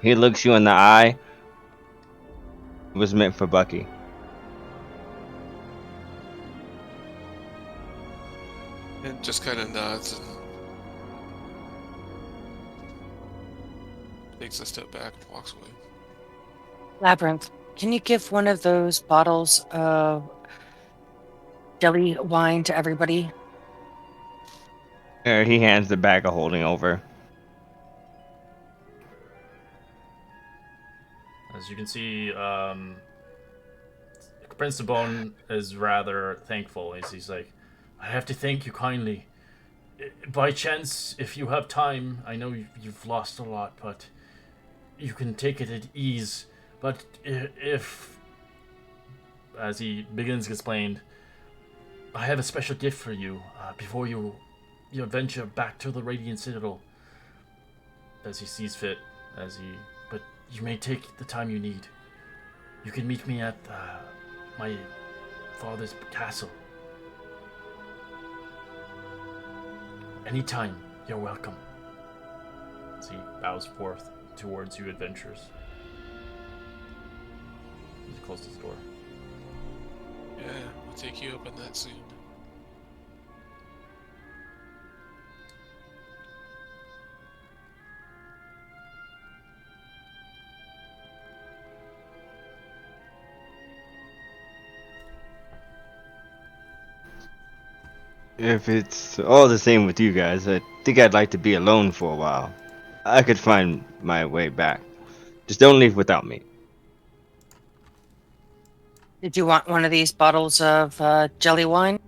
He looks you in the eye. It was meant for Bucky. And just kind of nods and takes a step back and walks away. Labyrinth, can you give one of those bottles of jelly wine to everybody? He hands the bag of holding over. As you can see, Prince of Bone is rather thankful. He's like, I have to thank you kindly. By chance, if you have time, I know you've lost a lot, but you can take it at ease. But if, as he begins to explain, I have a special gift for you before you venture back to the Radiant Citadel, as he sees fit. But you may take the time you need. You can meet me at my father's castle. Anytime, you're welcome. As he bows forth towards you, adventurers. He closes the door. Yeah, we'll take you up on that soon. If it's all the same with you guys, I think I'd like to be alone for a while. I could find my way back. Just don't leave without me. Did you want one of these bottles of jelly wine?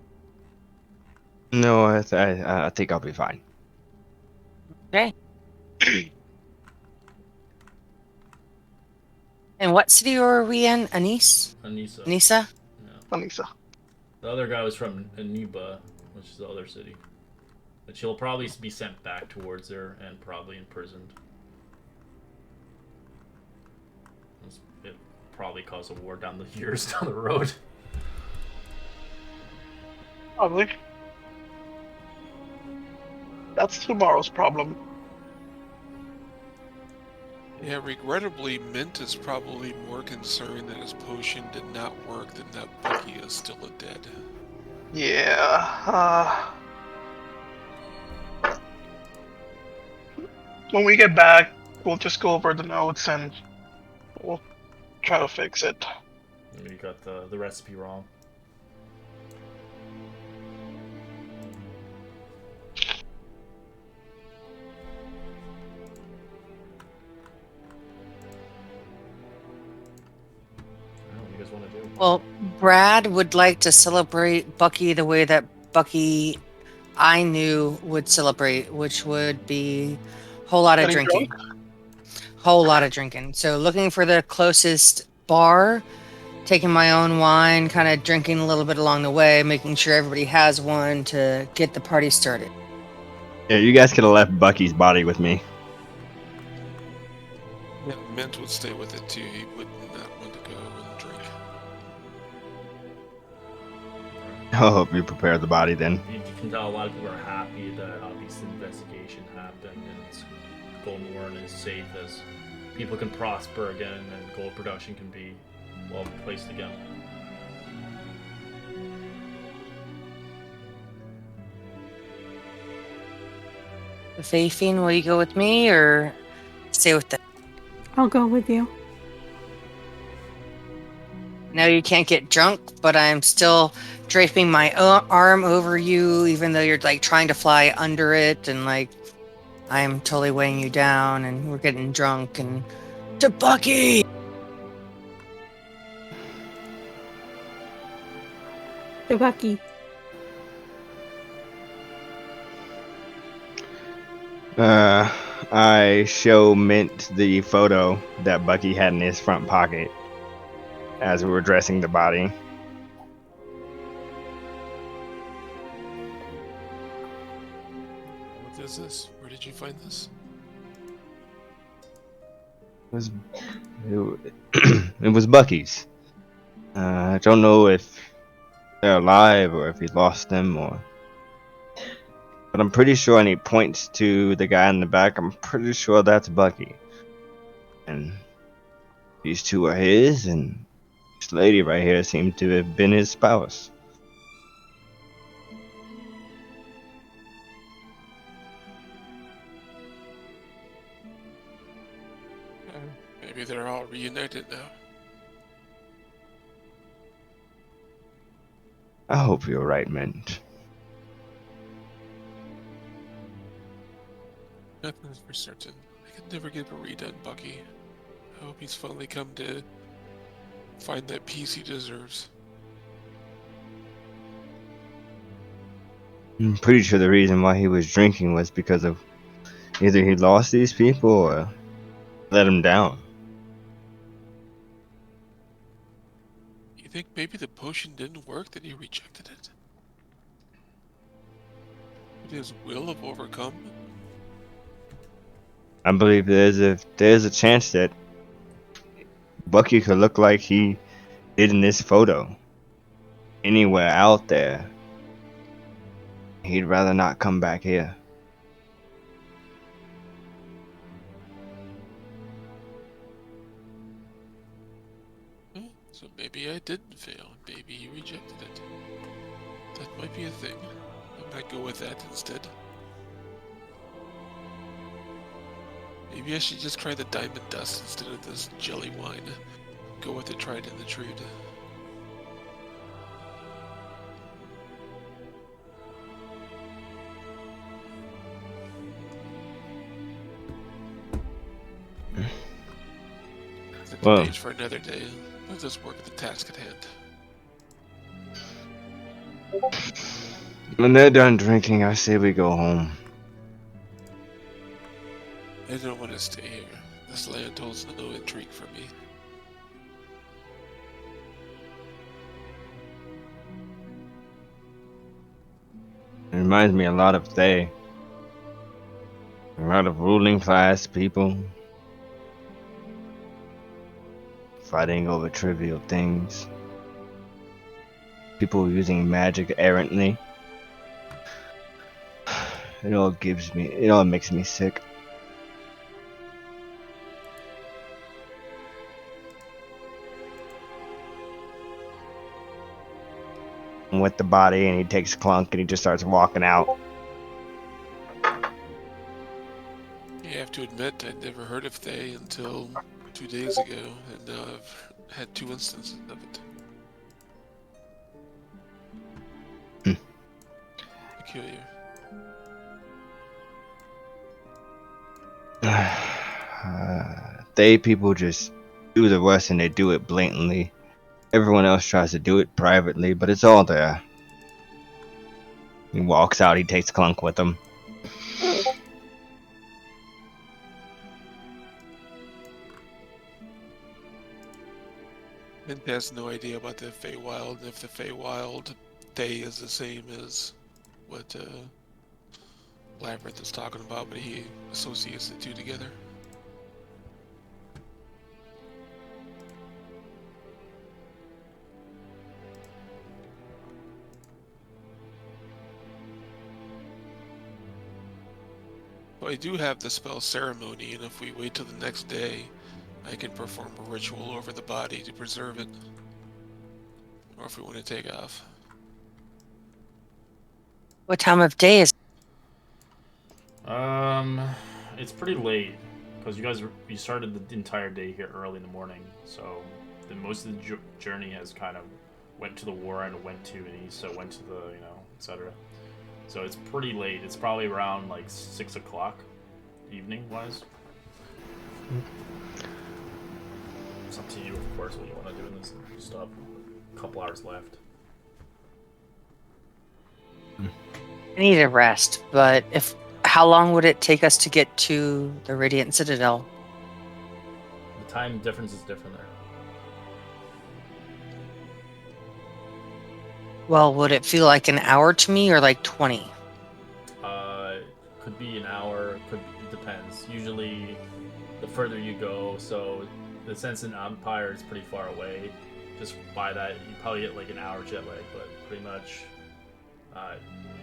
No, I think I'll be fine. Okay. And what city are we in? Anise? Anissa. Anissa? Yeah. Anissa. The other guy was from Aniba, which is the other city. But she'll probably be sent back towards there and probably imprisoned. It probably cause a war down the years down the road. Probably. That's tomorrow's problem. Yeah, regrettably, Mint is probably more concerned that his potion did not work than that Bucky is still dead. Yeah. When we get back, we'll just go over the notes and we'll try to fix it. You got the recipe wrong. What do you guys want to do? Well, Brad would like to celebrate Bucky the way that Bucky I knew would celebrate, which would be a whole lot of Getting drinking. Whole lot of drinking. So looking for the closest bar, taking my own wine, kind of drinking a little bit along the way, making sure everybody has one to get the party started. Yeah, you guys could have left Bucky's body with me. Yeah, Mint would stay with it too. He would not want to go and drink. I'll help you prepare the body then. You can tell a lot of people are happy that this investigation happened and Golden Warren is safe as people can prosper again and gold production can be well placed again. Fafine, will you go with me or stay with them? I'll go with you. No, you can't get drunk, but I'm still draping my arm over you, even though you're like trying to fly under it, and like I'm totally weighing you down, and we're getting drunk. And to Bucky. To Bucky. I show Mint the photo that Bucky had in his front pocket as we were dressing the body. What is this? Where did you find this? was it was Bucky's. I don't know if they're alive or if he lost them or. But I'm pretty sure, and he points to the guy in the back. I'm pretty sure that's Bucky. And these two are his, and this lady right here seems to have been his spouse. Maybe they're all reunited now. I hope you're right, Mint. Nothing's for certain. I can never get a read on Bucky. I hope he's finally come to find that peace he deserves. I'm pretty sure the reason why he was drinking was because of either he lost these people or let him down. You think maybe the potion didn't work, that he rejected it? Would his will have overcome? I believe there's a chance that Bucky could look like he did in this photo. Anywhere out there, he'd rather not come back here. So maybe I didn't fail. Maybe he rejected it. That might be a thing. I might go with that instead. Maybe I should just try the diamond dust instead of this jelly wine. Go with the tried and the true. Set the Well. page for another day. Let's just work at the task at hand. When they're done drinking, I say we go home. I don't want to stay here. This land holds no intrigue for me. It reminds me a lot of they. A lot of ruling class people fighting over trivial things. People using magic errantly. It all makes me sick. I'm with the body, and he takes Clunk and he just starts walking out. You have to admit, I'd never heard of Thay until 2 days ago, and now I've had 2 instances of it. Peculiar. They people just do the worst, and they do it blatantly. Everyone else tries to do it privately, but it's all there. He walks out, he takes Clunk with him. Mint has no idea about the Feywild, and if the Feywild Thay is the same as what Labyrinth is talking about, but he associates the two together. Well, I do have the spell Ceremony, and if we wait till the next day, I can perform a ritual over the body to preserve it. Or if we want to take off. What time of day is It's pretty late because you started the entire day here early in the morning, so most of the journey has kind of went to the war and went to the east, so went to the etc. So it's pretty late. It's probably around like 6 o'clock, evening wise. It's up to you, of course, what you want to do in this stuff. A couple hours left. I need a rest, but how long would it take us to get to the Radiant Citadel? The time difference is different there. Well, would it feel like an hour to me or like 20? Could be an hour. It depends. Usually, the further you go. So the Sensen Empire is pretty far away. Just by that, you probably get like an hour jet lag, but pretty much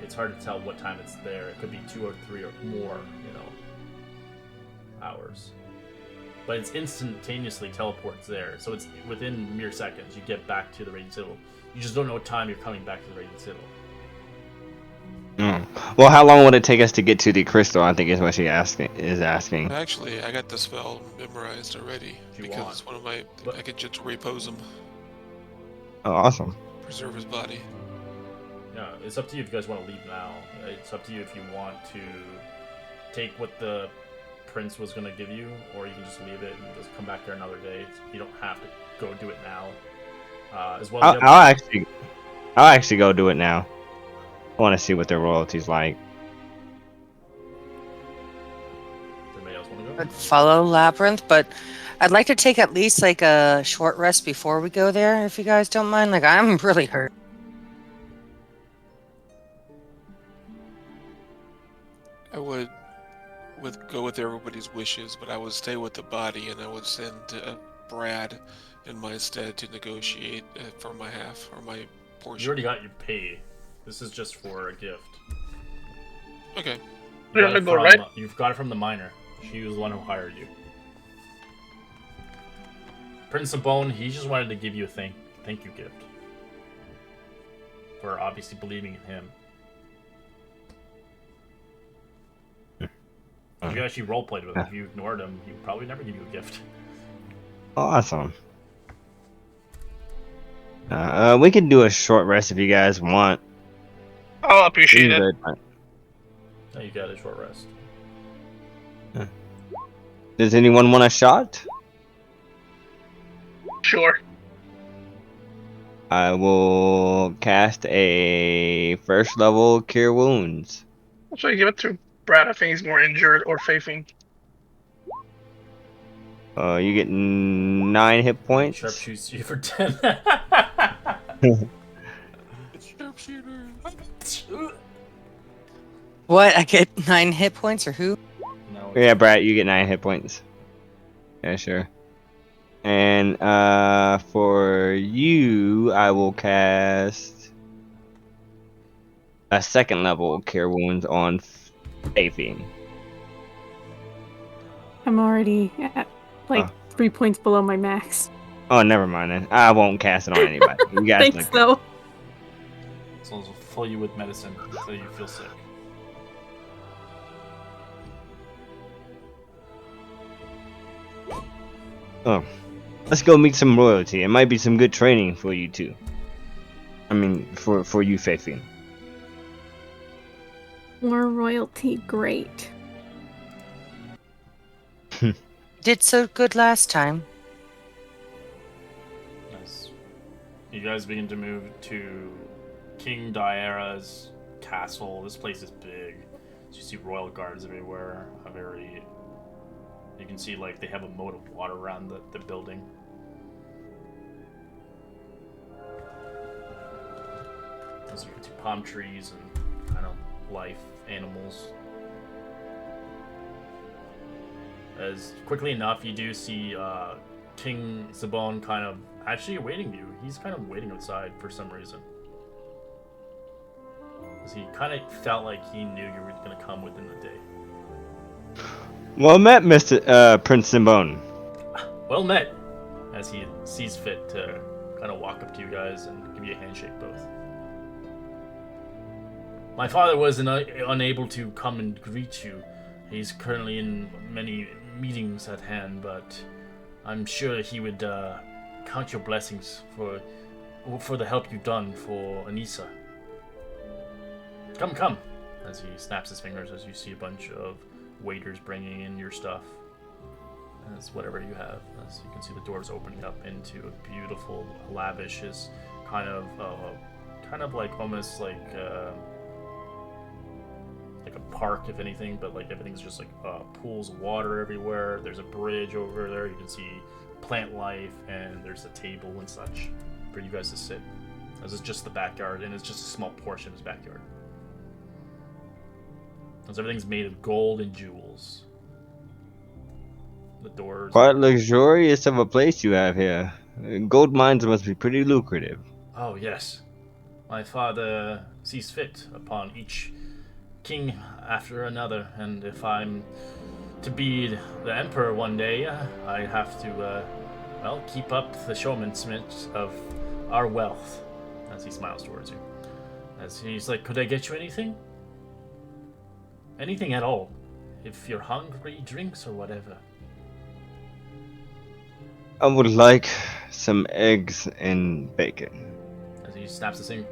it's hard to tell what time it's there. It could be 2 or 3 or more, hours. But it's instantaneously teleports there, so it's within mere seconds. You get back to the Radiant Citadel. You just don't know what time you're coming back to the Radiant Citadel. Well, how long would it take us to get to the crystal? I think is what she is asking. Actually, I got the spell memorized already If you because want. it's one of my. But- I could just repose him, Oh, awesome. preserve his body. Yeah, it's up to you if you guys want to leave now. It's up to you if you want to take what the prince was going to give you, or you can just leave it and just come back here another day. You don't have to go do it now. As well as I'll actually go do it now. I want to see what their royalty's like. Does anybody else want to go? I'd follow Labyrinth, but I'd like to take at least like a short rest before we go there, if you guys don't mind. Like, I'm really hurt. I would go with everybody's wishes, but I would stay with the body, and I would send Brad in my stead to negotiate for my half or my portion. You already got your pay. This is just for a gift. Okay. You're gonna go, right? You've got it from the miner. She was the one who hired you. Prince of Bone, he just wanted to give you a thank you gift. For obviously believing in him. If you actually roleplayed with him, if you ignored him, he would probably never give you a gift. Awesome. We can do a short rest if you guys want. I'll appreciate it. Now you got a short rest. Does anyone want a shot? Sure. I will cast a first level Cure Wounds. So you give it to Brad. I think he's more injured or faithing. You get 9 hit points. Sharpshoots you for 10. Sharpshooter. What? I get 9 hit points, or who? No, Yeah, Brad, you get 9 hit points. Yeah, sure. And for you, I will cast a second level Cure Wounds on Faithing. I'm already at 3 points below my max. Oh, never mind then. I won't cast it on anybody. You guys Thanks, look though. So it'll fill you with medicine until you feel sick. Oh, let's go meet some royalty. It might be some good training for you too. I mean, for you, Faithing. More royalty, great. Did so good last time. Nice. You guys begin to move to King Daera's castle. This place is big. So you see royal guards everywhere. You can see like they have a moat of water around the building. So you can see palm trees and kind of life, animals. As quickly enough, you do see King Zabon kind of actually awaiting you. He's kind of waiting outside for some reason. Because he kind of felt like he knew you were going to come within the day. Well met, Mr. Prince Simbone. Well met, as he sees fit to kind of walk up to you guys and give you a handshake both. My father was unable to come and greet you. He's currently in many meetings at hand, but I'm sure he would count your blessings for the help you've done for Anissa. Come, as he snaps his fingers as you see a bunch of waiters bringing in your stuff. And it's whatever you have. As you can see the doors opening up into a beautiful, lavish, is kind of like almost like a park, if anything, but like everything's just like pools of water everywhere. There's a bridge over there. You can see plant life, and there's a table and such for you guys to sit. This is just the backyard, and it's just a small portion of his backyard. As everything's made of gold and jewels. the doors. Quite luxurious of a place you have here. Gold mines must be pretty lucrative. Oh, yes. My father sees fit upon each king after another, and if I'm to be the emperor one day, I have to, well, keep up the showmanship of our wealth. As he smiles towards you. As he's like, could I get you anything? Anything at all. If you're hungry, drinks or whatever. I would like some eggs and bacon. As he snaps this thing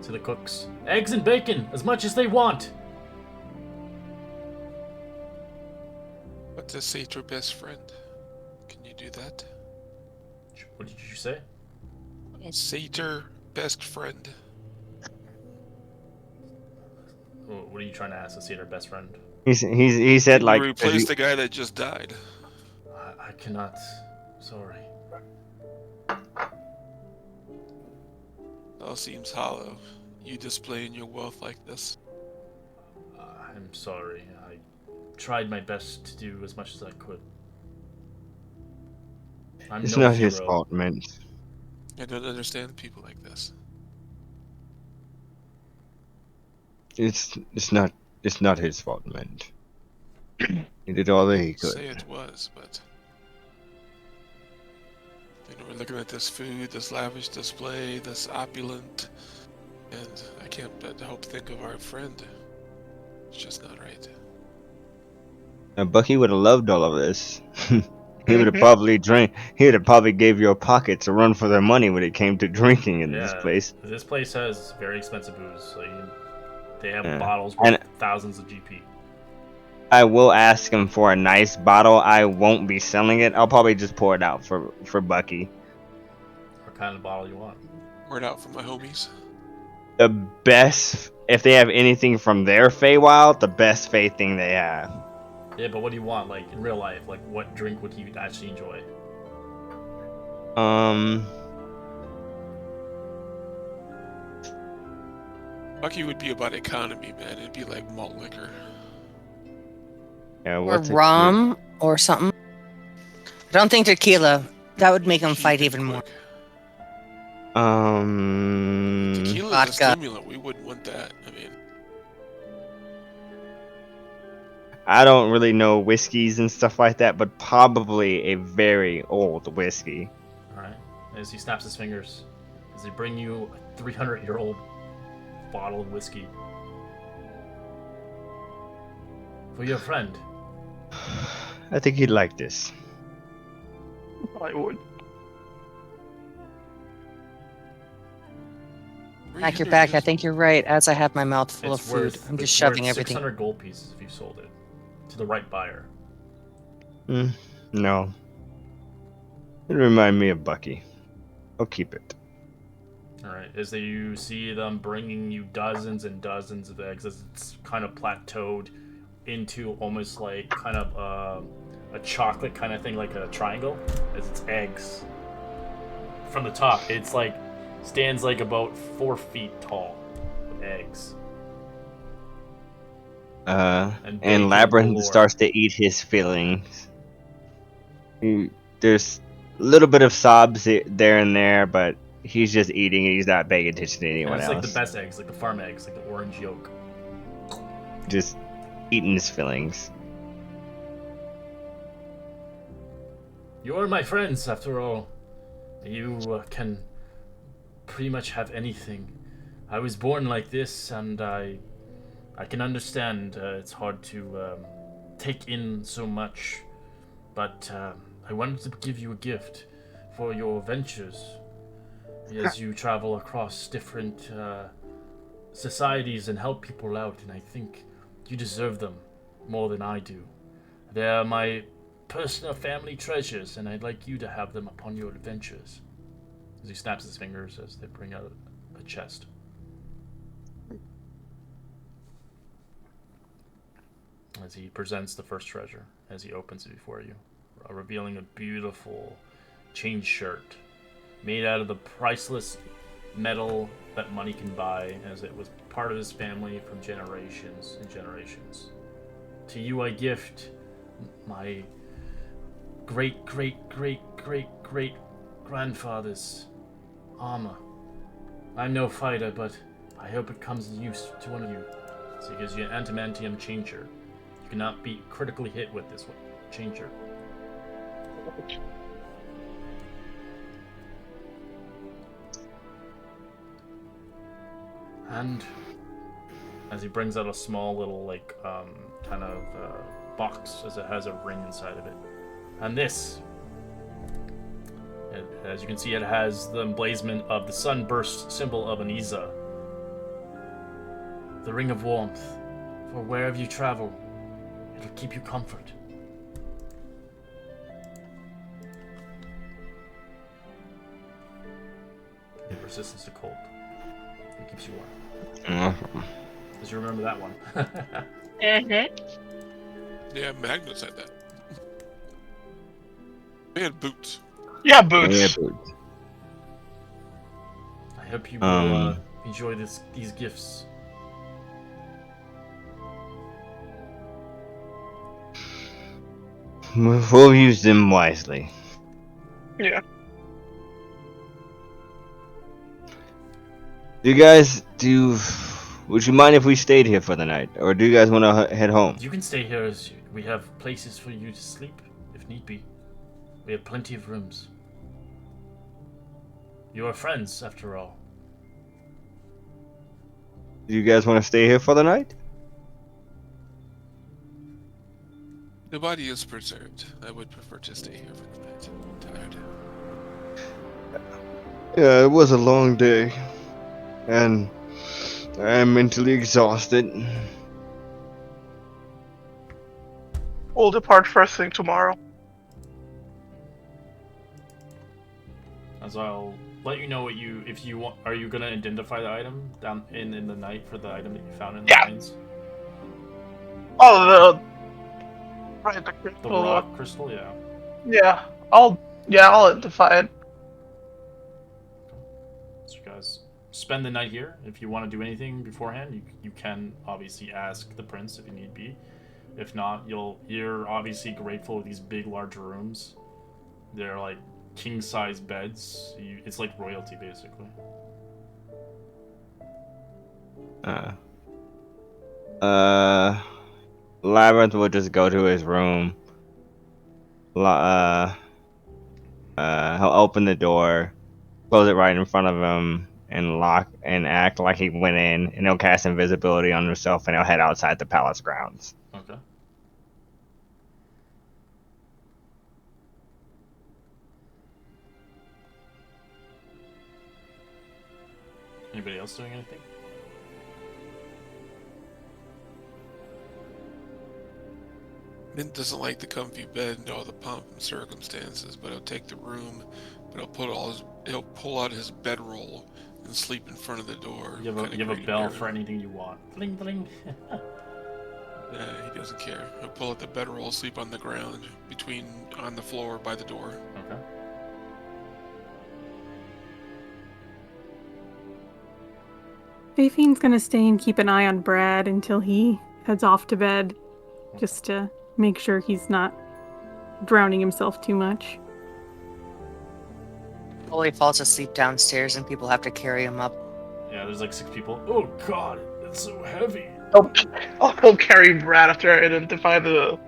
to the cooks. Eggs and bacon, as much as they want. What's a satyr best friend? Can you do that? What did you say? A satyr best friend. What are you trying to ask? Is he her best friend? He said Can like you replace the guy that just died. I cannot. Sorry. All seems hollow. You displaying your wealth like this. I'm sorry. I tried my best to do as much as I could. I'm it's no not his hero. fault, man. I don't understand people like this. It's not his fault, man. He did all that he could. Say it was, but we're looking at this food, this lavish display, this opulent, and I can't but help think of our friend. It's just not right. Now, Bucky would have loved all of this. He would have Mhm. probably He would have probably gave your pockets a run for their money when it came to drinking in this Yeah, place. This place has very expensive booze. So they have Yeah. bottles worth And- thousands of GP. I will ask him for a nice bottle. I won't be selling it. I'll probably just pour it out for Bucky. What kind of bottle you want? Word out for my homies. The best, if they have anything from their Feywild, the best Fey thing they have. Yeah, but what do you want, like, in real life? Like, what drink would you actually enjoy? Bucky would be about economy, man. It'd be like malt liquor. Yeah, Or what's it? rum or something. I don't think tequila. That would make them Cheap fight and even more. quick. Mm, Tequila's a Vodka. stimulant. We wouldn't want that. I mean, I don't really know whiskeys and stuff like that, but probably a very old whiskey. Alright. As he snaps his fingers, does he bring you a 300-year-old bottle of whiskey? For your friend. I think he'd like this. I would. Back your 300 back. I just- think you're right. As I have my mouth full of It's food, worth, I'm just it's shoving worth everything. 600 gold pieces if you sold it. To the right buyer. No. It remind me of Bucky. I'll keep it. Alright, as you see them bringing you dozens and dozens of eggs, as it's kind of plateaued into almost like kind of a chocolate kind of thing, like a triangle, as it's eggs. From the top, it's like stands like about 4 feet tall with eggs. And bacon Labyrinth galore. starts to eat his feelings. There's a little bit of sobs there and there, but he's just eating. He's not paying attention to And anyone it's else. like the best eggs, like the farm eggs, like the orange yolk. Just eating his feelings. You are my friends, after all. You can pretty much have anything. I was born like this, and I can understand it's hard to take in so much, but I wanted to give you a gift for your ventures as you travel across different societies and help people out, and I think you deserve them more than I do. They're my personal family treasures, and I'd like you to have them upon your adventures. As he snaps his fingers as they bring out a chest. As he presents the first treasure, as he opens it before you, revealing a beautiful chain shirt made out of the priceless metal that money can buy, as it was part of his family from generations and generations. To you I gift my great grandfather's armor. I'm no fighter, but I hope it comes in use to one of you. So it gives you an adamantium changer. You cannot be critically hit with this one changer. And as he brings out a small little kind of box, as it has a ring inside of it. And this, as you can see, it has the emblazonment of the sunburst symbol of Aniza. The ring of warmth. For wherever you travel, it'll keep you comfort. It resistance to cold. It keeps you warm. Does you remember that one? Yeah, Magnus had that. They had boots. Yeah, boots. Yeah, boots. I hope you will enjoy these gifts. We'll use them wisely. Yeah. Would you mind if we stayed here for the night? Or do you guys want to head home? You can stay here as we have places for you to sleep, if need be. We have plenty of rooms. You are friends, after all. Do you guys want to stay here for the night? The body is preserved. I would prefer to stay here for the night. I'm tired. Yeah, it was a long day. And I am mentally exhausted. We'll depart first thing tomorrow. As I'll let you know what if you want. Are you gonna identify the item down in the night for the item that you found in the mines? Oh, the crystal. The rock crystal, yeah. Yeah, I'll identify it. So you guys spend the night here. If you want to do anything beforehand, you can obviously ask the prince if you need be. If not, you're obviously grateful of these big, large rooms. They're like king-size beds. It's like royalty, basically. Labyrinth will just go to his room. He'll open the door, close it right in front of him, and lock and act like he went in, and he'll cast invisibility on himself, and he'll head outside the palace grounds. Okay. Anybody else doing anything? Mint doesn't like the comfy bed and all the pomp and circumstances, but he'll take the room, but he'll pull out his bedroll and sleep in front of the door. You have a bell for anything you want. Bling bling. He doesn't care. He'll pull out the bedroll, sleep on the ground, on the floor by the door. Okay. Fafine's gonna stay and keep an eye on Brad until he heads off to bed, just to make sure he's not drowning himself too much. Well, he falls asleep downstairs and people have to carry him up. Yeah, there's like 6 people. Oh god, it's so heavy. I'll carry Brad after I identify the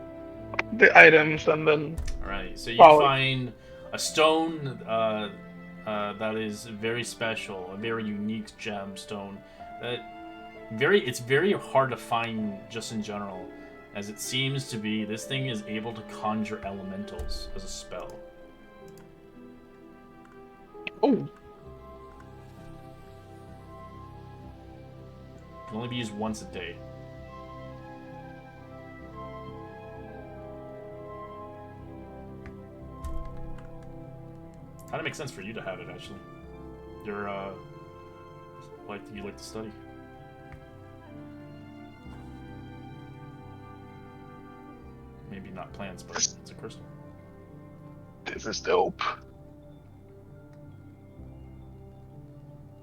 items, and then. Alright, so you find a stone that is very special, a very unique gemstone. It's very hard to find just in general, as it seems to be this thing is able to conjure elementals as a spell. Oh. It can only be used once a day. Kind of makes sense for you to have it, actually. You're you like to study. Maybe not plants, but it's a crystal. This is dope.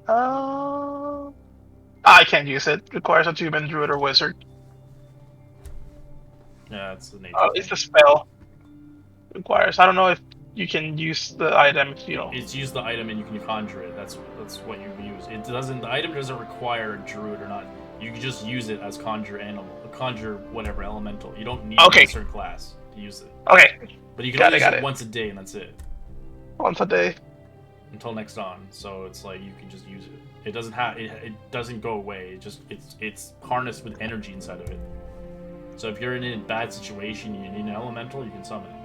I can't use it. Requires a human druid or wizard. Yeah, it's the nature. Oh, it's a spell. requires. I don't know if you can use the item if you don't. It's use the item and you can conjure it. That's what you use. It doesn't. The item doesn't require a druid or not. You can just use it as conjure whatever elemental. You don't need Okay. a certain class to use it. Okay, But you can Got only it, use got it it. once a day and that's it. once a day. Until next on. So it's like you can just use it. It doesn't have it doesn't go away. It's harnessed with energy inside of it. So if you're in a bad situation, you need an elemental, you can summon it.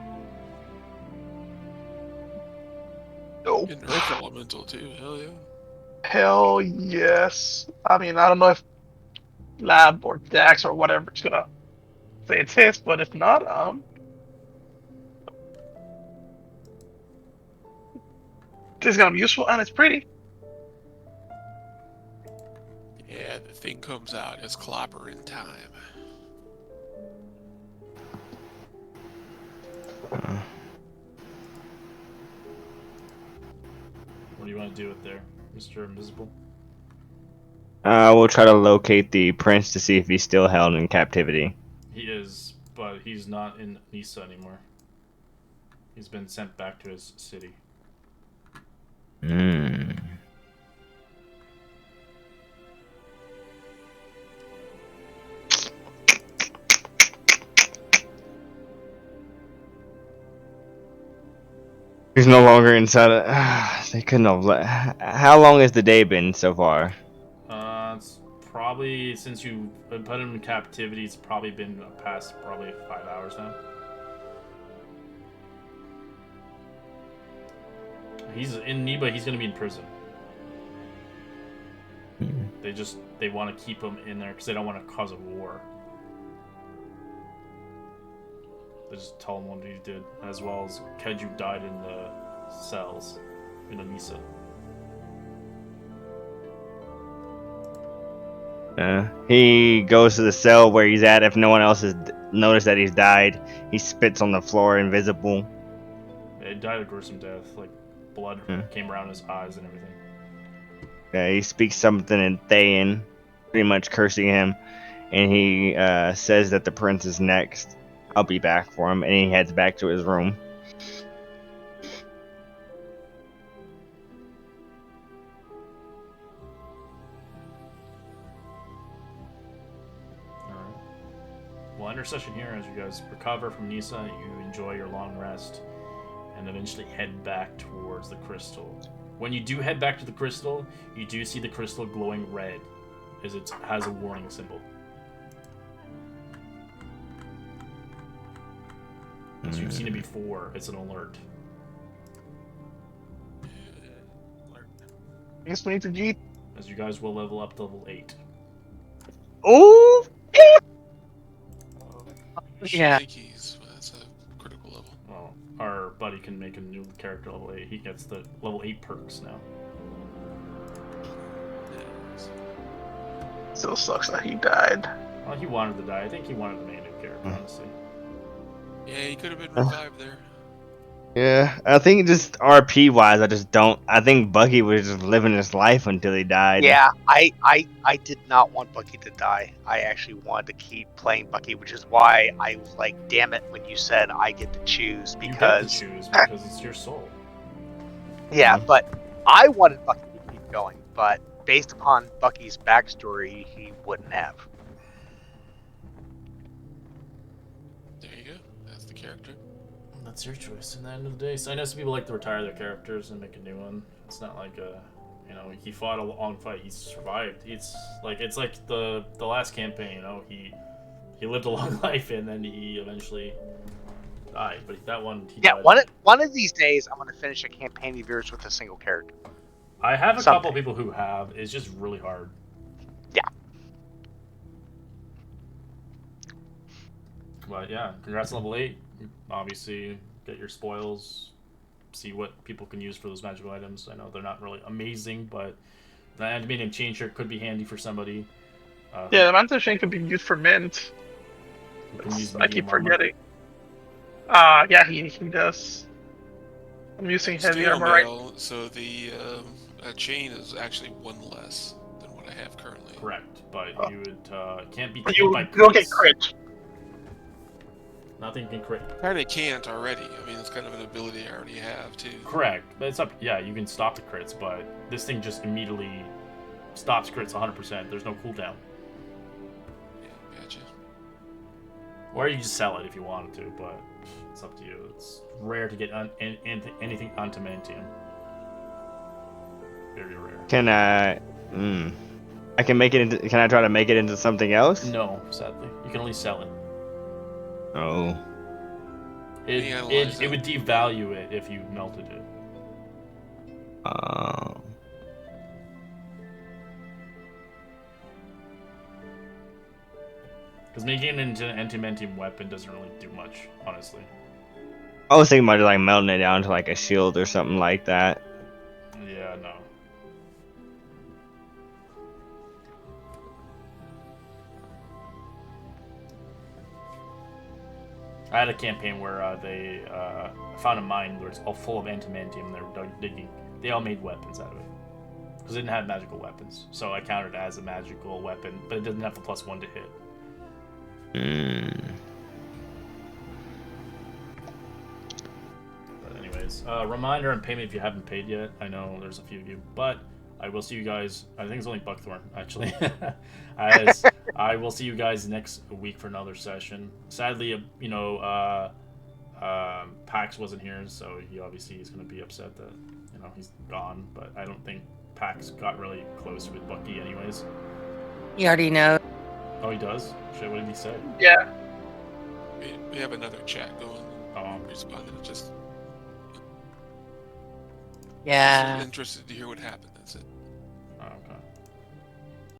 Nope. An earth elemental too. Hell yeah. Hell yes. I mean, I don't know if Lab or Dax or whatever is gonna say it's his, but if not, this is gonna be useful and it's pretty. Yeah, the thing comes out as clobber in time. What do you want to do with there, Mr. Invisible? We'll try to locate the prince to see if he's still held in captivity. He is, but he's not in Nisa anymore. He's been sent back to his city. Hmm. He's no longer inside of... They couldn't have let... How long has the day been so far? It's probably, since you put him in captivity, it's probably been past probably 5 hours now. He's in Niba, he's gonna be in prison. They want to keep him in there because they don't want to cause a war. They just tell him what he did, as well as Keju died in the cells in Anissa. He goes to the cell where he's at. If no one else has noticed that he's died, he spits on the floor, invisible. Yeah, he died a gruesome death. Like, blood came around his eyes and everything. Yeah, he speaks something in Thayan, pretty much cursing him, and he says that the prince is next. I'll be back for him, and he heads back to his room. Alright. Well, intercession here, as you guys recover from Nisa, you enjoy your long rest, and eventually head back towards the crystal. When you do head back to the crystal, you do see the crystal glowing red, as it has a warning symbol. As you've seen it before, it's an alert. I guess we need to G. As you guys will level up to level 8. Ooh! Yeah. Keys, but that's a critical level. Well, our buddy can make a new character level 8. He gets the level 8 perks now. Still sucks that he died. Well, he wanted to die. I think he wanted to make a new character, honestly. Yeah, he could have been revived there. Yeah, I think just RP wise, I think Bucky was just living his life until he died. Yeah, I did not want Bucky to die. I actually wanted to keep playing Bucky, which is why I was like, damn it, when you said I get to choose, because You get to choose because it's your soul. yeah, but I wanted Bucky to keep going, but based upon Bucky's backstory, he wouldn't have. There you go. That's the character. That's your choice in the end of the day. So I know some people like to retire their characters and make a new one. It's not like he fought a long fight. He survived. It's like the last campaign. He lived a long life and then he eventually died. But that one, he died. One of these days, I'm gonna finish a campaign of yours with a single character. I have a couple people who have. It's just really hard. Yeah. But yeah, congrats on level 8. Obviously, get your spoils. See what people can use for those magical items. I know they're not really amazing, but the animating changer could be handy for somebody. Yeah, the Mantis Chain could be used for mint. Who can use I keep medium armor. forgetting. Yeah, he does. I'm using heavy Steel armor right. mail, so the chain is actually one less than what I have currently. Correct, but you would can't be You hit by don't get crits. crit. Nothing can crit. Kinda can't already. I mean, it's kind of an ability I already have, too. Correct. But it's up. Yeah, you can stop the crits, but this thing just immediately stops crits 100%. There's no cooldown. Yeah, gotcha. Or you can just sell it if you wanted to, but it's up to you. It's rare to get anything onto Mantium. Very rare. Can I? I can make it into. Can I try to make it into something else? No, sadly. You can only sell it. Oh. It would devalue it if you melted it. Oh. Because making it into an anti-Mantium weapon doesn't really do much, honestly. I was thinking about like melting it down to like a shield or something like that. Yeah, no. I had a campaign where they found a mine where it's all full of antimantium. They were digging. They all made weapons out of it because it didn't have magical weapons. So I counted it as a magical weapon, but it didn't have the +1 to hit. But anyways, reminder and payment if you haven't paid yet. I know there's a few of you, but I will see you guys. I think it's only Buckthorn actually. As I will see you guys next week for another session. Sadly, you know, Pax wasn't here, so he obviously is going to be upset that he's gone. But I don't think Pax got really close with Bucky, anyways. You already know. Oh, he does. Shit, what did he say? Yeah. We have another chat going. Oh, Responded. Just Yeah. interested to hear what happened.